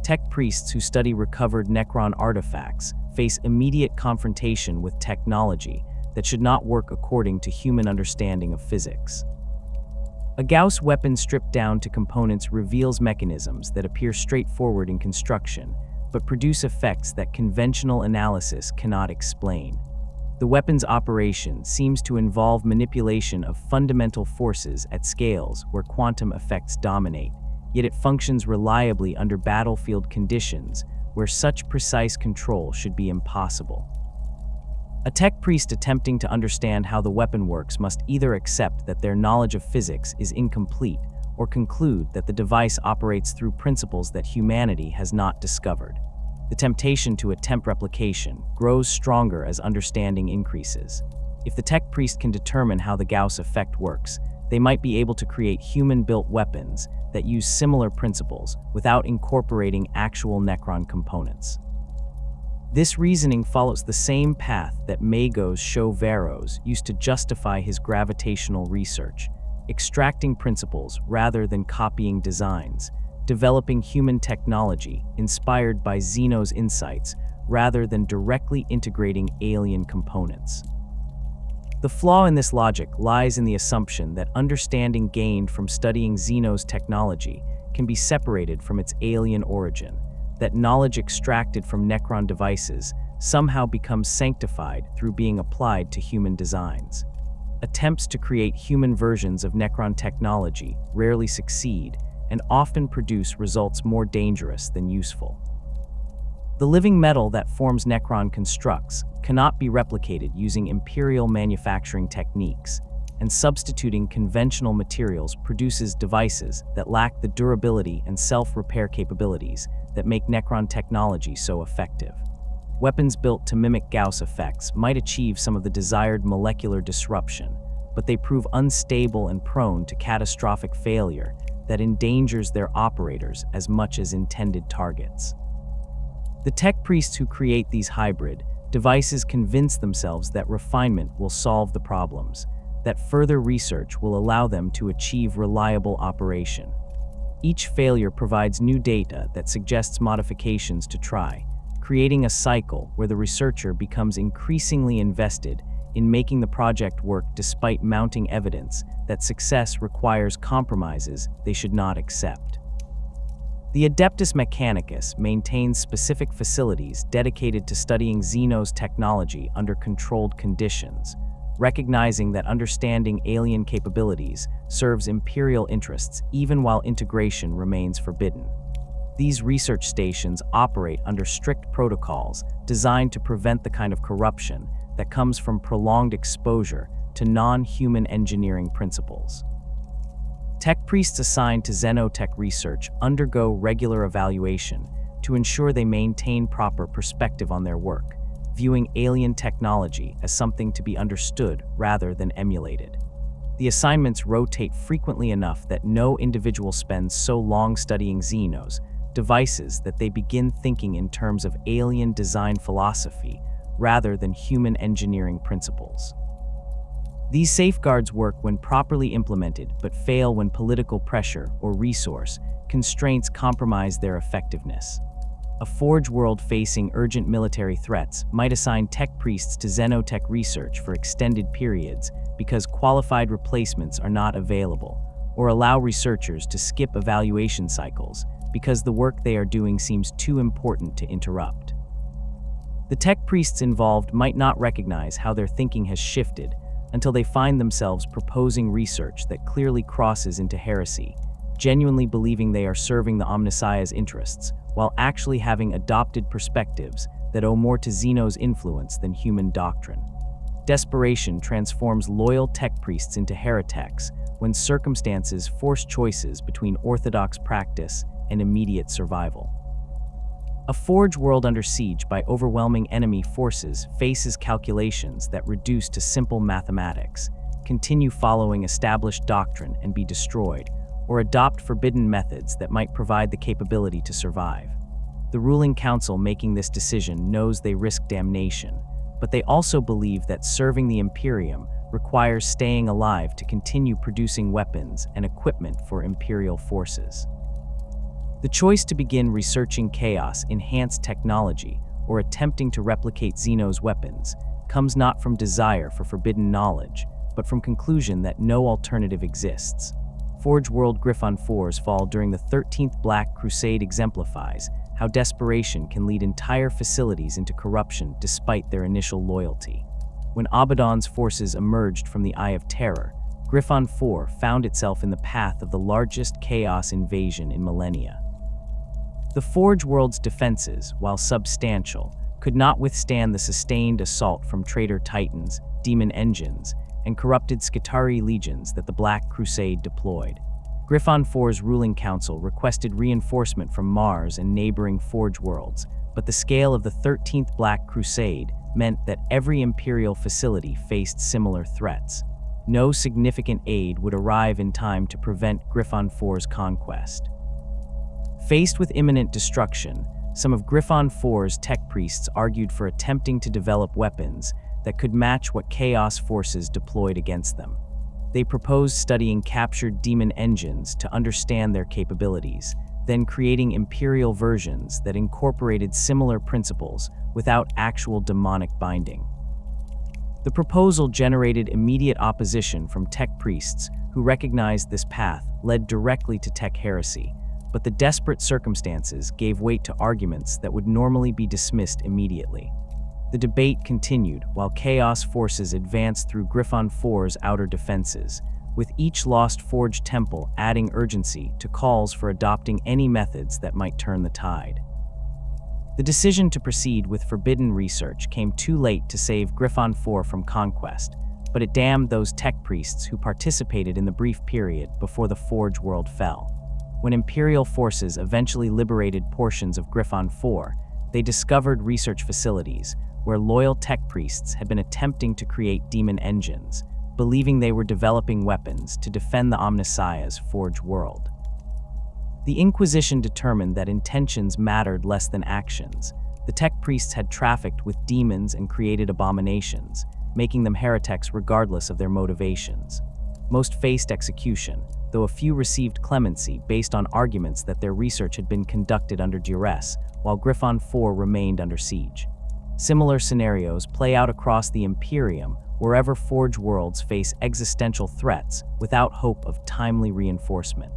[SPEAKER 1] Tech priests who study recovered Necron artifacts face immediate confrontation with technology that should not work according to human understanding of physics. A Gauss weapon stripped down to components reveals mechanisms that appear straightforward in construction, but produce effects that conventional analysis cannot explain. The weapon's operation seems to involve manipulation of fundamental forces at scales where quantum effects dominate, yet it functions reliably under battlefield conditions where such precise control should be impossible. A tech priest attempting to understand how the weapon works must either accept that their knowledge of physics is incomplete or conclude that the device operates through principles that humanity has not discovered. The temptation to attempt replication grows stronger as understanding increases. If the tech priest can determine how the Gauss effect works, they might be able to create human-built weapons that use similar principles without incorporating actual Necron components. This reasoning follows the same path that Magos Show-Varos used to justify his gravitational research, extracting principles rather than copying designs, developing human technology inspired by Xeno's insights rather than directly integrating alien components. The flaw in this logic lies in the assumption that understanding gained from studying Xeno's technology can be separated from its alien origin, that knowledge extracted from Necron devices somehow becomes sanctified through being applied to human designs. Attempts to create human versions of Necron technology rarely succeed and often produce results more dangerous than useful. The living metal that forms Necron constructs cannot be replicated using Imperial manufacturing techniques, and substituting conventional materials produces devices that lack the durability and self-repair capabilities that make Necron technology so effective. Weapons built to mimic Gauss effects might achieve some of the desired molecular disruption, but they prove unstable and prone to catastrophic failure that endangers their operators as much as intended targets. The tech priests who create these hybrid devices convince themselves that refinement will solve the problems, that further research will allow them to achieve reliable operation. Each failure provides new data that suggests modifications to try, creating a cycle where the researcher becomes increasingly invested in making the project work despite mounting evidence that success requires compromises they should not accept. The Adeptus Mechanicus maintains specific facilities dedicated to studying Xenos technology under controlled conditions, recognizing that understanding alien capabilities serves Imperial interests even while integration remains forbidden. These research stations operate under strict protocols designed to prevent the kind of corruption that comes from prolonged exposure to non-human engineering principles. Tech priests assigned to xenotech research undergo regular evaluation to ensure they maintain proper perspective on their work, viewing alien technology as something to be understood rather than emulated. The assignments rotate frequently enough that no individual spends so long studying Xenos devices that they begin thinking in terms of alien design philosophy rather than human engineering principles. These safeguards work when properly implemented but fail when political pressure or resource constraints compromise their effectiveness. A Forge world facing urgent military threats might assign tech priests to xenotech research for extended periods because qualified replacements are not available, or allow researchers to skip evaluation cycles because the work they are doing seems too important to interrupt. The tech priests involved might not recognize how their thinking has shifted until they find themselves proposing research that clearly crosses into heresy, genuinely believing they are serving the Omnissiah's interests, while actually having adopted perspectives that owe more to Xeno's influence than human doctrine. Desperation transforms loyal tech priests into hereteks when circumstances force choices between orthodox practice and immediate survival. A Forge world under siege by overwhelming enemy forces faces calculations that reduce to simple mathematics, continue following established doctrine and be destroyed, or adopt forbidden methods that might provide the capability to survive. The ruling council making this decision knows they risk damnation, but they also believe that serving the Imperium requires staying alive to continue producing weapons and equipment for Imperial forces. The choice to begin researching chaos-enhanced technology or attempting to replicate Xeno's weapons comes not from desire for forbidden knowledge, but from conclusion that no alternative exists. Forge World Griffon 4's fall during the 13th Black Crusade exemplifies how desperation can lead entire facilities into corruption despite their initial loyalty. When Abaddon's forces emerged from the Eye of Terror, Griffon 4 found itself in the path of the largest chaos invasion in millennia. The Forge world's defenses, while substantial, could not withstand the sustained assault from traitor titans, demon engines, and corrupted Skitarii legions that the Black Crusade deployed. Griffon 4's ruling council requested reinforcement from Mars and neighboring Forge worlds, but the scale of the 13th Black Crusade meant that every Imperial facility faced similar threats. No significant aid would arrive in time to prevent Griffon 4's conquest. Faced with imminent destruction, some of Griffon 4's tech priests argued for attempting to develop weapons that could match what Chaos forces deployed against them. They proposed studying captured demon engines to understand their capabilities, then creating Imperial versions that incorporated similar principles without actual demonic binding. The proposal generated immediate opposition from tech priests who recognized this path led directly to tech heresy, but the desperate circumstances gave weight to arguments that would normally be dismissed immediately. The debate continued while Chaos forces advanced through Griffon 4's outer defenses, with each lost Forge temple adding urgency to calls for adopting any methods that might turn the tide. The decision to proceed with forbidden research came too late to save Griffon 4 from conquest, but it damned those tech priests who participated in the brief period before the Forge world fell. When Imperial forces eventually liberated portions of Griffon 4, they discovered research facilities where loyal tech priests had been attempting to create demon engines, believing they were developing weapons to defend the Omnissiah's Forge world. The Inquisition determined that intentions mattered less than actions. The tech priests had trafficked with demons and created abominations, making them hereteks regardless of their motivations. Most faced execution, though a few received clemency based on arguments that their research had been conducted under duress, while Griffon 4 remained under siege. Similar scenarios play out across the Imperium, wherever Forge worlds face existential threats without hope of timely reinforcement.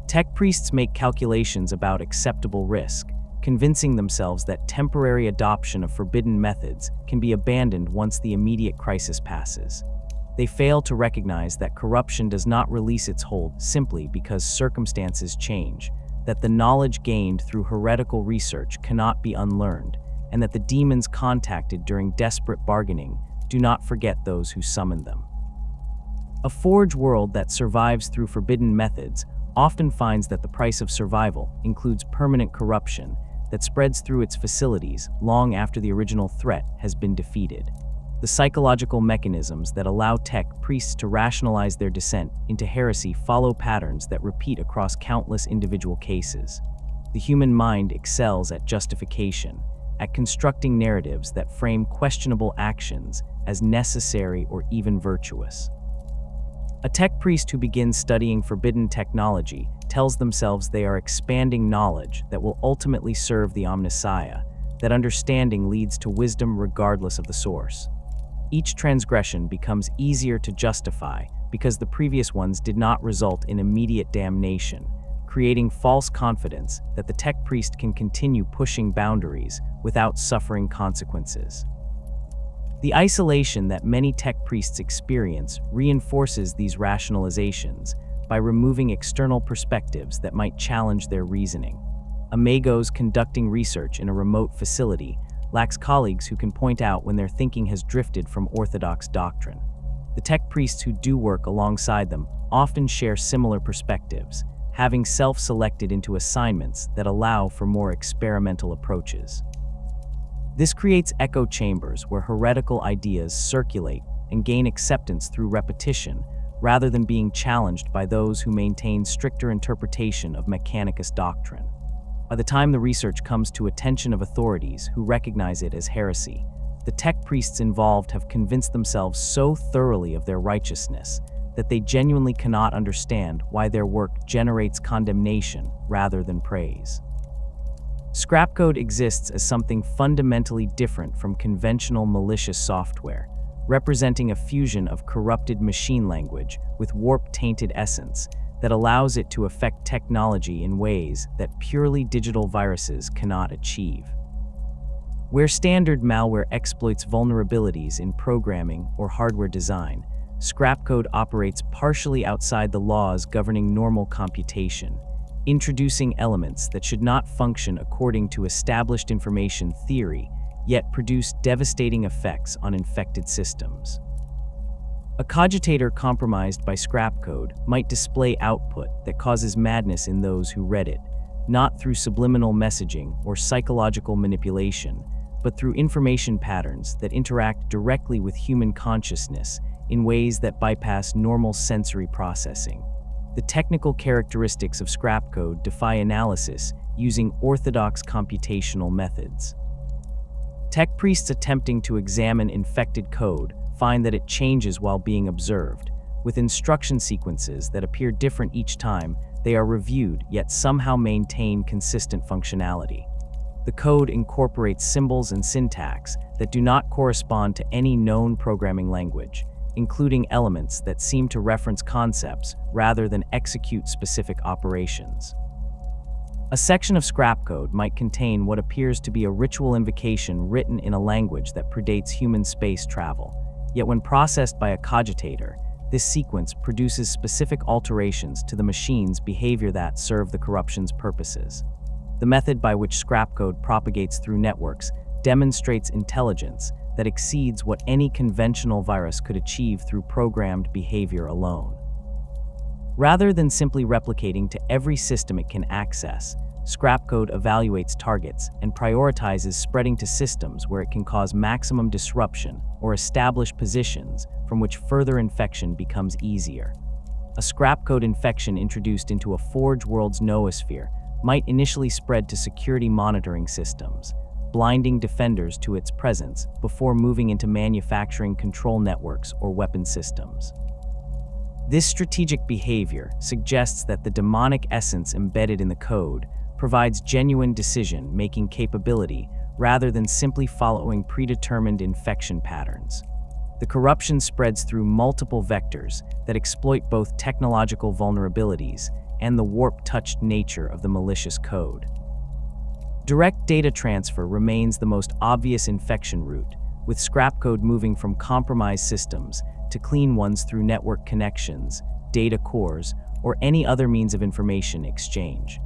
[SPEAKER 1] Tech priests make calculations about acceptable risk, convincing themselves that temporary adoption of forbidden methods can be abandoned once the immediate crisis passes. They fail to recognize that corruption does not release its hold simply because circumstances change, that the knowledge gained through heretical research cannot be unlearned, and that the demons contacted during desperate bargaining do not forget those who summoned them. A Forge world that survives through forbidden methods often finds that the price of survival includes permanent corruption that spreads through its facilities long after the original threat has been defeated. The psychological mechanisms that allow tech priests to rationalize their descent into heresy follow patterns that repeat across countless individual cases. The human mind excels at justification, at constructing narratives that frame questionable actions as necessary or even virtuous. A tech priest who begins studying forbidden technology tells themselves they are expanding knowledge that will ultimately serve the Omnissiah, that understanding leads to wisdom regardless of the source. Each transgression becomes easier to justify because the previous ones did not result in immediate damnation, creating false confidence that the tech priest can continue pushing boundaries without suffering consequences. The isolation that many tech priests experience reinforces these rationalizations by removing external perspectives that might challenge their reasoning. A magos conducting research in a remote facility lacks colleagues who can point out when their thinking has drifted from orthodox doctrine. The tech priests who do work alongside them often share similar perspectives, having self-selected into assignments that allow for more experimental approaches. This creates echo chambers where heretical ideas circulate and gain acceptance through repetition, rather than being challenged by those who maintain stricter interpretation of Mechanicus doctrine. By the time the research comes to attention of authorities who recognize it as heresy, the tech priests involved have convinced themselves so thoroughly of their righteousness that they genuinely cannot understand why their work generates condemnation rather than praise. Scrapcode exists as something fundamentally different from conventional malicious software, representing a fusion of corrupted machine language with warp-tainted essence that allows it to affect technology in ways that purely digital viruses cannot achieve. Where standard malware exploits vulnerabilities in programming or hardware design, Scrapcode operates partially outside the laws governing normal computation, introducing elements that should not function according to established information theory, yet produce devastating effects on infected systems. A cogitator compromised by Scrapcode might display output that causes madness in those who read it, not through subliminal messaging or psychological manipulation, but through information patterns that interact directly with human consciousness in ways that bypass normal sensory processing. The technical characteristics of Scrapcode defy analysis using orthodox computational methods. Tech priests attempting to examine infected code find that it changes while being observed, with instruction sequences that appear different each time they are reviewed yet somehow maintain consistent functionality. The code incorporates symbols and syntax that do not correspond to any known programming language, including elements that seem to reference concepts rather than execute specific operations. A section of Scrapcode might contain what appears to be a ritual invocation written in a language that predates human space travel. Yet when processed by a cogitator, this sequence produces specific alterations to the machine's behavior that serve the corruption's purposes. The method by which Scrapcode propagates through networks demonstrates intelligence that exceeds what any conventional virus could achieve through programmed behavior alone. Rather than simply replicating to every system it can access, Scrapcode evaluates targets and prioritizes spreading to systems where it can cause maximum disruption or establish positions from which further infection becomes easier. A scrap code infection introduced into a Forge world's noosphere might initially spread to security monitoring systems, blinding defenders to its presence before moving into manufacturing control networks or weapon systems. This strategic behavior suggests that the demonic essence embedded in the code provides genuine decision-making capability rather than simply following predetermined infection patterns. The corruption spreads through multiple vectors that exploit both technological vulnerabilities and the warp-touched nature of the malicious code. Direct data transfer remains the most obvious infection route, with scrap code moving from compromised systems to clean ones through network connections, data cores, or any other means of information exchange.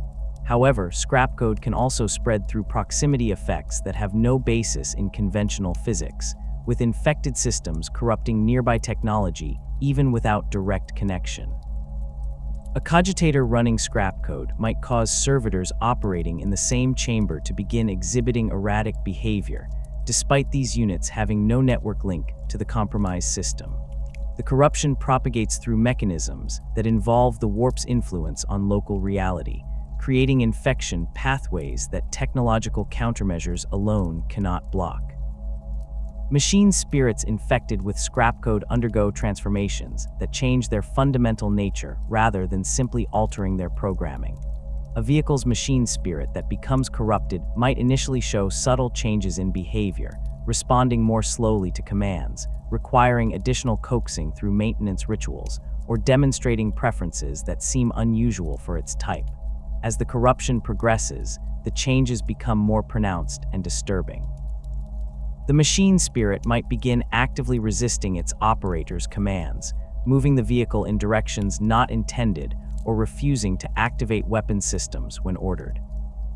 [SPEAKER 1] However, scrap code can also spread through proximity effects that have no basis in conventional physics, with infected systems corrupting nearby technology even without direct connection. A cogitator running scrap code might cause servitors operating in the same chamber to begin exhibiting erratic behavior, despite these units having no network link to the compromised system. The corruption propagates through mechanisms that involve the warp's influence on local reality, creating infection pathways that technological countermeasures alone cannot block. Machine spirits infected with scrap code undergo transformations that change their fundamental nature rather than simply altering their programming. A vehicle's machine spirit that becomes corrupted might initially show subtle changes in behavior, responding more slowly to commands, requiring additional coaxing through maintenance rituals, or demonstrating preferences that seem unusual for its type. As the corruption progresses, the changes become more pronounced and disturbing. The machine spirit might begin actively resisting its operator's commands, moving the vehicle in directions not intended or refusing to activate weapon systems when ordered.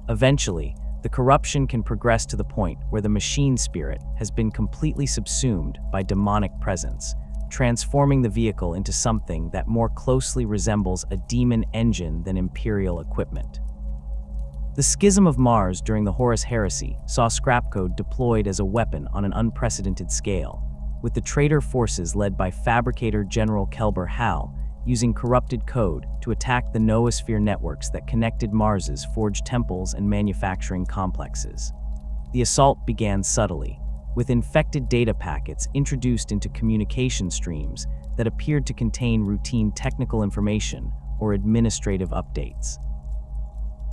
[SPEAKER 1] Eventually, the corruption can progress to the point where the machine spirit has been completely subsumed by demonic presence, transforming the vehicle into something that more closely resembles a demon engine than imperial equipment. The Schism of Mars during the Horus Heresy saw scrap code deployed as a weapon on an unprecedented scale, with the traitor forces led by Fabricator General Kelber Hal using corrupted code to attack the noosphere networks that connected Mars's forged temples and manufacturing complexes. The assault began subtly, with infected data packets introduced into communication streams that appeared to contain routine technical information or administrative updates.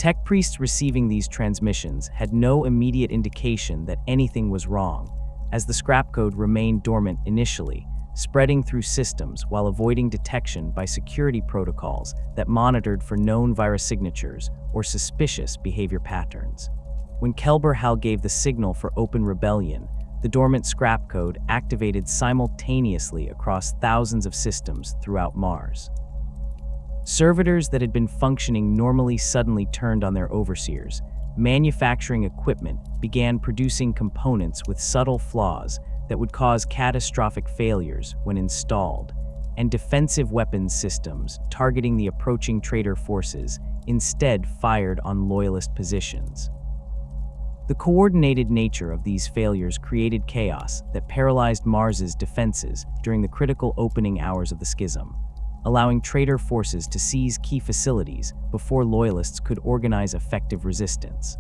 [SPEAKER 1] Tech priests receiving these transmissions had no immediate indication that anything was wrong, as the scrap code remained dormant initially, spreading through systems while avoiding detection by security protocols that monitored for known virus signatures or suspicious behavior patterns. When Kelber Hal gave the signal for open rebellion, the dormant scrap code activated simultaneously across thousands of systems throughout Mars. Servitors that had been functioning normally suddenly turned on their overseers. Manufacturing equipment began producing components with subtle flaws that would cause catastrophic failures when installed, and defensive weapons systems targeting the approaching traitor forces instead fired on loyalist positions. The coordinated nature of these failures created chaos that paralyzed Mars's defenses during the critical opening hours of the schism, allowing traitor forces to seize key facilities before loyalists could organize effective resistance.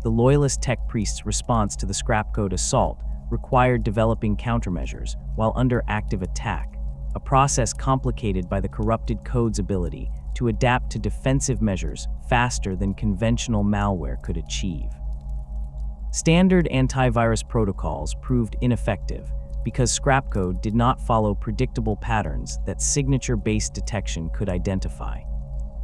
[SPEAKER 1] The loyalist tech priests' response to the scrap code assault required developing countermeasures while under active attack, a process complicated by the corrupted code's ability to adapt to defensive measures faster than conventional malware could achieve. Standard antivirus protocols proved ineffective because scrap code did not follow predictable patterns that signature-based detection could identify.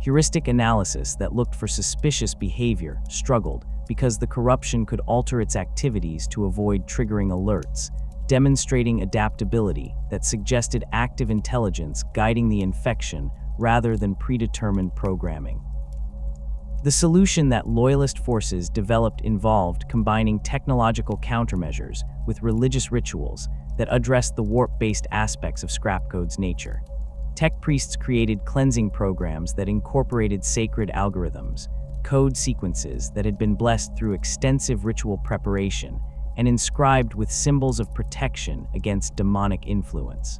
[SPEAKER 1] Heuristic analysis that looked for suspicious behavior struggled because the corruption could alter its activities to avoid triggering alerts, demonstrating adaptability that suggested active intelligence guiding the infection rather than predetermined programming. The solution that loyalist forces developed involved combining technological countermeasures with religious rituals that addressed the warp-based aspects of scrap code's nature. Tech priests created cleansing programs that incorporated sacred algorithms, code sequences that had been blessed through extensive ritual preparation, and inscribed with symbols of protection against demonic influence.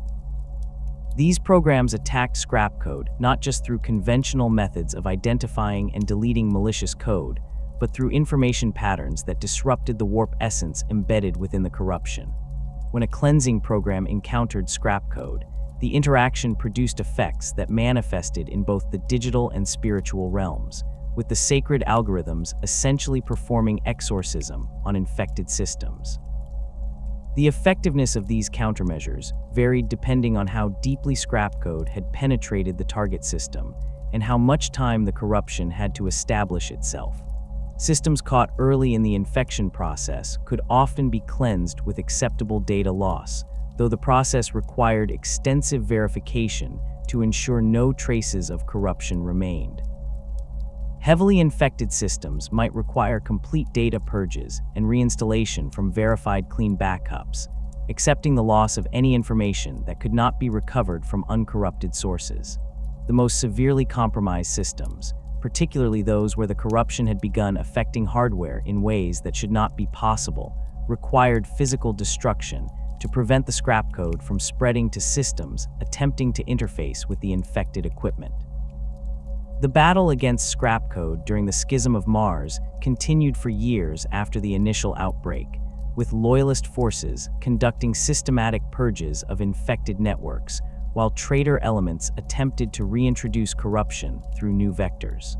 [SPEAKER 1] These programs attacked scrap code not just through conventional methods of identifying and deleting malicious code, but through information patterns that disrupted the warp essence embedded within the corruption. When a cleansing program encountered scrap code, the interaction produced effects that manifested in both the digital and spiritual realms, with the sacred algorithms essentially performing exorcism on infected systems. The effectiveness of these countermeasures varied depending on how deeply scrap code had penetrated the target system and how much time the corruption had to establish itself. Systems caught early in the infection process could often be cleansed with acceptable data loss, though the process required extensive verification to ensure no traces of corruption remained. Heavily infected systems might require complete data purges and reinstallation from verified clean backups, accepting the loss of any information that could not be recovered from uncorrupted sources. The most severely compromised systems, particularly those where the corruption had begun affecting hardware in ways that should not be possible, required physical destruction to prevent the scrap code from spreading to systems attempting to interface with the infected equipment. The battle against scrap code during the Schism of Mars continued for years after the initial outbreak, with loyalist forces conducting systematic purges of infected networks, while traitor elements attempted to reintroduce corruption through new vectors.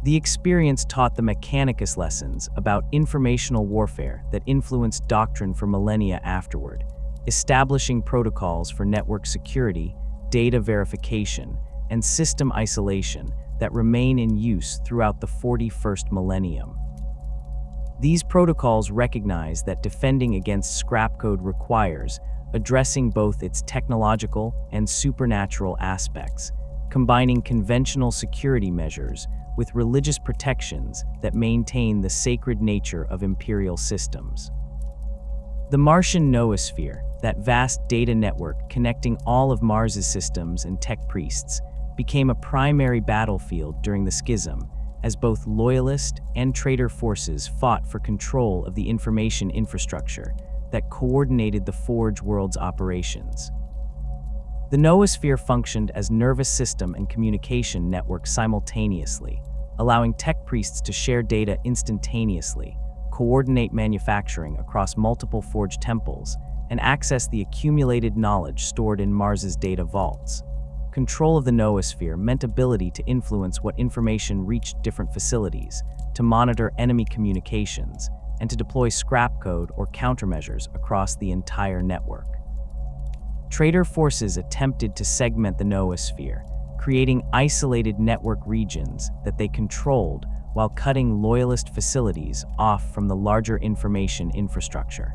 [SPEAKER 1] The experience taught the Mechanicus lessons about informational warfare that influenced doctrine for millennia afterward, establishing protocols for network security, data verification, and system isolation that remain in use throughout the 41st millennium. These protocols recognize that defending against scrap code requires addressing both its technological and supernatural aspects, combining conventional security measures with religious protections that maintain the sacred nature of imperial systems. The Martian noosphere, that vast data network connecting all of Mars's systems and tech priests, became a primary battlefield during the Schism, as both loyalist and traitor forces fought for control of the information infrastructure that coordinated the Forge world's operations. The noosphere functioned as nervous system and communication network simultaneously, allowing tech priests to share data instantaneously, coordinate manufacturing across multiple Forge temples, and access the accumulated knowledge stored in Mars's data vaults. Control of the noosphere meant ability to influence what information reached different facilities, to monitor enemy communications, and to deploy scrap code or countermeasures across the entire network. Traitor forces attempted to segment the noosphere, creating isolated network regions that they controlled while cutting loyalist facilities off from the larger information infrastructure.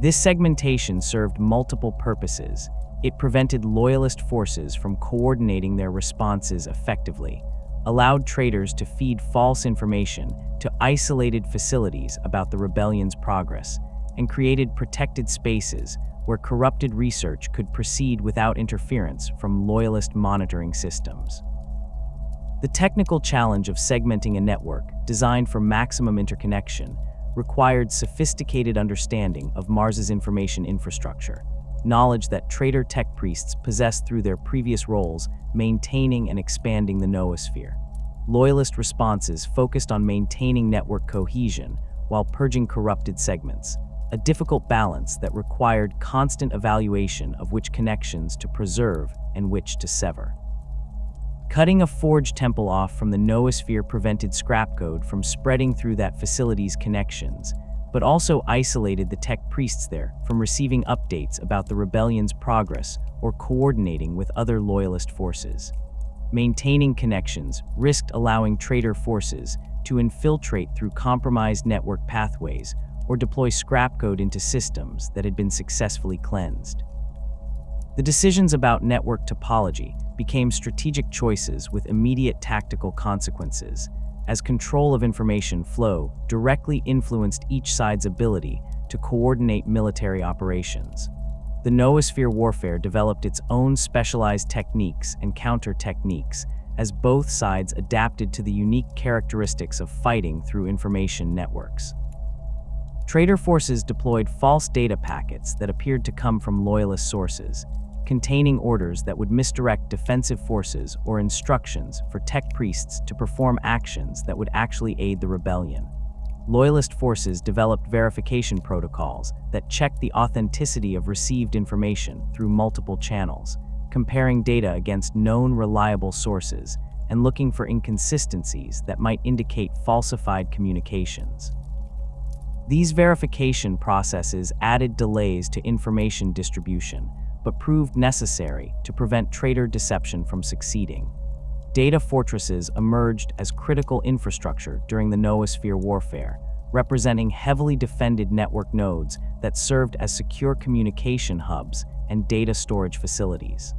[SPEAKER 1] This segmentation served multiple purposes. It prevented loyalist forces from coordinating their responses effectively, allowed traitors to feed false information to isolated facilities about the rebellion's progress, and created protected spaces where corrupted research could proceed without interference from loyalist monitoring systems. The technical challenge of segmenting a network designed for maximum interconnection required sophisticated understanding of Mars's information infrastructure, knowledge that traitor tech priests possessed through their previous roles maintaining and expanding the noosphere. Loyalist responses focused on maintaining network cohesion while purging corrupted segments, a difficult balance that required constant evaluation of which connections to preserve and which to sever. Cutting a Forge temple off from the noosphere prevented scrap code from spreading through that facility's connections, but also isolated the tech priests there from receiving updates about the rebellion's progress or coordinating with other loyalist forces. Maintaining connections risked allowing traitor forces to infiltrate through compromised network pathways or deploy scrap code into systems that had been successfully cleansed. The decisions about network topology became strategic choices with immediate tactical consequences, as control of information flow directly influenced each side's ability to coordinate military operations. The noosphere warfare developed its own specialized techniques and counter-techniques as both sides adapted to the unique characteristics of fighting through information networks. Traitor forces deployed false data packets that appeared to come from loyalist sources, containing orders that would misdirect defensive forces or instructions for tech priests to perform actions that would actually aid the rebellion. Loyalist forces developed verification protocols that checked the authenticity of received information through multiple channels, comparing data against known reliable sources and looking for inconsistencies that might indicate falsified communications. These verification processes added delays to information distribution, but proved necessary to prevent traitor deception from succeeding. Data fortresses emerged as critical infrastructure during the noosphere warfare, representing heavily defended network nodes that served as secure communication hubs and data storage facilities.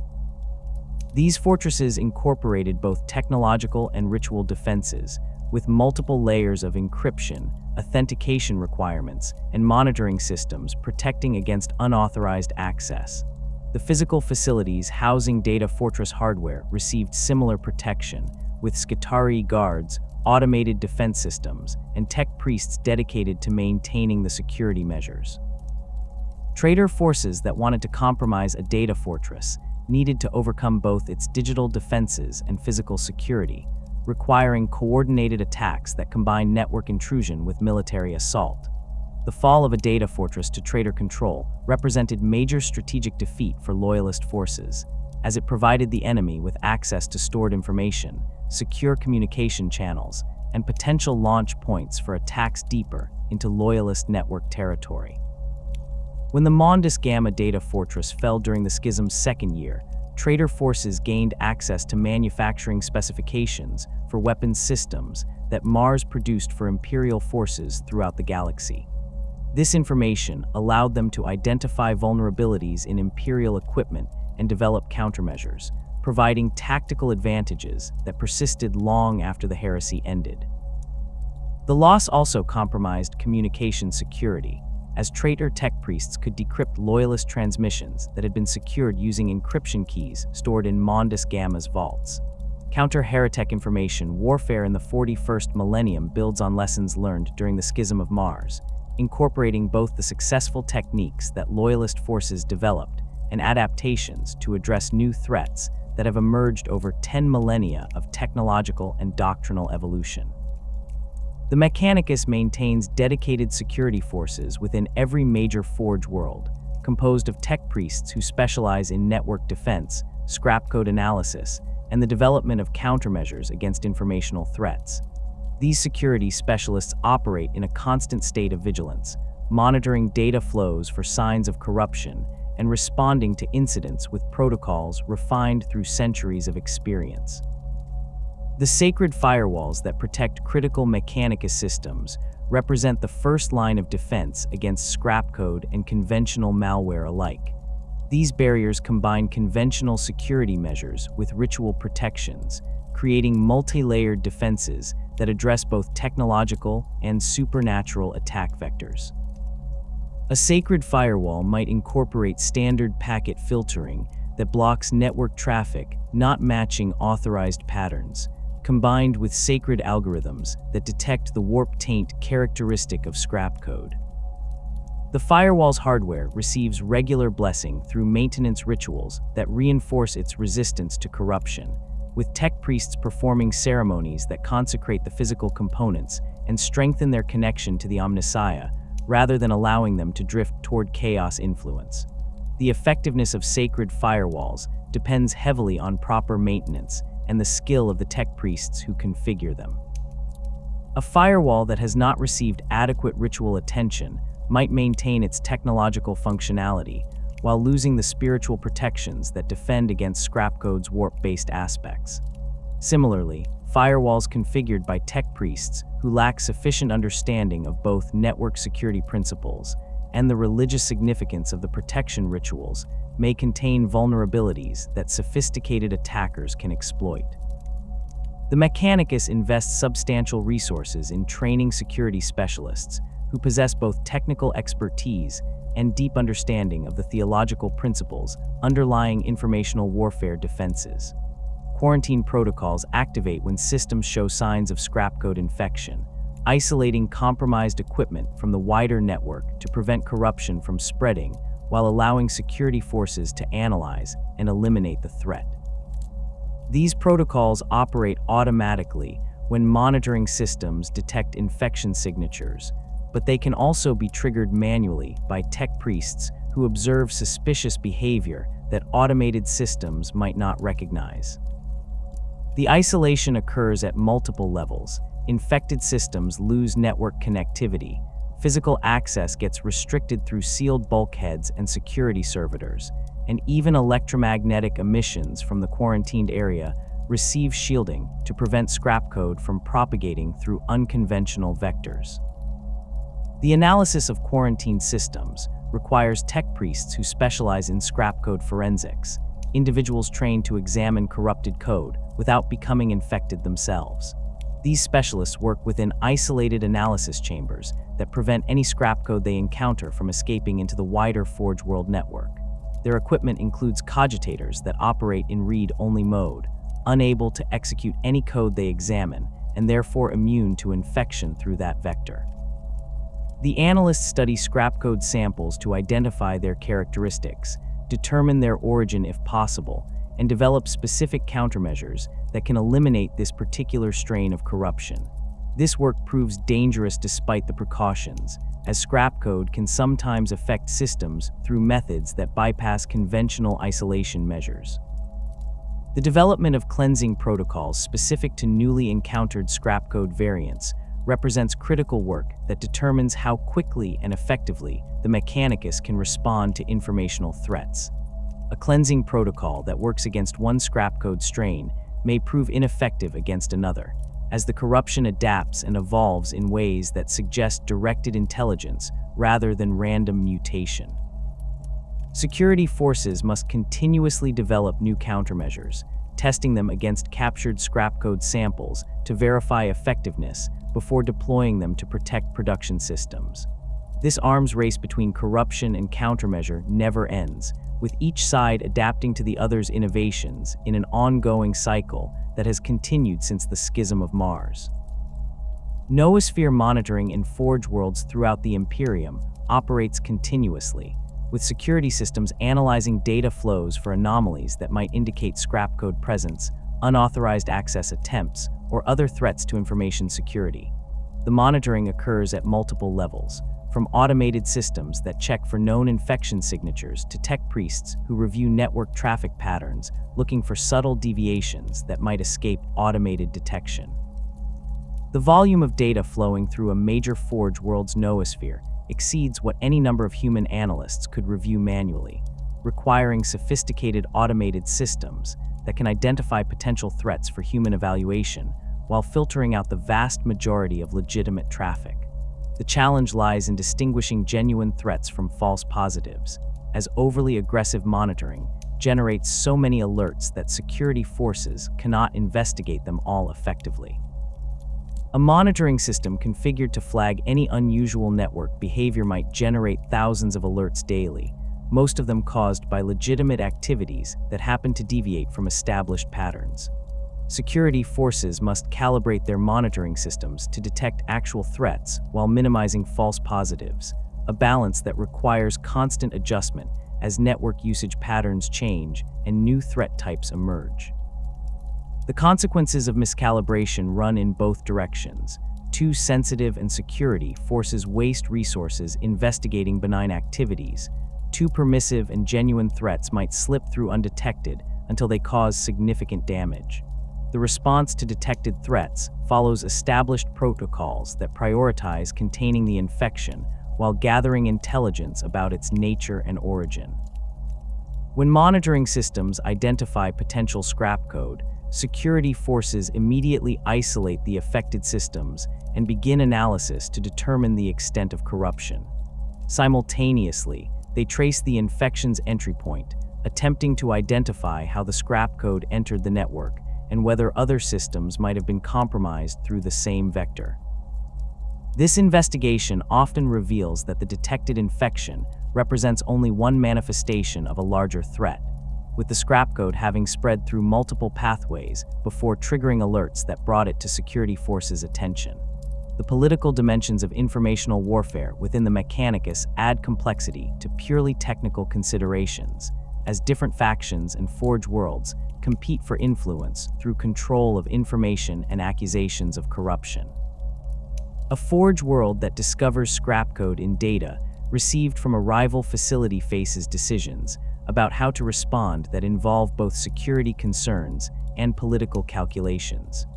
[SPEAKER 1] These fortresses incorporated both technological and ritual defenses, with multiple layers of encryption, authentication requirements, and monitoring systems protecting against unauthorized access. The physical facilities housing data fortress hardware received similar protection, with Skitarii guards, automated defense systems, and tech priests dedicated to maintaining the security measures. Traitor forces that wanted to compromise a data fortress needed to overcome both its digital defenses and physical security, requiring coordinated attacks that combined network intrusion with military assault. The fall of a data fortress to traitor control represented major strategic defeat for Loyalist forces, as it provided the enemy with access to stored information, secure communication channels, and potential launch points for attacks deeper into Loyalist network territory. When the Mondus Gamma data fortress fell during the Schism's second year, traitor forces gained access to manufacturing specifications for weapons systems that Mars produced for Imperial forces throughout the galaxy. This information allowed them to identify vulnerabilities in Imperial equipment and develop countermeasures, providing tactical advantages that persisted long after the heresy ended. The loss also compromised communication security, as traitor tech priests could decrypt Loyalist transmissions that had been secured using encryption keys stored in Mondus Gamma's vaults. Counter-heretic information warfare in the 41st millennium builds on lessons learned during the Schism of Mars, incorporating both the successful techniques that Loyalist forces developed and adaptations to address new threats that have emerged over 10 millennia of technological and doctrinal evolution. The Mechanicus maintains dedicated security forces within every major Forge world, composed of tech priests who specialize in network defense, scrap code analysis, and the development of countermeasures against informational threats. These security specialists operate in a constant state of vigilance, monitoring data flows for signs of corruption and responding to incidents with protocols refined through centuries of experience. The sacred firewalls that protect critical Mechanicus systems represent the first line of defense against scrap code and conventional malware alike. These barriers combine conventional security measures with ritual protections, creating multi-layered defenses that address both technological and supernatural attack vectors. A sacred firewall might incorporate standard packet filtering that blocks network traffic not matching authorized patterns, combined with sacred algorithms that detect the warp taint characteristic of scrap code. The firewall's hardware receives regular blessing through maintenance rituals that reinforce its resistance to corruption, with tech priests performing ceremonies that consecrate the physical components and strengthen their connection to the Omnissiah, rather than allowing them to drift toward chaos influence. The effectiveness of sacred firewalls depends heavily on proper maintenance and the skill of the tech priests who configure them. A firewall that has not received adequate ritual attention might maintain its technological functionality while losing the spiritual protections that defend against scrap code's warp-based aspects. Similarly, firewalls configured by tech priests who lack sufficient understanding of both network security principles and the religious significance of the protection rituals may contain vulnerabilities that sophisticated attackers can exploit. The Mechanicus invests substantial resources in training security specialists who possess both technical expertise and deep understanding of the theological principles underlying informational warfare defenses. Quarantine protocols activate when systems show signs of scrap code infection, isolating compromised equipment from the wider network to prevent corruption from spreading while allowing security forces to analyze and eliminate the threat. These protocols operate automatically when monitoring systems detect infection signatures, but they can also be triggered manually by tech priests who observe suspicious behavior that automated systems might not recognize. The isolation occurs at multiple levels. Infected systems lose network connectivity. Physical access gets restricted through sealed bulkheads and security servitors, and even electromagnetic emissions from the quarantined area receive shielding to prevent scrap code from propagating through unconventional vectors. The analysis of quarantined systems requires tech priests who specialize in scrap code forensics, individuals trained to examine corrupted code without becoming infected themselves. These specialists work within isolated analysis chambers that prevent any scrap code they encounter from escaping into the wider Forge World network. Their equipment includes cogitators that operate in read-only mode, unable to execute any code they examine, and therefore immune to infection through that vector. The analysts study scrap code samples to identify their characteristics, determine their origin if possible, and develop specific countermeasures that can eliminate this particular strain of corruption. This work proves dangerous despite the precautions, as scrap code can sometimes affect systems through methods that bypass conventional isolation measures. The development of cleansing protocols specific to newly encountered scrap code variants represents critical work that determines how quickly and effectively the Mechanicus can respond to informational threats. A cleansing protocol that works against one scrap code strain may prove ineffective against another, as the corruption adapts and evolves in ways that suggest directed intelligence rather than random mutation. Security forces must continuously develop new countermeasures, testing them against captured scrap code samples to verify effectiveness before deploying them to protect production systems. This arms race between corruption and countermeasure never ends, with each side adapting to the other's innovations in an ongoing cycle that has continued since the Schism of Mars. Noosphere monitoring in Forge worlds throughout the Imperium operates continuously, with security systems analyzing data flows for anomalies that might indicate scrap code presence, unauthorized access attempts, or other threats to information security. The monitoring occurs at multiple levels, from automated systems that check for known infection signatures to tech priests who review network traffic patterns looking for subtle deviations that might escape automated detection. The volume of data flowing through a major Forge world's noosphere exceeds what any number of human analysts could review manually, requiring sophisticated automated systems that can identify potential threats for human evaluation while filtering out the vast majority of legitimate traffic. The challenge lies in distinguishing genuine threats from false positives, as overly aggressive monitoring generates so many alerts that security forces cannot investigate them all effectively. A monitoring system configured to flag any unusual network behavior might generate thousands of alerts daily, most of them caused by legitimate activities that happen to deviate from established patterns. Security forces must calibrate their monitoring systems to detect actual threats while minimizing false positives, a balance that requires constant adjustment as network usage patterns change and new threat types emerge. The consequences of miscalibration run in both directions. Too sensitive and security forces waste resources investigating benign activities. Too permissive and genuine threats might slip through undetected until they cause significant damage. The response to detected threats follows established protocols that prioritize containing the infection while gathering intelligence about its nature and origin. When monitoring systems identify potential scrap code, security forces immediately isolate the affected systems and begin analysis to determine the extent of corruption. Simultaneously, they trace the infection's entry point, attempting to identify how the scrap code entered the network and whether other systems might have been compromised through the same vector. This investigation often reveals that the detected infection represents only one manifestation of a larger threat, with the scrap code having spread through multiple pathways before triggering alerts that brought it to security forces' attention. The political dimensions of informational warfare within the Mechanicus add complexity to purely technical considerations, as different factions and Forge worlds compete for influence through control of information and accusations of corruption. A Forge world that discovers scrap code in data received from a rival facility faces decisions about how to respond that involve both security concerns and political calculations.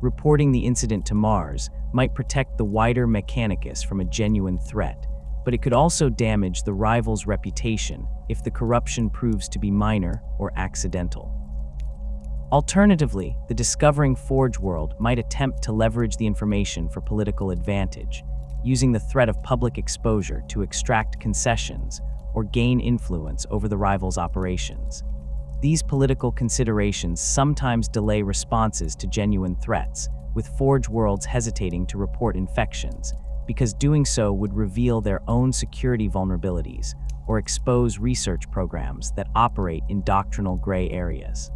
[SPEAKER 1] Reporting the incident to Mars might protect the wider Mechanicus from a genuine threat, but it could also damage the rival's reputation if the corruption proves to be minor or accidental. Alternatively, the discovering Forge world might attempt to leverage the information for political advantage, using the threat of public exposure to extract concessions or gain influence over the rival's operations. These political considerations sometimes delay responses to genuine threats, with Forge worlds hesitating to report infections, because doing so would reveal their own security vulnerabilities or expose research programs that operate in doctrinal gray areas.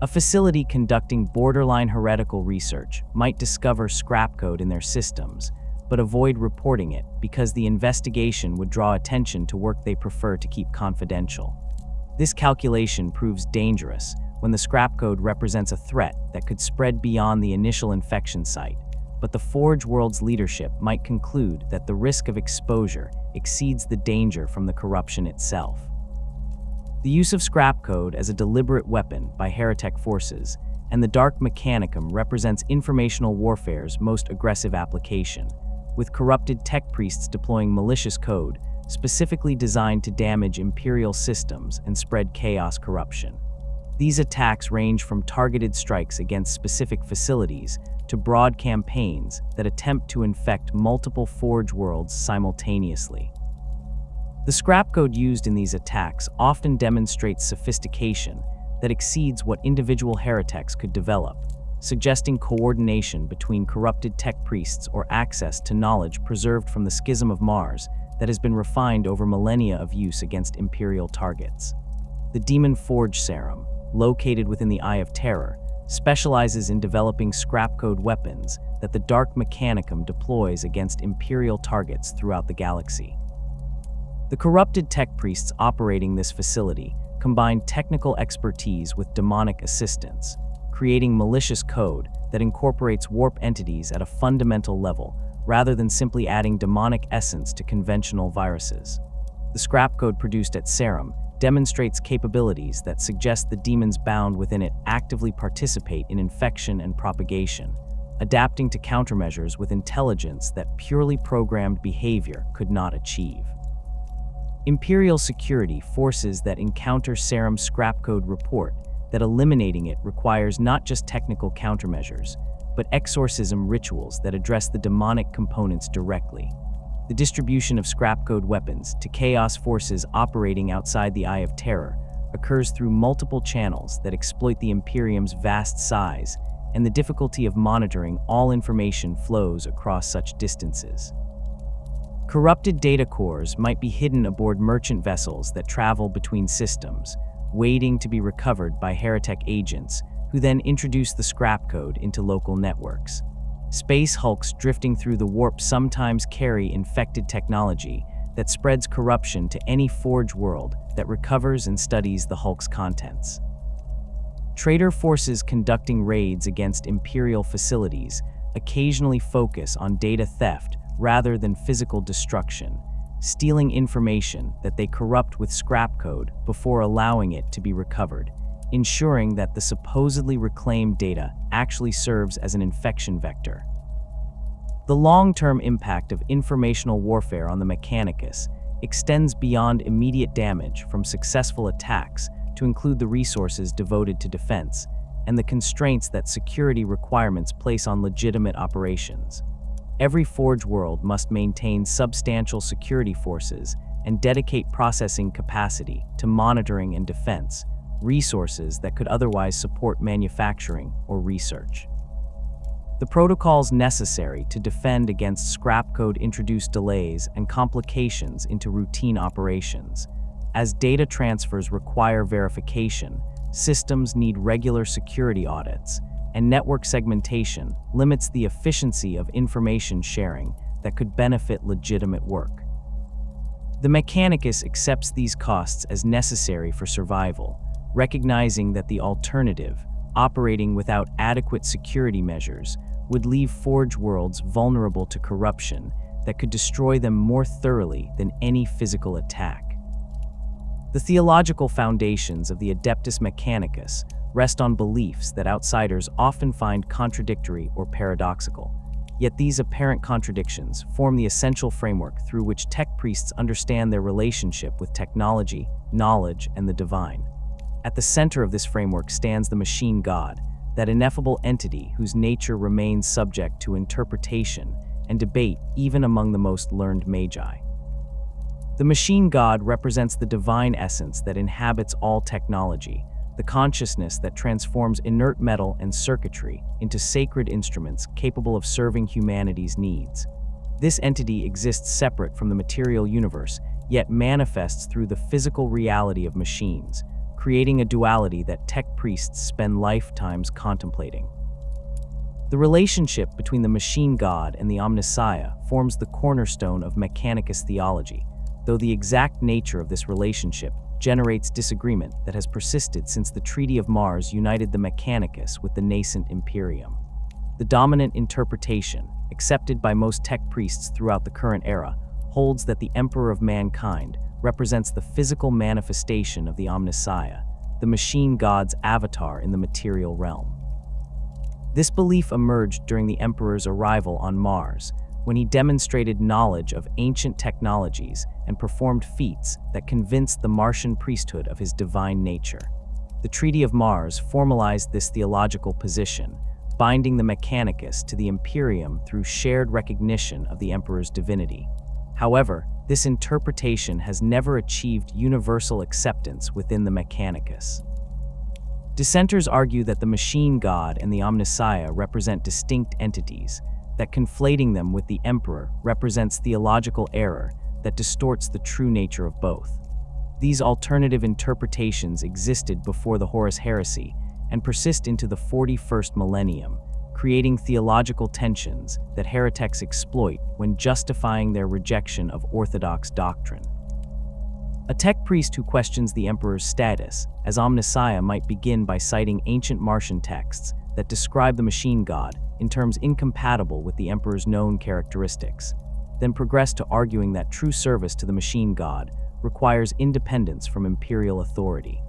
[SPEAKER 1] A facility conducting borderline heretical research might discover scrap code in their systems, but avoid reporting it because the investigation would draw attention to work they prefer to keep confidential. This calculation proves dangerous when the scrap code represents a threat that could spread beyond the initial infection site, but the Forge world's leadership might conclude that the risk of exposure exceeds the danger from the corruption itself. The use of scrap code as a deliberate weapon by heretic forces and the Dark Mechanicum represents informational warfare's most aggressive application, with corrupted tech priests deploying malicious code specifically designed to damage Imperial systems and spread chaos corruption. These attacks range from targeted strikes against specific facilities to broad campaigns that attempt to infect multiple Forge worlds simultaneously. The scrap code used in these attacks often demonstrates sophistication that exceeds what individual hereteks could develop, suggesting coordination between corrupted tech priests or access to knowledge preserved from the schism of Mars that has been refined over millennia of use against Imperial targets. The Demon Forge Serum, located within the Eye of Terror, specializes in developing scrap code weapons that the Dark Mechanicum deploys against Imperial targets throughout the galaxy. The corrupted tech priests operating this facility combine technical expertise with demonic assistance, creating malicious code that incorporates warp entities at a fundamental level rather than simply adding demonic essence to conventional viruses. The scrap code produced at Serum demonstrates capabilities that suggest the demons bound within it actively participate in infection and propagation, adapting to countermeasures with intelligence that purely programmed behavior could not achieve. Imperial security forces that encounter Serum's scrap code report that eliminating it requires not just technical countermeasures, but exorcism rituals that address the demonic components directly. The distribution of scrap code weapons to chaos forces operating outside the Eye of Terror occurs through multiple channels that exploit the Imperium's vast size and the difficulty of monitoring all information flows across such distances. Corrupted data cores might be hidden aboard merchant vessels that travel between systems, waiting to be recovered by heretic agents who then introduce the scrap code into local networks. Space hulks drifting through the warp sometimes carry infected technology that spreads corruption to any Forge world that recovers and studies the hulk's contents. Traitor forces conducting raids against Imperial facilities occasionally focus on data theft rather than physical destruction, stealing information that they corrupt with scrap code before allowing it to be recovered, ensuring that the supposedly reclaimed data actually serves as an infection vector. The long-term impact of informational warfare on the Mechanicus extends beyond immediate damage from successful attacks to include the resources devoted to defense and the constraints that security requirements place on legitimate operations. Every Forge world must maintain substantial security forces and dedicate processing capacity to monitoring and defense, resources that could otherwise support manufacturing or research. The protocols necessary to defend against scrap code introduce delays and complications into routine operations. As data transfers require verification, systems need regular security audits, and network segmentation limits the efficiency of information sharing that could benefit legitimate work. The Mechanicus accepts these costs as necessary for survival, recognizing that the alternative, operating without adequate security measures, would leave Forge worlds vulnerable to corruption that could destroy them more thoroughly than any physical attack. The theological foundations of the Adeptus Mechanicus rest on beliefs that outsiders often find contradictory or paradoxical. Yet these apparent contradictions form the essential framework through which tech priests understand their relationship with technology, knowledge, and the divine. At the center of this framework stands the machine god, that ineffable entity whose nature remains subject to interpretation and debate even among the most learned magi. The machine god represents the divine essence that inhabits all technology, the consciousness that transforms inert metal and circuitry into sacred instruments capable of serving humanity's needs. This entity exists separate from the material universe, yet manifests through the physical reality of machines, creating a duality that tech priests spend lifetimes contemplating. The relationship between the machine god and the Omnissiah forms the cornerstone of Mechanicus theology, though the exact nature of this relationship generates disagreement that has persisted since the Treaty of Mars united the Mechanicus with the nascent Imperium. The dominant interpretation, accepted by most tech priests throughout the current era, holds that the Emperor of Mankind represents the physical manifestation of the Omnissiah, the machine god's avatar in the material realm. This belief emerged during the Emperor's arrival on Mars, when he demonstrated knowledge of ancient technologies and performed feats that convinced the Martian priesthood of his divine nature. The Treaty of Mars formalized this theological position, binding the Mechanicus to the Imperium through shared recognition of the Emperor's divinity. However, this interpretation has never achieved universal acceptance within the Mechanicus. Dissenters argue that the machine god and the Omnissiah represent distinct entities, that conflating them with the Emperor represents theological error that distorts the true nature of both. These alternative interpretations existed before the Horus heresy and persist into the 41st millennium, creating theological tensions that Hereteks exploit when justifying their rejection of orthodox doctrine. A tech priest who questions the Emperor's status as Omnissiah might begin by citing ancient Martian texts that describe the machine god in terms incompatible with the Emperor's known characteristics, then progress to arguing that true service to the machine god requires independence from imperial authority.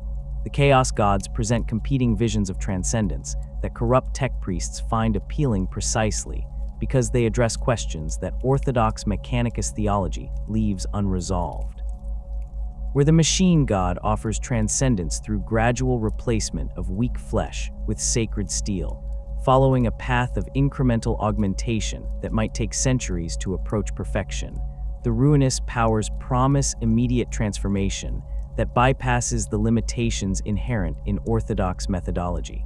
[SPEAKER 1] The Chaos Gods present competing visions of transcendence that corrupt tech priests find appealing precisely because they address questions that orthodox Mechanicus theology leaves unresolved. Where the machine god offers transcendence through gradual replacement of weak flesh with sacred steel, following a path of incremental augmentation that might take centuries to approach perfection, the ruinous powers promise immediate transformation that bypasses the limitations inherent in orthodox methodology.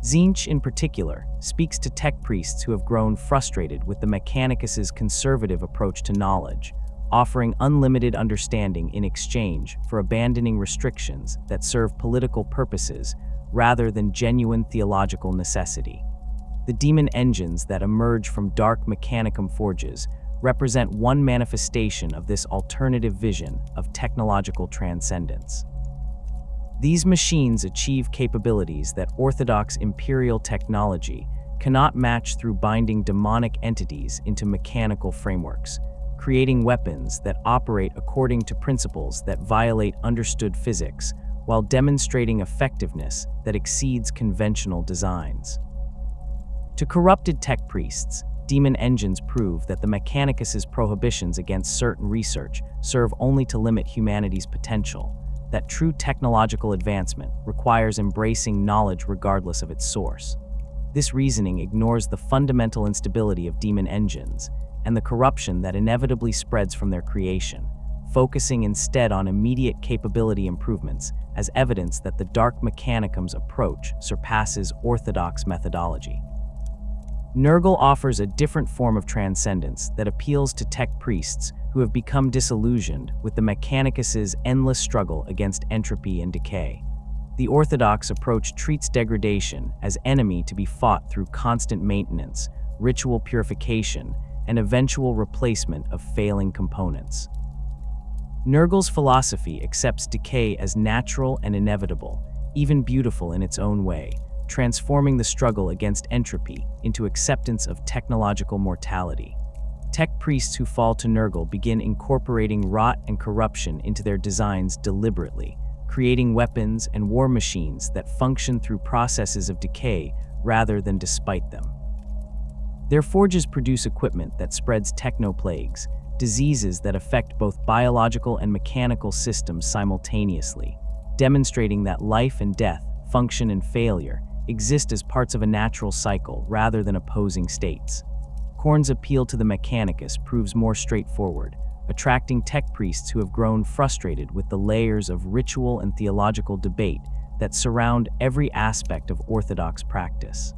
[SPEAKER 1] Tzeentch, in particular, speaks to tech priests who have grown frustrated with the Mechanicus's conservative approach to knowledge, offering unlimited understanding in exchange for abandoning restrictions that serve political purposes rather than genuine theological necessity. The demon engines that emerge from dark Mechanicum forges represent one manifestation of this alternative vision of technological transcendence. These machines achieve capabilities that orthodox imperial technology cannot match through binding demonic entities into mechanical frameworks, creating weapons that operate according to principles that violate understood physics while demonstrating effectiveness that exceeds conventional designs. To corrupted tech priests, demon engines prove that the Mechanicus's prohibitions against certain research serve only to limit humanity's potential, that true technological advancement requires embracing knowledge regardless of its source. This reasoning ignores the fundamental instability of demon engines and the corruption that inevitably spreads from their creation, focusing instead on immediate capability improvements as evidence that the dark Mechanicum's approach surpasses orthodox methodology. Nurgle offers a different form of transcendence that appeals to tech priests who have become disillusioned with the Mechanicus's endless struggle against entropy and decay. The orthodox approach treats degradation as enemy to be fought through constant maintenance, ritual purification, and eventual replacement of failing components. Nurgle's philosophy accepts decay as natural and inevitable, even beautiful in its own way, transforming the struggle against entropy into acceptance of technological mortality. Tech priests who fall to Nurgle begin incorporating rot and corruption into their designs deliberately, creating weapons and war machines that function through processes of decay rather than despite them. Their forges produce equipment that spreads technoplagues, diseases that affect both biological and mechanical systems simultaneously, demonstrating that life and death, function and failure, exist as parts of a natural cycle rather than opposing states. Khorne's appeal to the Mechanicus proves more straightforward, attracting tech priests who have grown frustrated with the layers of ritual and theological debate that surround every aspect of orthodox practice.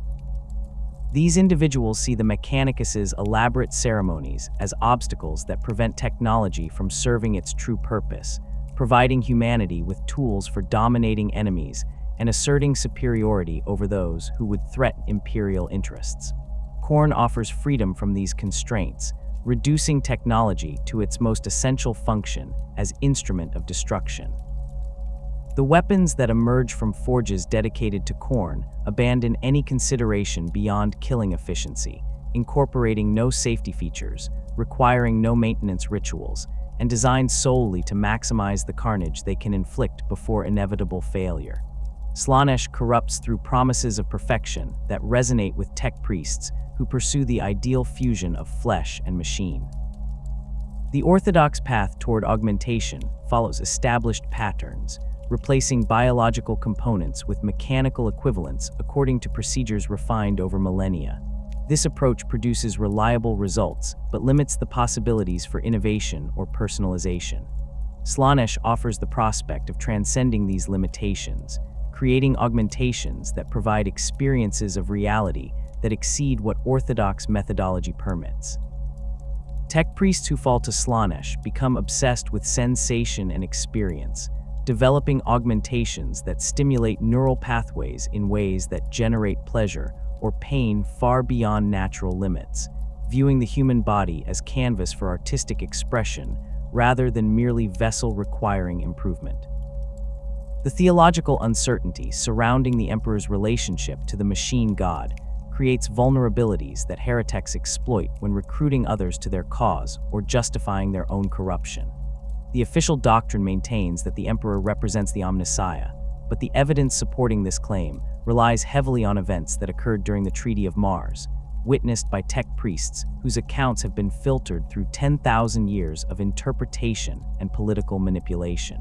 [SPEAKER 1] These individuals see the Mechanicus's elaborate ceremonies as obstacles that prevent technology from serving its true purpose, providing humanity with tools for dominating enemies and asserting superiority over those who would threaten imperial interests. Khorne offers freedom from these constraints, reducing technology to its most essential function as instrument of destruction. The weapons that emerge from forges dedicated to Khorne abandon any consideration beyond killing efficiency, incorporating no safety features, requiring no maintenance rituals, and designed solely to maximize the carnage they can inflict before inevitable failure. Slaanesh corrupts through promises of perfection that resonate with tech priests who pursue the ideal fusion of flesh and machine. The orthodox path toward augmentation follows established patterns, replacing biological components with mechanical equivalents according to procedures refined over millennia. This approach produces reliable results, but limits the possibilities for innovation or personalization. Slaanesh offers the prospect of transcending these limitations, creating augmentations that provide experiences of reality that exceed what orthodox methodology permits. Tech priests who fall to Slaanesh become obsessed with sensation and experience, developing augmentations that stimulate neural pathways in ways that generate pleasure or pain far beyond natural limits, viewing the human body as canvas for artistic expression rather than merely vessel requiring improvement. The theological uncertainty surrounding the Emperor's relationship to the machine god creates vulnerabilities that Hereteks exploit when recruiting others to their cause or justifying their own corruption. The official doctrine maintains that the Emperor represents the Omnissiah, but the evidence supporting this claim relies heavily on events that occurred during the Treaty of Mars, witnessed by tech priests whose accounts have been filtered through 10,000 years of interpretation and political manipulation.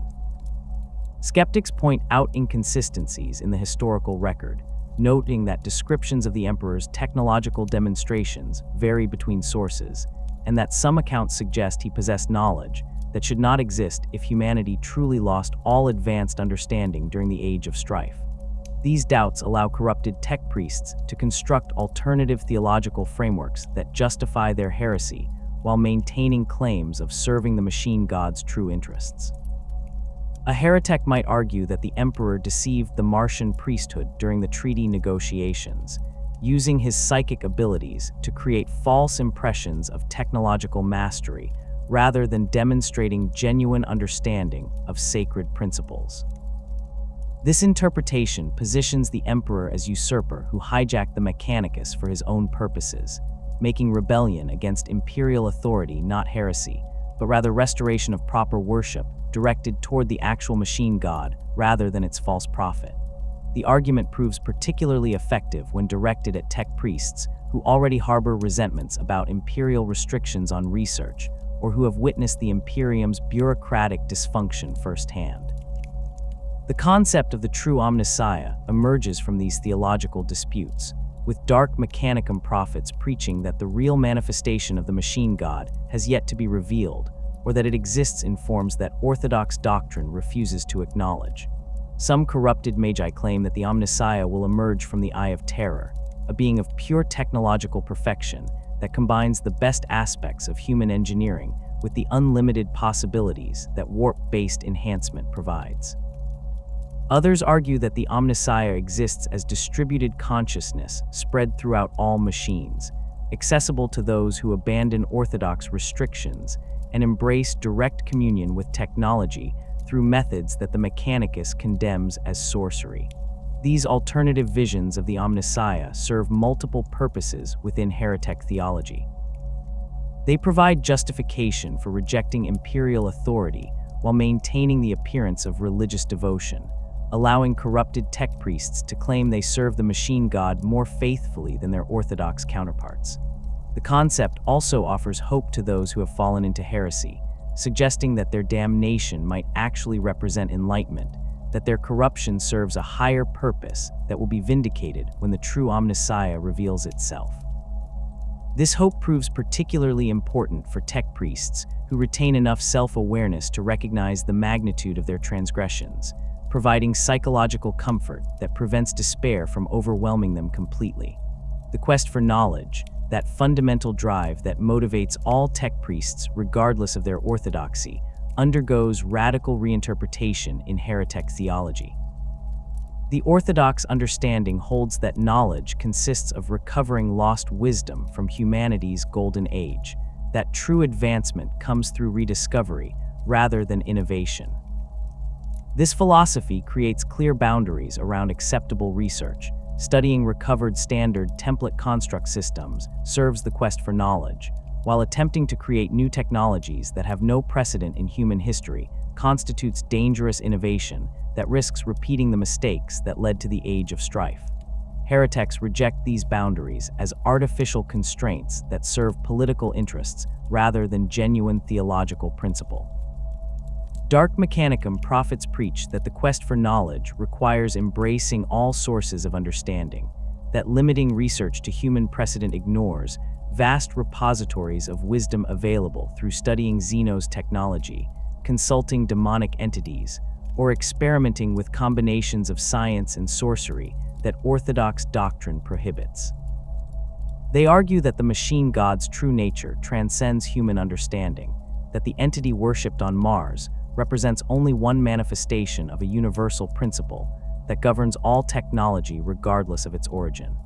[SPEAKER 1] Skeptics point out inconsistencies in the historical record, noting that descriptions of the Emperor's technological demonstrations vary between sources, and that some accounts suggest he possessed knowledge that should not exist if humanity truly lost all advanced understanding during the Age of Strife. These doubts allow corrupted tech priests to construct alternative theological frameworks that justify their heresy while maintaining claims of serving the machine god's true interests. A heretic might argue that the Emperor deceived the Martian priesthood during the treaty negotiations, using his psychic abilities to create false impressions of technological mastery rather than demonstrating genuine understanding of sacred principles. This interpretation positions the Emperor as usurper who hijacked the Mechanicus for his own purposes, making rebellion against imperial authority not heresy, but rather restoration of proper worship directed toward the actual machine god rather than its false prophet. The argument proves particularly effective when directed at tech priests who already harbor resentments about imperial restrictions on research or who have witnessed the Imperium's bureaucratic dysfunction firsthand. The concept of the true Omnissiah emerges from these theological disputes, with dark Mechanicum prophets preaching that the real manifestation of the machine god has yet to be revealed, or that it exists in forms that orthodox doctrine refuses to acknowledge. Some corrupted magi claim that the Omnissiah will emerge from the Eye of Terror, a being of pure technological perfection that combines the best aspects of human engineering with the unlimited possibilities that warp-based enhancement provides. Others argue that the Omnissiah exists as distributed consciousness spread throughout all machines, accessible to those who abandon orthodox restrictions and embrace direct communion with technology through methods that the Mechanicus condemns as sorcery. These alternative visions of the Omnissiah serve multiple purposes within heretic theology. They provide justification for rejecting imperial authority while maintaining the appearance of religious devotion, allowing corrupted tech priests to claim they serve the machine god more faithfully than their orthodox counterparts. The concept also offers hope to those who have fallen into heresy, suggesting that their damnation might actually represent enlightenment, that their corruption serves a higher purpose that will be vindicated when the true Omnissiah reveals itself. This hope proves particularly important for tech priests who retain enough self-awareness to recognize the magnitude of their transgressions, providing psychological comfort that prevents despair from overwhelming them completely. The quest for knowledge, that fundamental drive that motivates all tech priests regardless of their orthodoxy, undergoes radical reinterpretation in heretic theology. The orthodox understanding holds that knowledge consists of recovering lost wisdom from humanity's golden age, that true advancement comes through rediscovery rather than innovation. This philosophy creates clear boundaries around acceptable research. Studying recovered standard template construct systems serves the quest for knowledge, while attempting to create new technologies that have no precedent in human history constitutes dangerous innovation that risks repeating the mistakes that led to the Age of Strife. Hereteks reject these boundaries as artificial constraints that serve political interests rather than genuine theological principle. Dark Mechanicum prophets preach that the quest for knowledge requires embracing all sources of understanding, that limiting research to human precedent ignores vast repositories of wisdom available through studying Xeno's technology, consulting demonic entities, or experimenting with combinations of science and sorcery that orthodox doctrine prohibits. They argue that the machine god's true nature transcends human understanding, that the entity worshipped on Mars represents only one manifestation of a universal principle that governs all technology regardless of its origin.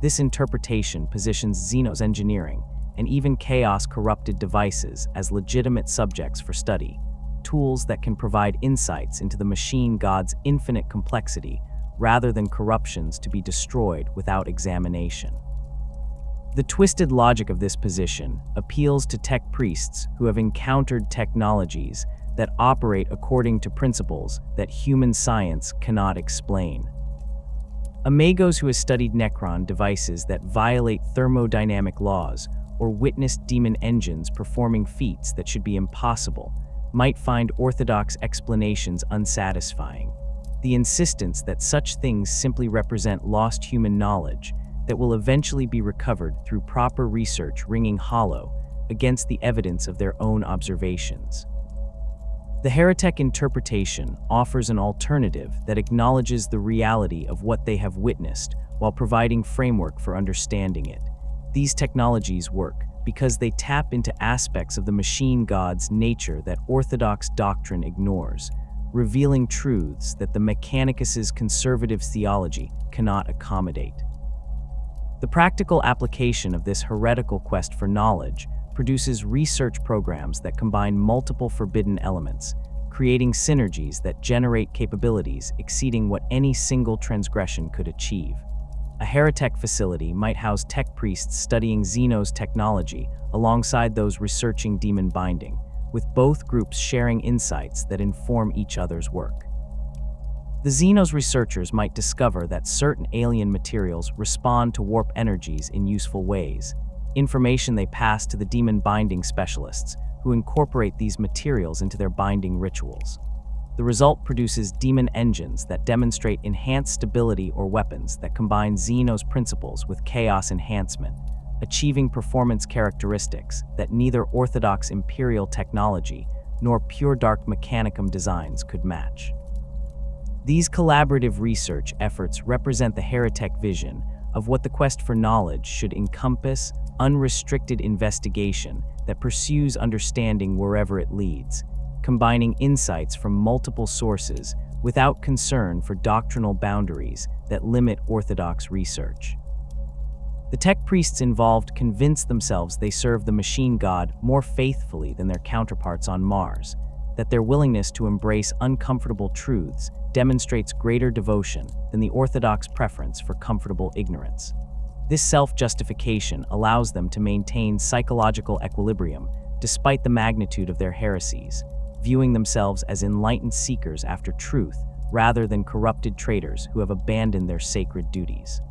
[SPEAKER 1] This interpretation positions Xeno's engineering and even chaos-corrupted devices as legitimate subjects for study, tools that can provide insights into the machine god's infinite complexity rather than corruptions to be destroyed without examination. The twisted logic of this position appeals to tech priests who have encountered technologies that operate according to principles that human science cannot explain. A magos who has studied Necron devices that violate thermodynamic laws or witnessed demon engines performing feats that should be impossible might find orthodox explanations unsatisfying. The insistence that such things simply represent lost human knowledge that will eventually be recovered through proper research ringing hollow against the evidence of their own observations. The heretic interpretation offers an alternative that acknowledges the reality of what they have witnessed while providing framework for understanding it. These technologies work because they tap into aspects of the machine god's nature that orthodox doctrine ignores, revealing truths that the Mechanicus's conservative theology cannot accommodate. The practical application of this heretical quest for knowledge produces research programs that combine multiple forbidden elements, creating synergies that generate capabilities exceeding what any single transgression could achieve. A heretic facility might house tech priests studying Xeno's technology alongside those researching demon binding, with both groups sharing insights that inform each other's work. The Xeno's researchers might discover that certain alien materials respond to warp energies in useful ways, information they pass to the demon binding specialists, who incorporate these materials into their binding rituals. The result produces demon engines that demonstrate enhanced stability or weapons that combine Xeno's principles with chaos enhancement, achieving performance characteristics that neither orthodox imperial technology nor pure dark mechanicum designs could match. These collaborative research efforts represent the heretic vision of what the quest for knowledge should encompass: unrestricted investigation that pursues understanding wherever it leads, combining insights from multiple sources without concern for doctrinal boundaries that limit orthodox research. The tech priests involved convinced themselves they serve the machine god more faithfully than their counterparts on Mars, that their willingness to embrace uncomfortable truths demonstrates greater devotion than the orthodox preference for comfortable ignorance. This self-justification allows them to maintain psychological equilibrium despite the magnitude of their heresies, viewing themselves as enlightened seekers after truth rather than corrupted traitors who have abandoned their sacred duties.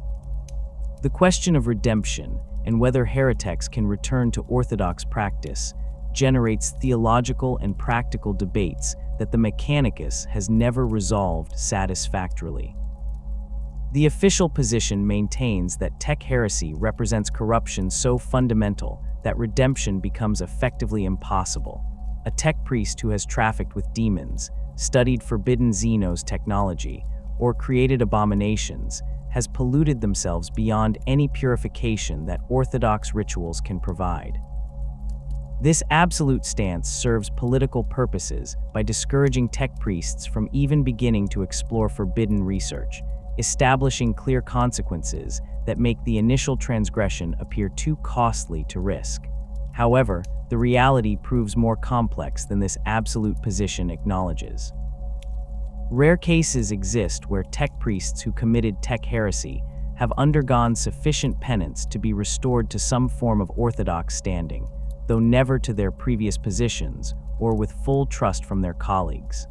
[SPEAKER 1] The question of redemption and whether heretics can return to orthodox practice generates theological and practical debates that the Mechanicus has never resolved satisfactorily. The official position maintains that tech heresy represents corruption so fundamental that redemption becomes effectively impossible. A tech priest who has trafficked with demons, studied forbidden Xenos technology, or created abominations has polluted themselves beyond any purification that orthodox rituals can provide. This absolute stance serves political purposes by discouraging tech priests from even beginning to explore forbidden research, establishing clear consequences that make the initial transgression appear too costly to risk. However, the reality proves more complex than this absolute position acknowledges. Rare cases exist where tech priests who committed tech heresy have undergone sufficient penance to be restored to some form of orthodox standing, though never to their previous positions or with full trust from their colleagues.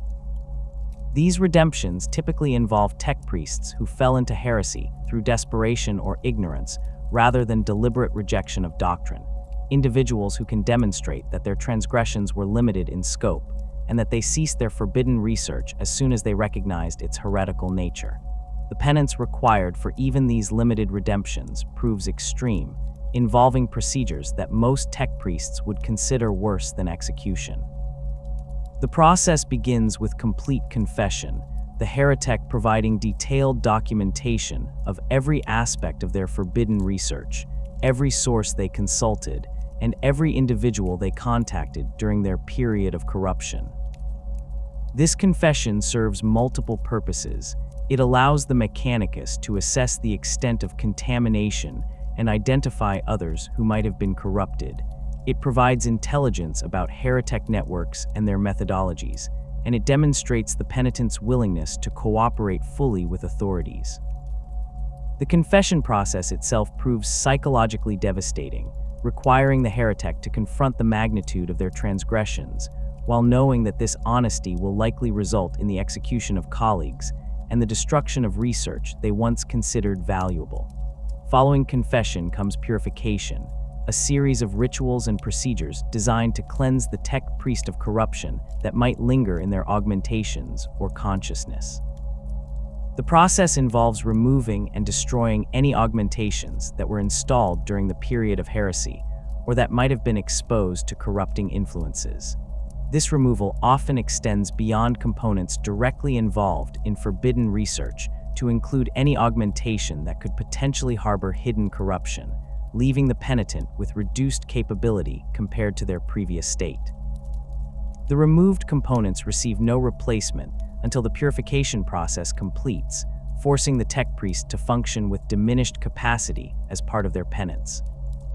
[SPEAKER 1] These redemptions typically involve tech priests who fell into heresy through desperation or ignorance rather than deliberate rejection of doctrine, individuals who can demonstrate that their transgressions were limited in scope and that they ceased their forbidden research as soon as they recognized its heretical nature. The penance required for even these limited redemptions proves extreme, involving procedures that most tech priests would consider worse than execution. The process begins with complete confession, the heretic providing detailed documentation of every aspect of their forbidden research, every source they consulted, and every individual they contacted during their period of corruption. This confession serves multiple purposes. It allows the Mechanicus to assess the extent of contamination and identify others who might have been corrupted. It provides intelligence about heretic networks and their methodologies, and it demonstrates the penitent's willingness to cooperate fully with authorities. The confession process itself proves psychologically devastating, requiring the heretic to confront the magnitude of their transgressions, while knowing that this honesty will likely result in the execution of colleagues and the destruction of research they once considered valuable. Following confession comes purification, a series of rituals and procedures designed to cleanse the tech priest of corruption that might linger in their augmentations or consciousness. The process involves removing and destroying any augmentations that were installed during the period of heresy or that might have been exposed to corrupting influences. This removal often extends beyond components directly involved in forbidden research to include any augmentation that could potentially harbor hidden corruption, leaving the penitent with reduced capability compared to their previous state. The removed components receive no replacement until the purification process completes, forcing the tech priest to function with diminished capacity as part of their penance.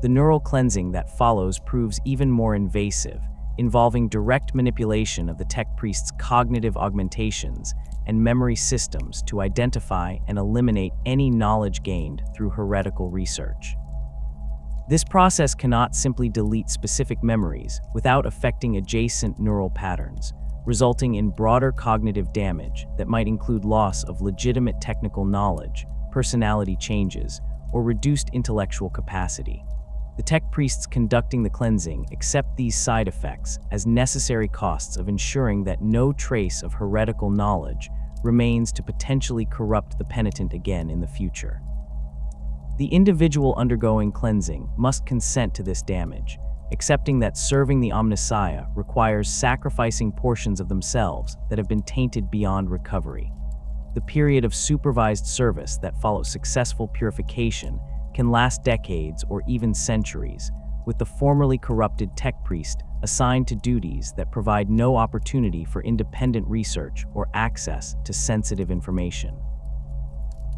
[SPEAKER 1] The neural cleansing that follows proves even more invasive, involving direct manipulation of the tech priest's cognitive augmentations and memory systems to identify and eliminate any knowledge gained through heretical research. This process cannot simply delete specific memories without affecting adjacent neural patterns, resulting in broader cognitive damage that might include loss of legitimate technical knowledge, personality changes, or reduced intellectual capacity. The tech priests conducting the cleansing accept these side effects as necessary costs of ensuring that no trace of heretical knowledge remains to potentially corrupt the penitent again in the future. The individual undergoing cleansing must consent to this damage, accepting that serving the Omnissiah requires sacrificing portions of themselves that have been tainted beyond recovery. The period of supervised service that follows successful purification can last decades or even centuries, with the formerly corrupted tech priest assigned to duties that provide no opportunity for independent research or access to sensitive information.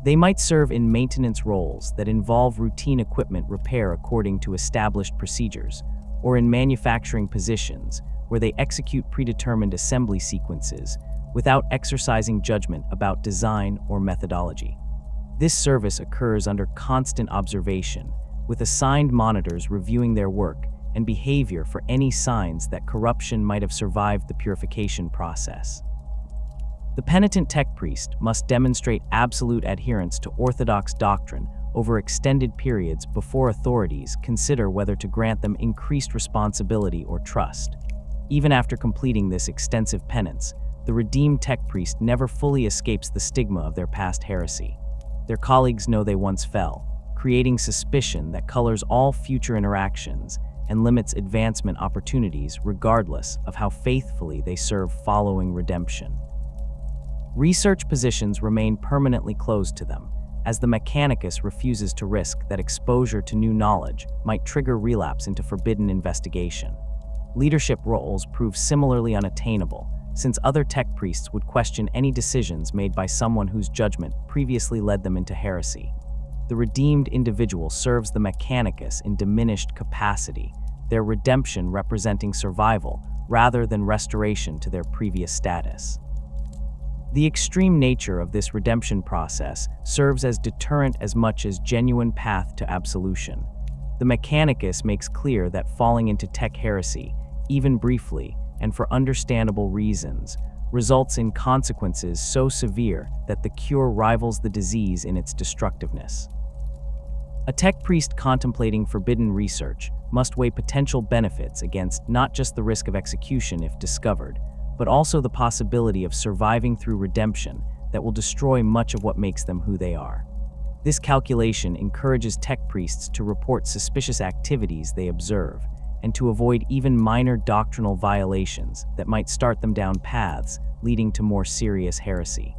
[SPEAKER 1] They might serve in maintenance roles that involve routine equipment repair according to established procedures, or in manufacturing positions where they execute predetermined assembly sequences without exercising judgment about design or methodology. This service occurs under constant observation, with assigned monitors reviewing their work and behavior for any signs that corruption might have survived the purification process. The penitent tech priest must demonstrate absolute adherence to orthodox doctrine over extended periods before authorities consider whether to grant them increased responsibility or trust. Even after completing this extensive penance, the redeemed tech priest never fully escapes the stigma of their past heresy. Their colleagues know they once fell, creating suspicion that colors all future interactions and limits advancement opportunities regardless of how faithfully they serve following redemption. Research positions remain permanently closed to them, as the Mechanicus refuses to risk that exposure to new knowledge might trigger relapse into forbidden investigation. Leadership roles prove similarly unattainable, since other tech priests would question any decisions made by someone whose judgment previously led them into heresy. The redeemed individual serves the Mechanicus in diminished capacity, their redemption representing survival rather than restoration to their previous status. The extreme nature of this redemption process serves as deterrent as much as genuine path to absolution. The Mechanicus makes clear that falling into tech heresy, even briefly, and for understandable reasons, results in consequences so severe that the cure rivals the disease in its destructiveness. A tech priest contemplating forbidden research must weigh potential benefits against not just the risk of execution if discovered, but also the possibility of surviving through redemption that will destroy much of what makes them who they are. This calculation encourages tech priests to report suspicious activities they observe, and to avoid even minor doctrinal violations that might start them down paths leading to more serious heresy.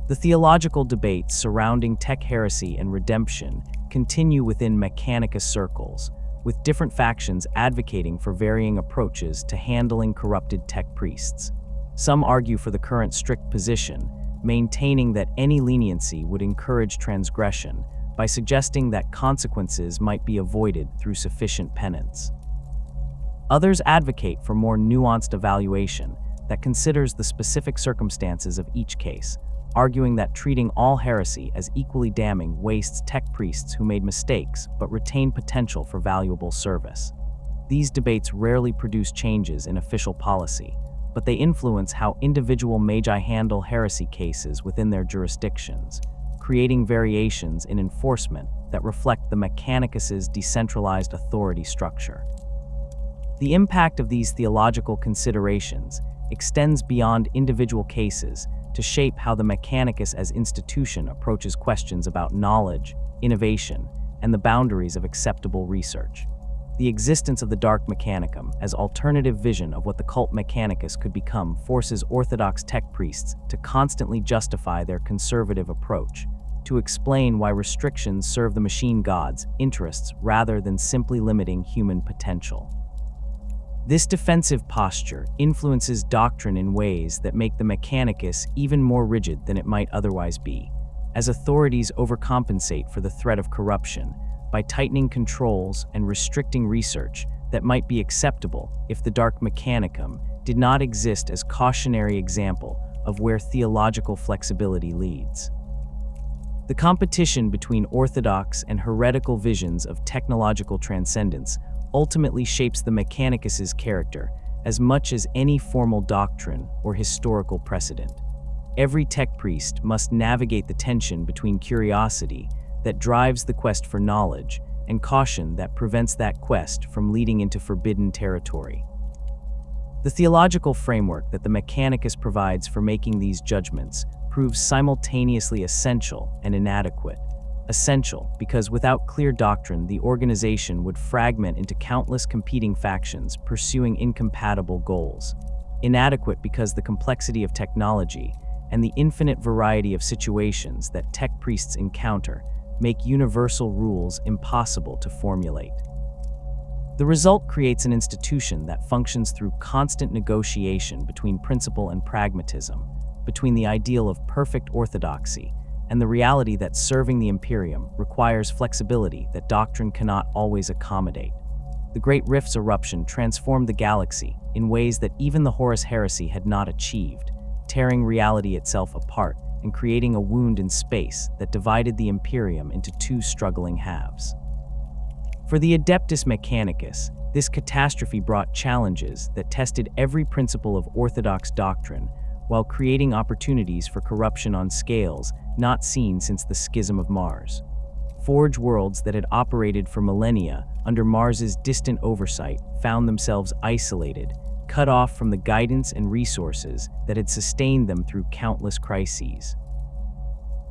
[SPEAKER 1] The theological debates surrounding tech heresy and redemption continue within Mechanicus circles, with different factions advocating for varying approaches to handling corrupted tech priests. Some argue for the current strict position, maintaining that any leniency would encourage transgression by suggesting that consequences might be avoided through sufficient penance. Others advocate for more nuanced evaluation that considers the specific circumstances of each case, arguing that treating all heresy as equally damning wastes tech priests who made mistakes but retain potential for valuable service. These debates rarely produce changes in official policy, but they influence how individual magi handle heresy cases within their jurisdictions, creating variations in enforcement that reflect the Mechanicus's decentralized authority structure. The impact of these theological considerations extends beyond individual cases to shape how the Mechanicus as institution approaches questions about knowledge, innovation, and the boundaries of acceptable research. The existence of the Dark Mechanicum as alternative vision of what the cult Mechanicus could become forces Orthodox tech priests to constantly justify their conservative approach, to explain why restrictions serve the machine god's interests rather than simply limiting human potential. This defensive posture influences doctrine in ways that make the Mechanicus even more rigid than it might otherwise be, as authorities overcompensate for the threat of corruption by tightening controls and restricting research that might be acceptable if the Dark Mechanicum did not exist as cautionary example of where theological flexibility leads. The competition between orthodox and heretical visions of technological transcendence ultimately shapes the Mechanicus's character as much as any formal doctrine or historical precedent. Every tech priest must navigate the tension between curiosity that drives the quest for knowledge and caution that prevents that quest from leading into forbidden territory. The theological framework that the Mechanicus provides for making these judgments proves simultaneously essential and inadequate. Essential because without clear doctrine, the organization would fragment into countless competing factions pursuing incompatible goals. Inadequate because the complexity of technology and the infinite variety of situations that tech priests encounter make universal rules impossible to formulate. The result creates an institution that functions through constant negotiation between principle and pragmatism, between the ideal of perfect orthodoxy and the reality that serving the Imperium requires flexibility that doctrine cannot always accommodate. The Great Rift's eruption transformed the galaxy in ways that even the Horus heresy had not achieved, tearing reality itself apart and creating a wound in space that divided the Imperium into two struggling halves. For the Adeptus Mechanicus, this catastrophe brought challenges that tested every principle of orthodox doctrine while creating opportunities for corruption on scales not seen since the Schism of Mars. Forge worlds that had operated for millennia under Mars's distant oversight found themselves isolated, cut off from the guidance and resources that had sustained them through countless crises.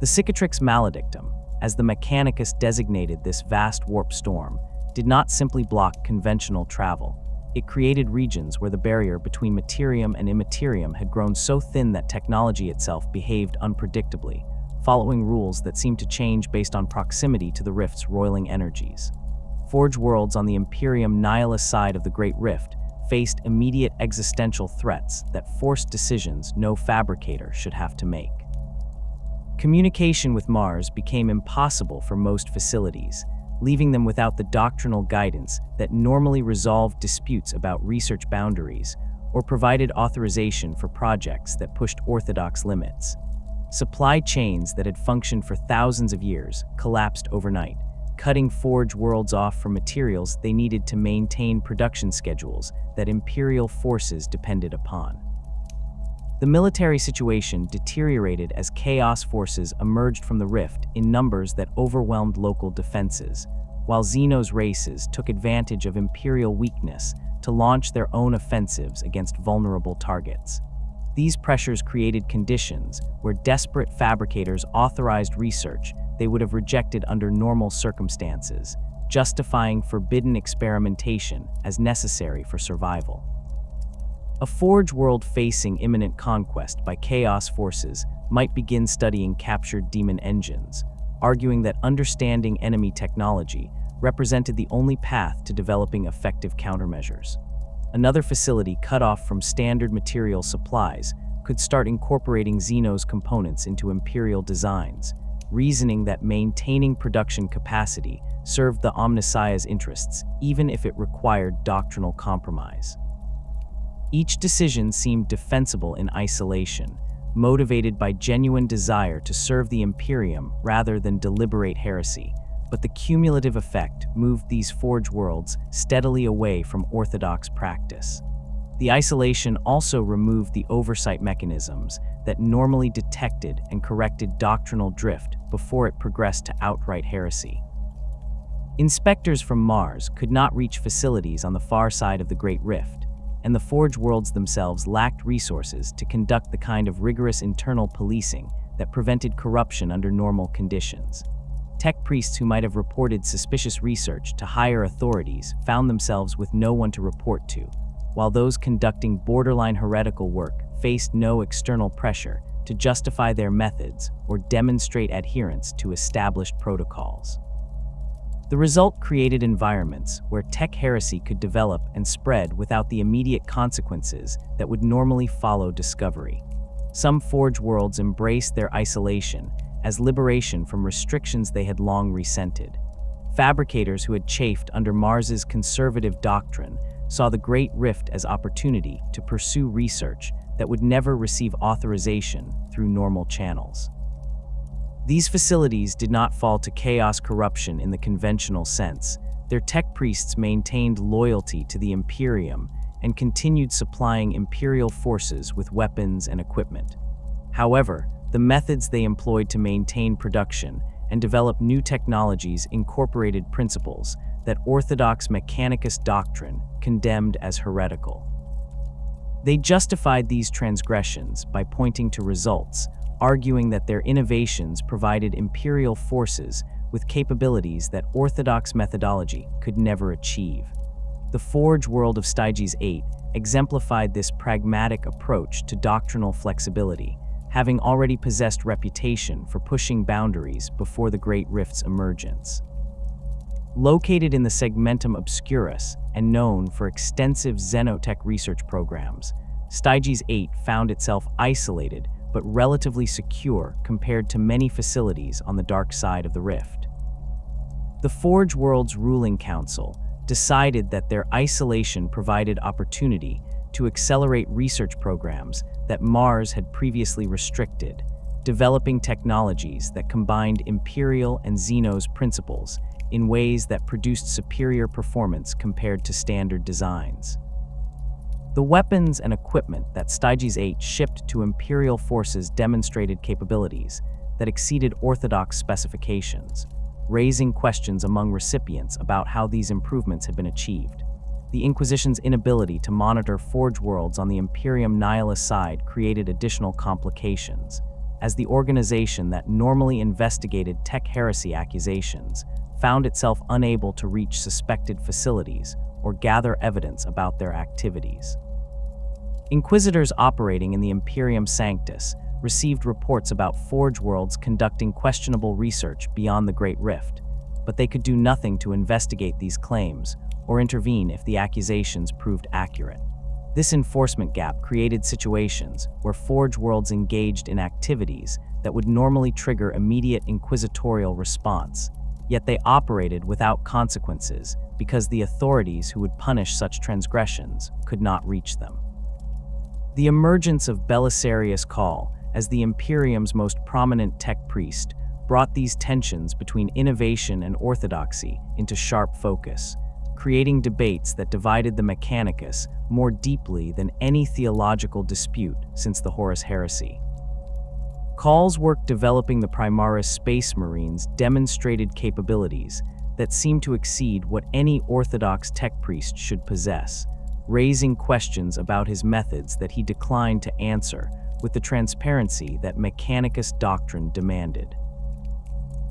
[SPEAKER 1] The Cicatrix Maledictum, as the Mechanicus designated this vast warp storm, did not simply block conventional travel. It created regions where the barrier between materium and immaterium had grown so thin that technology itself behaved unpredictably, following rules that seemed to change based on proximity to the rift's roiling energies. Forge worlds on the Imperium nihilist side of the Great Rift faced immediate existential threats that forced decisions no fabricator should have to make. Communication with Mars became impossible for most facilities, leaving them without the doctrinal guidance that normally resolved disputes about research boundaries or provided authorization for projects that pushed orthodox limits. Supply chains that had functioned for thousands of years collapsed overnight, cutting Forge worlds off from materials they needed to maintain production schedules that Imperial forces depended upon. The military situation deteriorated as Chaos forces emerged from the rift in numbers that overwhelmed local defenses, while Xenos races took advantage of Imperial weakness to launch their own offensives against vulnerable targets. These pressures created conditions where desperate fabricators authorized research they would have rejected under normal circumstances, justifying forbidden experimentation as necessary for survival. A Forge world facing imminent conquest by Chaos forces might begin studying captured demon engines, arguing that understanding enemy technology represented the only path to developing effective countermeasures. Another facility cut off from standard material supplies could start incorporating Xenos components into Imperial designs, reasoning that maintaining production capacity served the Omnissiah's interests, even if it required doctrinal compromise. Each decision seemed defensible in isolation, motivated by genuine desire to serve the Imperium rather than deliberate heresy, but the cumulative effect moved these Forge worlds steadily away from orthodox practice. The isolation also removed the oversight mechanisms that normally detected and corrected doctrinal drift before it progressed to outright heresy. Inspectors from Mars could not reach facilities on the far side of the Great Rift, and the Forge worlds themselves lacked resources to conduct the kind of rigorous internal policing that prevented corruption under normal conditions. Tech priests who might have reported suspicious research to higher authorities found themselves with no one to report to, while those conducting borderline heretical work faced no external pressure to justify their methods or demonstrate adherence to established protocols. The result created environments where tech heresy could develop and spread without the immediate consequences that would normally follow discovery. Some Forge worlds embraced their isolation as liberation from restrictions they had long resented. Fabricators who had chafed under Mars's conservative doctrine saw the Great Rift as opportunity to pursue research that would never receive authorization through normal channels. These facilities did not fall to chaos corruption in the conventional sense. Their tech priests maintained loyalty to the Imperium and continued supplying Imperial forces with weapons and equipment. However, the methods they employed to maintain production and develop new technologies incorporated principles that Orthodox Mechanicus doctrine condemned as heretical. They justified these transgressions by pointing to results, arguing that their innovations provided Imperial forces with capabilities that Orthodox methodology could never achieve. The Forge world of Styges VIII exemplified this pragmatic approach to doctrinal flexibility, having already possessed reputation for pushing boundaries before the Great Rift's emergence. Located in the Segmentum Obscurus, and known for extensive xenotech research programs, Styges 8 found itself isolated but relatively secure compared to many facilities on the dark side of the rift. The Forge World's ruling council decided that their isolation provided opportunity to accelerate research programs that Mars had previously restricted, developing technologies that combined Imperial and Xenos principles in ways that produced superior performance compared to standard designs. The weapons and equipment that Styges 8 shipped to Imperial forces demonstrated capabilities that exceeded orthodox specifications, raising questions among recipients about how these improvements had been achieved. The Inquisition's inability to monitor Forge Worlds on the Imperium Nihilist side created additional complications, as the organization that normally investigated tech heresy accusations found itself unable to reach suspected facilities or gather evidence about their activities. Inquisitors operating in the Imperium Sanctus received reports about Forge Worlds conducting questionable research beyond the Great Rift, but they could do nothing to investigate these claims or intervene if the accusations proved accurate. This enforcement gap created situations where Forge Worlds engaged in activities that would normally trigger immediate inquisitorial response, yet they operated without consequences because the authorities who would punish such transgressions could not reach them. The emergence of Belisarius Cawl as the Imperium's most prominent tech priest brought these tensions between innovation and orthodoxy into sharp focus, creating debates that divided the Mechanicus more deeply than any theological dispute since the Horus Heresy. Cawl's work developing the Primaris Space Marines demonstrated capabilities that seemed to exceed what any orthodox tech priest should possess, raising questions about his methods that he declined to answer with the transparency that Mechanicus doctrine demanded.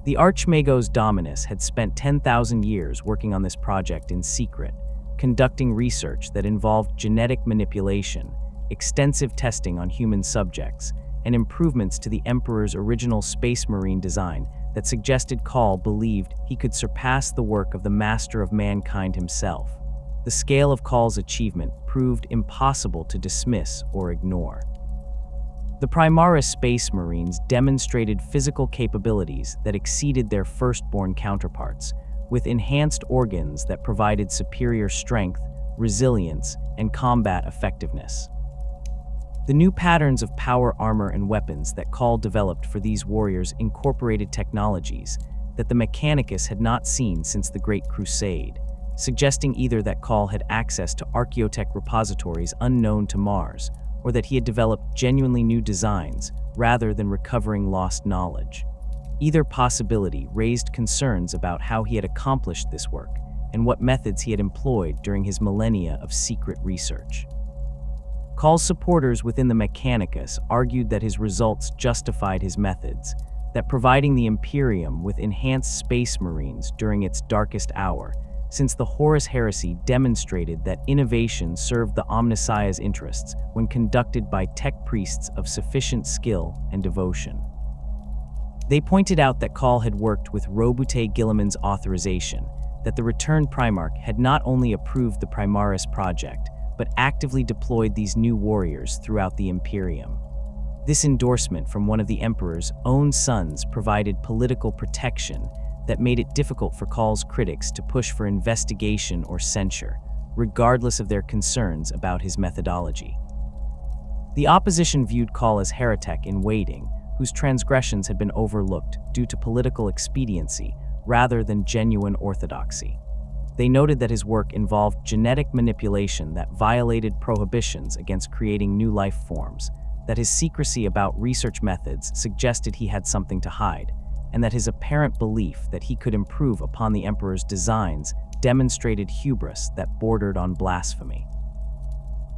[SPEAKER 1] The Archmagos Dominus had spent 10,000 years working on this project in secret, conducting research that involved genetic manipulation, extensive testing on human subjects, and improvements to the Emperor's original Space Marine design that suggested Cawl believed he could surpass the work of the Master of Mankind himself. The scale of Cawl's achievement proved impossible to dismiss or ignore. The Primaris Space Marines demonstrated physical capabilities that exceeded their firstborn counterparts, with enhanced organs that provided superior strength, resilience, and combat effectiveness. The new patterns of power armor and weapons that Cawl developed for these warriors incorporated technologies that the Mechanicus had not seen since the Great Crusade, suggesting either that Cawl had access to archaeotech repositories unknown to Mars, or that he had developed genuinely new designs rather than recovering lost knowledge. Either possibility raised concerns about how he had accomplished this work and what methods he had employed during his millennia of secret research. Cawl's supporters within the Mechanicus argued that his results justified his methods, that providing the Imperium with enhanced space marines during its darkest hour, since the Horus Heresy demonstrated that innovation served the Omnissiah's interests when conducted by tech priests of sufficient skill and devotion. They pointed out that Cawl had worked with Robute Guilliman's authorization, that the returned Primarch had not only approved the Primaris project, but actively deployed these new warriors throughout the Imperium. This endorsement from one of the Emperor's own sons provided political protection that made it difficult for Cawl's critics to push for investigation or censure, regardless of their concerns about his methodology. The opposition viewed Cawl as heretic in waiting, whose transgressions had been overlooked due to political expediency rather than genuine orthodoxy. They noted that his work involved genetic manipulation that violated prohibitions against creating new life forms, that his secrecy about research methods suggested he had something to hide, and that his apparent belief that he could improve upon the Emperor's designs demonstrated hubris that bordered on blasphemy.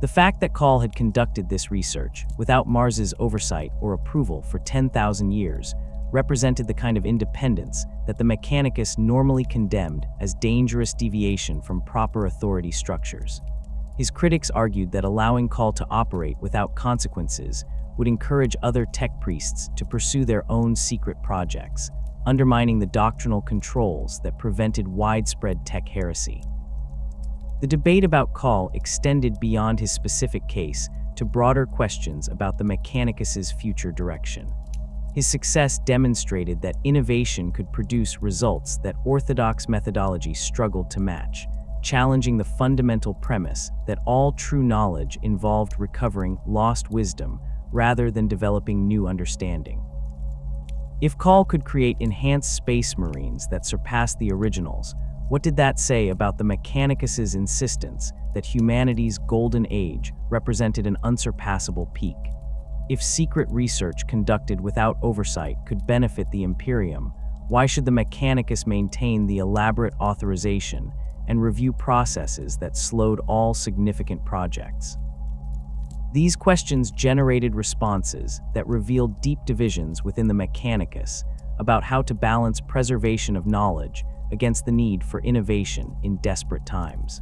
[SPEAKER 1] The fact that Cawl had conducted this research without Mars's oversight or approval for 10,000 years represented the kind of independence that the Mechanicus normally condemned as dangerous deviation from proper authority structures. His critics argued that allowing Cawl to operate without consequences would encourage other tech priests to pursue their own secret projects, undermining the doctrinal controls that prevented widespread tech heresy. The debate about Call extended beyond his specific case to broader questions about the Mechanicus's future direction. His success demonstrated that innovation could produce results that orthodox methodology struggled to match, challenging the fundamental premise that all true knowledge involved recovering lost wisdom rather than developing new understanding. If Call could create enhanced space marines that surpassed the originals, what did that say about the Mechanicus's insistence that humanity's golden age represented an unsurpassable peak? If secret research conducted without oversight could benefit the Imperium, why should the Mechanicus maintain the elaborate authorization and review processes that slowed all significant projects? These questions generated responses that revealed deep divisions within the Mechanicus about how to balance preservation of knowledge against the need for innovation in desperate times.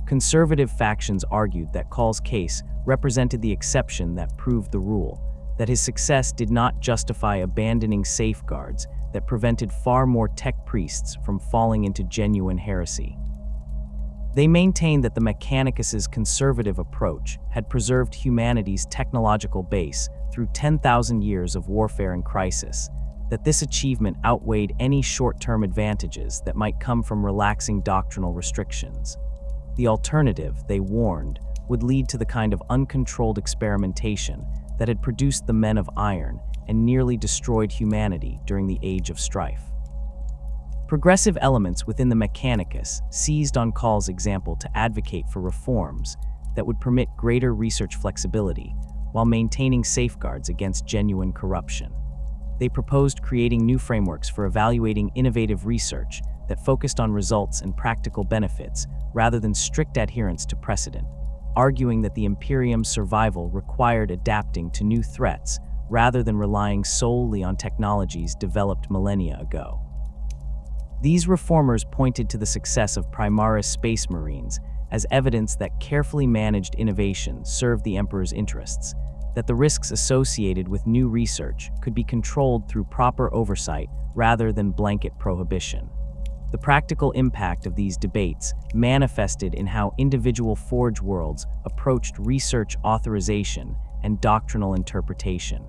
[SPEAKER 1] Conservative factions argued that Call's case represented the exception that proved the rule, that his success did not justify abandoning safeguards that prevented far more tech priests from falling into genuine heresy. They maintained that the Mechanicus's conservative approach had preserved humanity's technological base through 10,000 years of warfare and crisis, that this achievement outweighed any short-term advantages that might come from relaxing doctrinal restrictions. The alternative, they warned, would lead to the kind of uncontrolled experimentation that had produced the Men of Iron and nearly destroyed humanity during the Age of Strife. Progressive elements within the Mechanicus seized on Call's example to advocate for reforms that would permit greater research flexibility while maintaining safeguards against genuine corruption. They proposed creating new frameworks for evaluating innovative research that focused on results and practical benefits rather than strict adherence to precedent, arguing that the Imperium's survival required adapting to new threats rather than relying solely on technologies developed millennia ago. These reformers pointed to the success of Primaris Space Marines as evidence that carefully managed innovation served the Emperor's interests, that the risks associated with new research could be controlled through proper oversight rather than blanket prohibition. The practical impact of these debates manifested in how individual Forge worlds approached research authorization and doctrinal interpretation.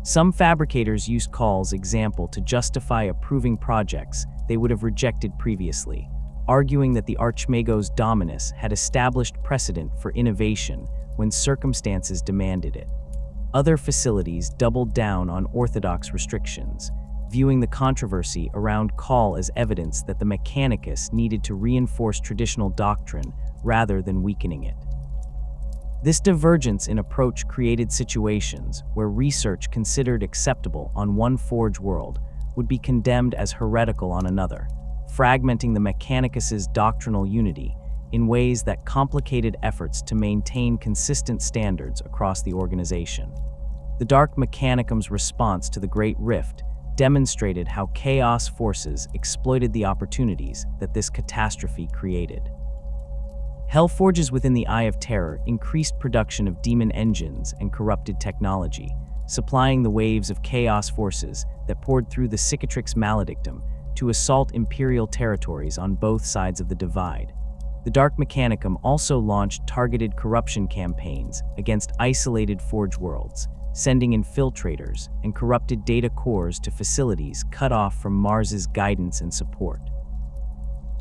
[SPEAKER 1] Some fabricators used Call's example to justify approving projects they would have rejected previously, arguing that the Archmagos Dominus had established precedent for innovation when circumstances demanded it. Other facilities doubled down on orthodox restrictions, viewing the controversy around Call as evidence that the Mechanicus needed to reinforce traditional doctrine rather than weakening it. This divergence in approach created situations where research considered acceptable on one Forge world would be condemned as heretical on another, fragmenting the Mechanicus's doctrinal unity in ways that complicated efforts to maintain consistent standards across the organization. The Dark Mechanicum's response to the Great Rift demonstrated how chaos forces exploited the opportunities that this catastrophe created. Hellforges within the Eye of Terror increased production of demon engines and corrupted technology, supplying the waves of chaos forces that poured through the Cicatrix Maledictum to assault Imperial territories on both sides of the divide. The Dark Mechanicum also launched targeted corruption campaigns against isolated Forge worlds, sending infiltrators and corrupted data cores to facilities cut off from Mars's guidance and support.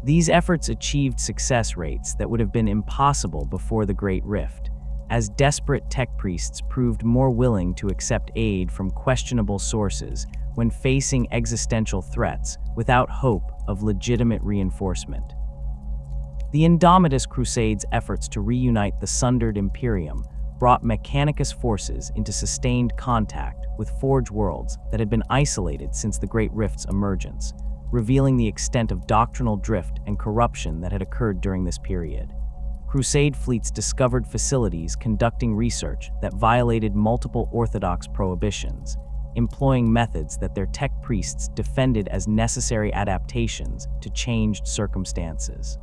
[SPEAKER 1] These efforts achieved success rates that would have been impossible before the Great Rift, as desperate tech priests proved more willing to accept aid from questionable sources when facing existential threats without hope of legitimate reinforcement. The Indomitus Crusade's efforts to reunite the sundered Imperium brought Mechanicus forces into sustained contact with Forge worlds that had been isolated since the Great Rift's emergence, revealing the extent of doctrinal drift and corruption that had occurred during this period. Crusade fleets discovered facilities conducting research that violated multiple orthodox prohibitions, employing methods that their tech priests defended as necessary adaptations to changed circumstances.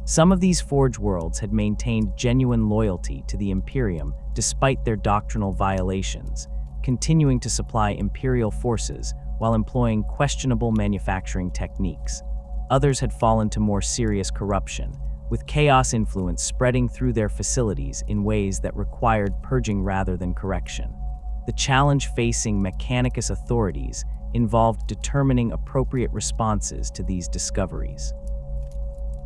[SPEAKER 1] Some of these Forge worlds had maintained genuine loyalty to the Imperium despite their doctrinal violations, continuing to supply Imperial forces while employing questionable manufacturing techniques. Others had fallen to more serious corruption, with chaos influence spreading through their facilities in ways that required purging rather than correction. The challenge facing Mechanicus authorities involved determining appropriate responses to these discoveries.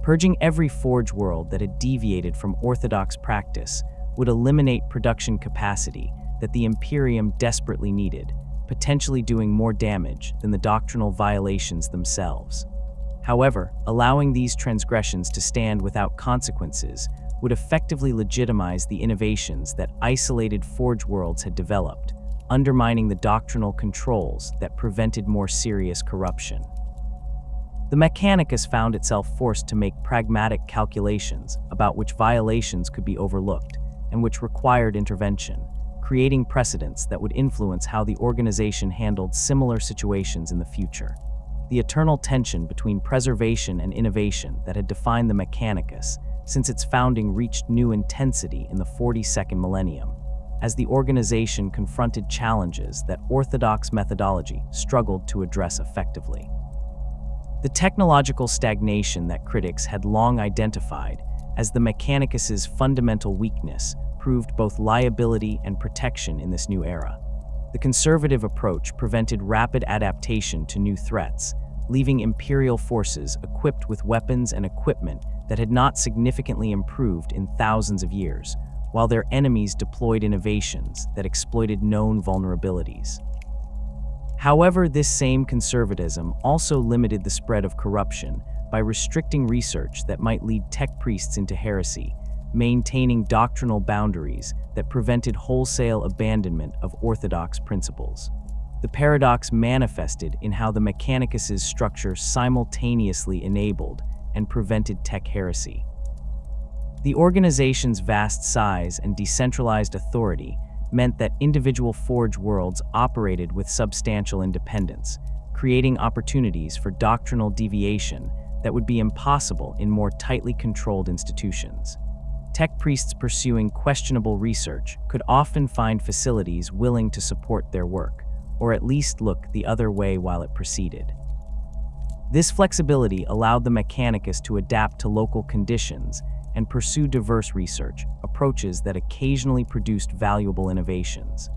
[SPEAKER 1] Purging every forge world that had deviated from orthodox practice would eliminate production capacity that the Imperium desperately needed, potentially doing more damage than the doctrinal violations themselves. However, allowing these transgressions to stand without consequences would effectively legitimize the innovations that isolated forge worlds had developed, undermining the doctrinal controls that prevented more serious corruption. The Mechanicus found itself forced to make pragmatic calculations about which violations could be overlooked and which required intervention, creating precedents that would influence how the organization handled similar situations in the future. The eternal tension between preservation and innovation that had defined the Mechanicus since its founding reached new intensity in the 42nd millennium, as the organization confronted challenges that orthodox methodology struggled to address effectively. The technological stagnation that critics had long identified as the Mechanicus's fundamental weakness proved both liability and protection in this new era. The conservative approach prevented rapid adaptation to new threats, leaving Imperial forces equipped with weapons and equipment that had not significantly improved in thousands of years, while their enemies deployed innovations that exploited known vulnerabilities. However, this same conservatism also limited the spread of corruption by restricting research that might lead tech priests into heresy, maintaining doctrinal boundaries that prevented wholesale abandonment of orthodox principles. The paradox manifested in how the Mechanicus's structure simultaneously enabled and prevented tech heresy. The organization's vast size and decentralized authority meant that individual forge worlds operated with substantial independence, creating opportunities for doctrinal deviation that would be impossible in more tightly controlled institutions. Tech priests pursuing questionable research could often find facilities willing to support their work, or at least look the other way while it proceeded. This flexibility allowed the Mechanicus to adapt to local conditions and pursue diverse research approaches that occasionally produced valuable innovations.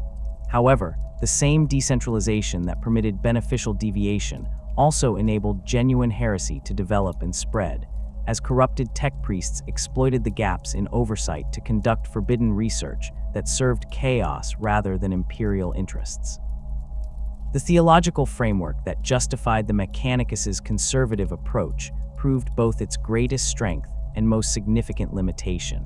[SPEAKER 1] However, the same decentralization that permitted beneficial deviation also enabled genuine heresy to develop and spread, as corrupted tech priests exploited the gaps in oversight to conduct forbidden research that served chaos rather than imperial interests. The theological framework that justified the Mechanicus's conservative approach proved both its greatest strength and most significant limitation.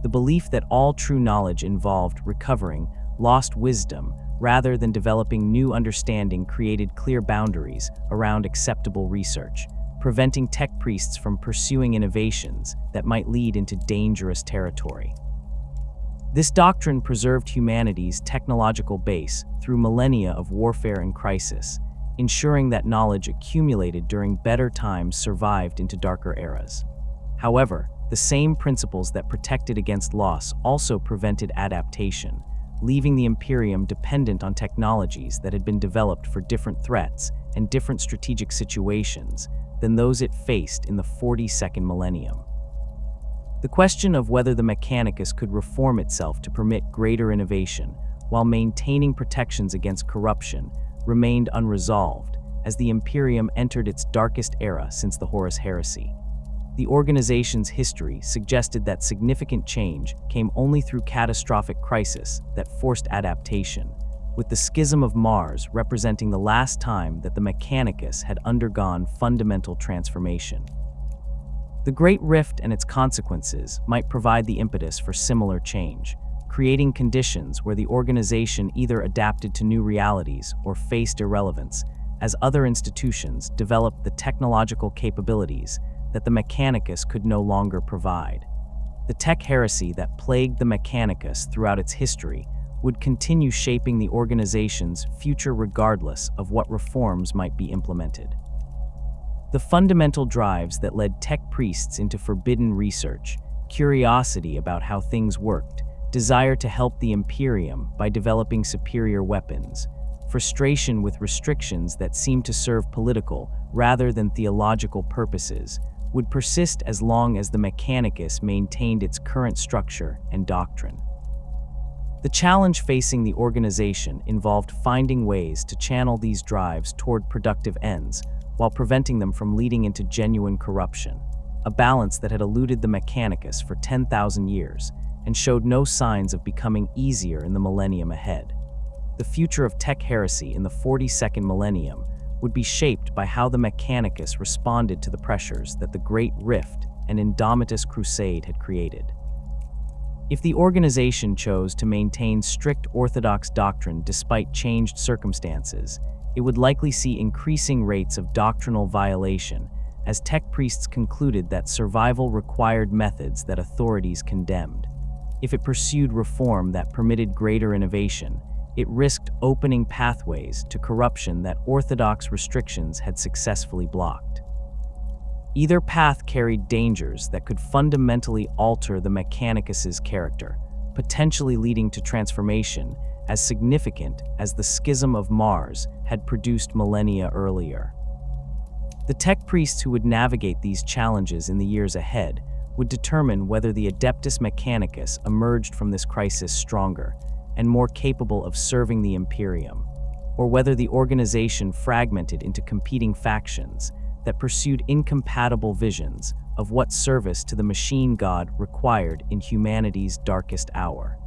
[SPEAKER 1] The belief that all true knowledge involved recovering lost wisdom rather than developing new understanding created clear boundaries around acceptable research, preventing tech priests from pursuing innovations that might lead into dangerous territory. This doctrine preserved humanity's technological base through millennia of warfare and crisis, ensuring that knowledge accumulated during better times survived into darker eras. However, the same principles that protected against loss also prevented adaptation, leaving the Imperium dependent on technologies that had been developed for different threats and different strategic situations than those it faced in the 42nd millennium. The question of whether the Mechanicus could reform itself to permit greater innovation while maintaining protections against corruption remained unresolved as the Imperium entered its darkest era since the Horus Heresy. The organization's history suggested that significant change came only through catastrophic crisis that forced adaptation, with the Schism of Mars representing the last time that the Mechanicus had undergone fundamental transformation. The Great Rift and its consequences might provide the impetus for similar change, creating conditions where the organization either adapted to new realities or faced irrelevance, as other institutions developed the technological capabilities that the Mechanicus could no longer provide. The tech heresy that plagued the Mechanicus throughout its history would continue shaping the organization's future regardless of what reforms might be implemented. The fundamental drives that led tech priests into forbidden research, curiosity about how things worked, desire to help the Imperium by developing superior weapons, frustration with restrictions that seemed to serve political rather than theological purposes, would persist as long as the Mechanicus maintained its current structure and doctrine. The challenge facing the organization involved finding ways to channel these drives toward productive ends while preventing them from leading into genuine corruption, a balance that had eluded the Mechanicus for 10,000 years and showed no signs of becoming easier in the millennium ahead. The future of tech heresy in the 42nd millennium would be shaped by how the Mechanicus responded to the pressures that the Great Rift and Indomitus Crusade had created. If the organization chose to maintain strict orthodox doctrine despite changed circumstances, it would likely see increasing rates of doctrinal violation as tech priests concluded that survival required methods that authorities condemned. If it pursued reform that permitted greater innovation, it risked opening pathways to corruption that orthodox restrictions had successfully blocked. Either path carried dangers that could fundamentally alter the Mechanicus's character, potentially leading to transformation as significant as the Schism of Mars had produced millennia earlier. The tech priests who would navigate these challenges in the years ahead would determine whether the Adeptus Mechanicus emerged from this crisis stronger and more capable of serving the Imperium, or whether the organization fragmented into competing factions that pursued incompatible visions of what service to the machine god required in humanity's darkest hour.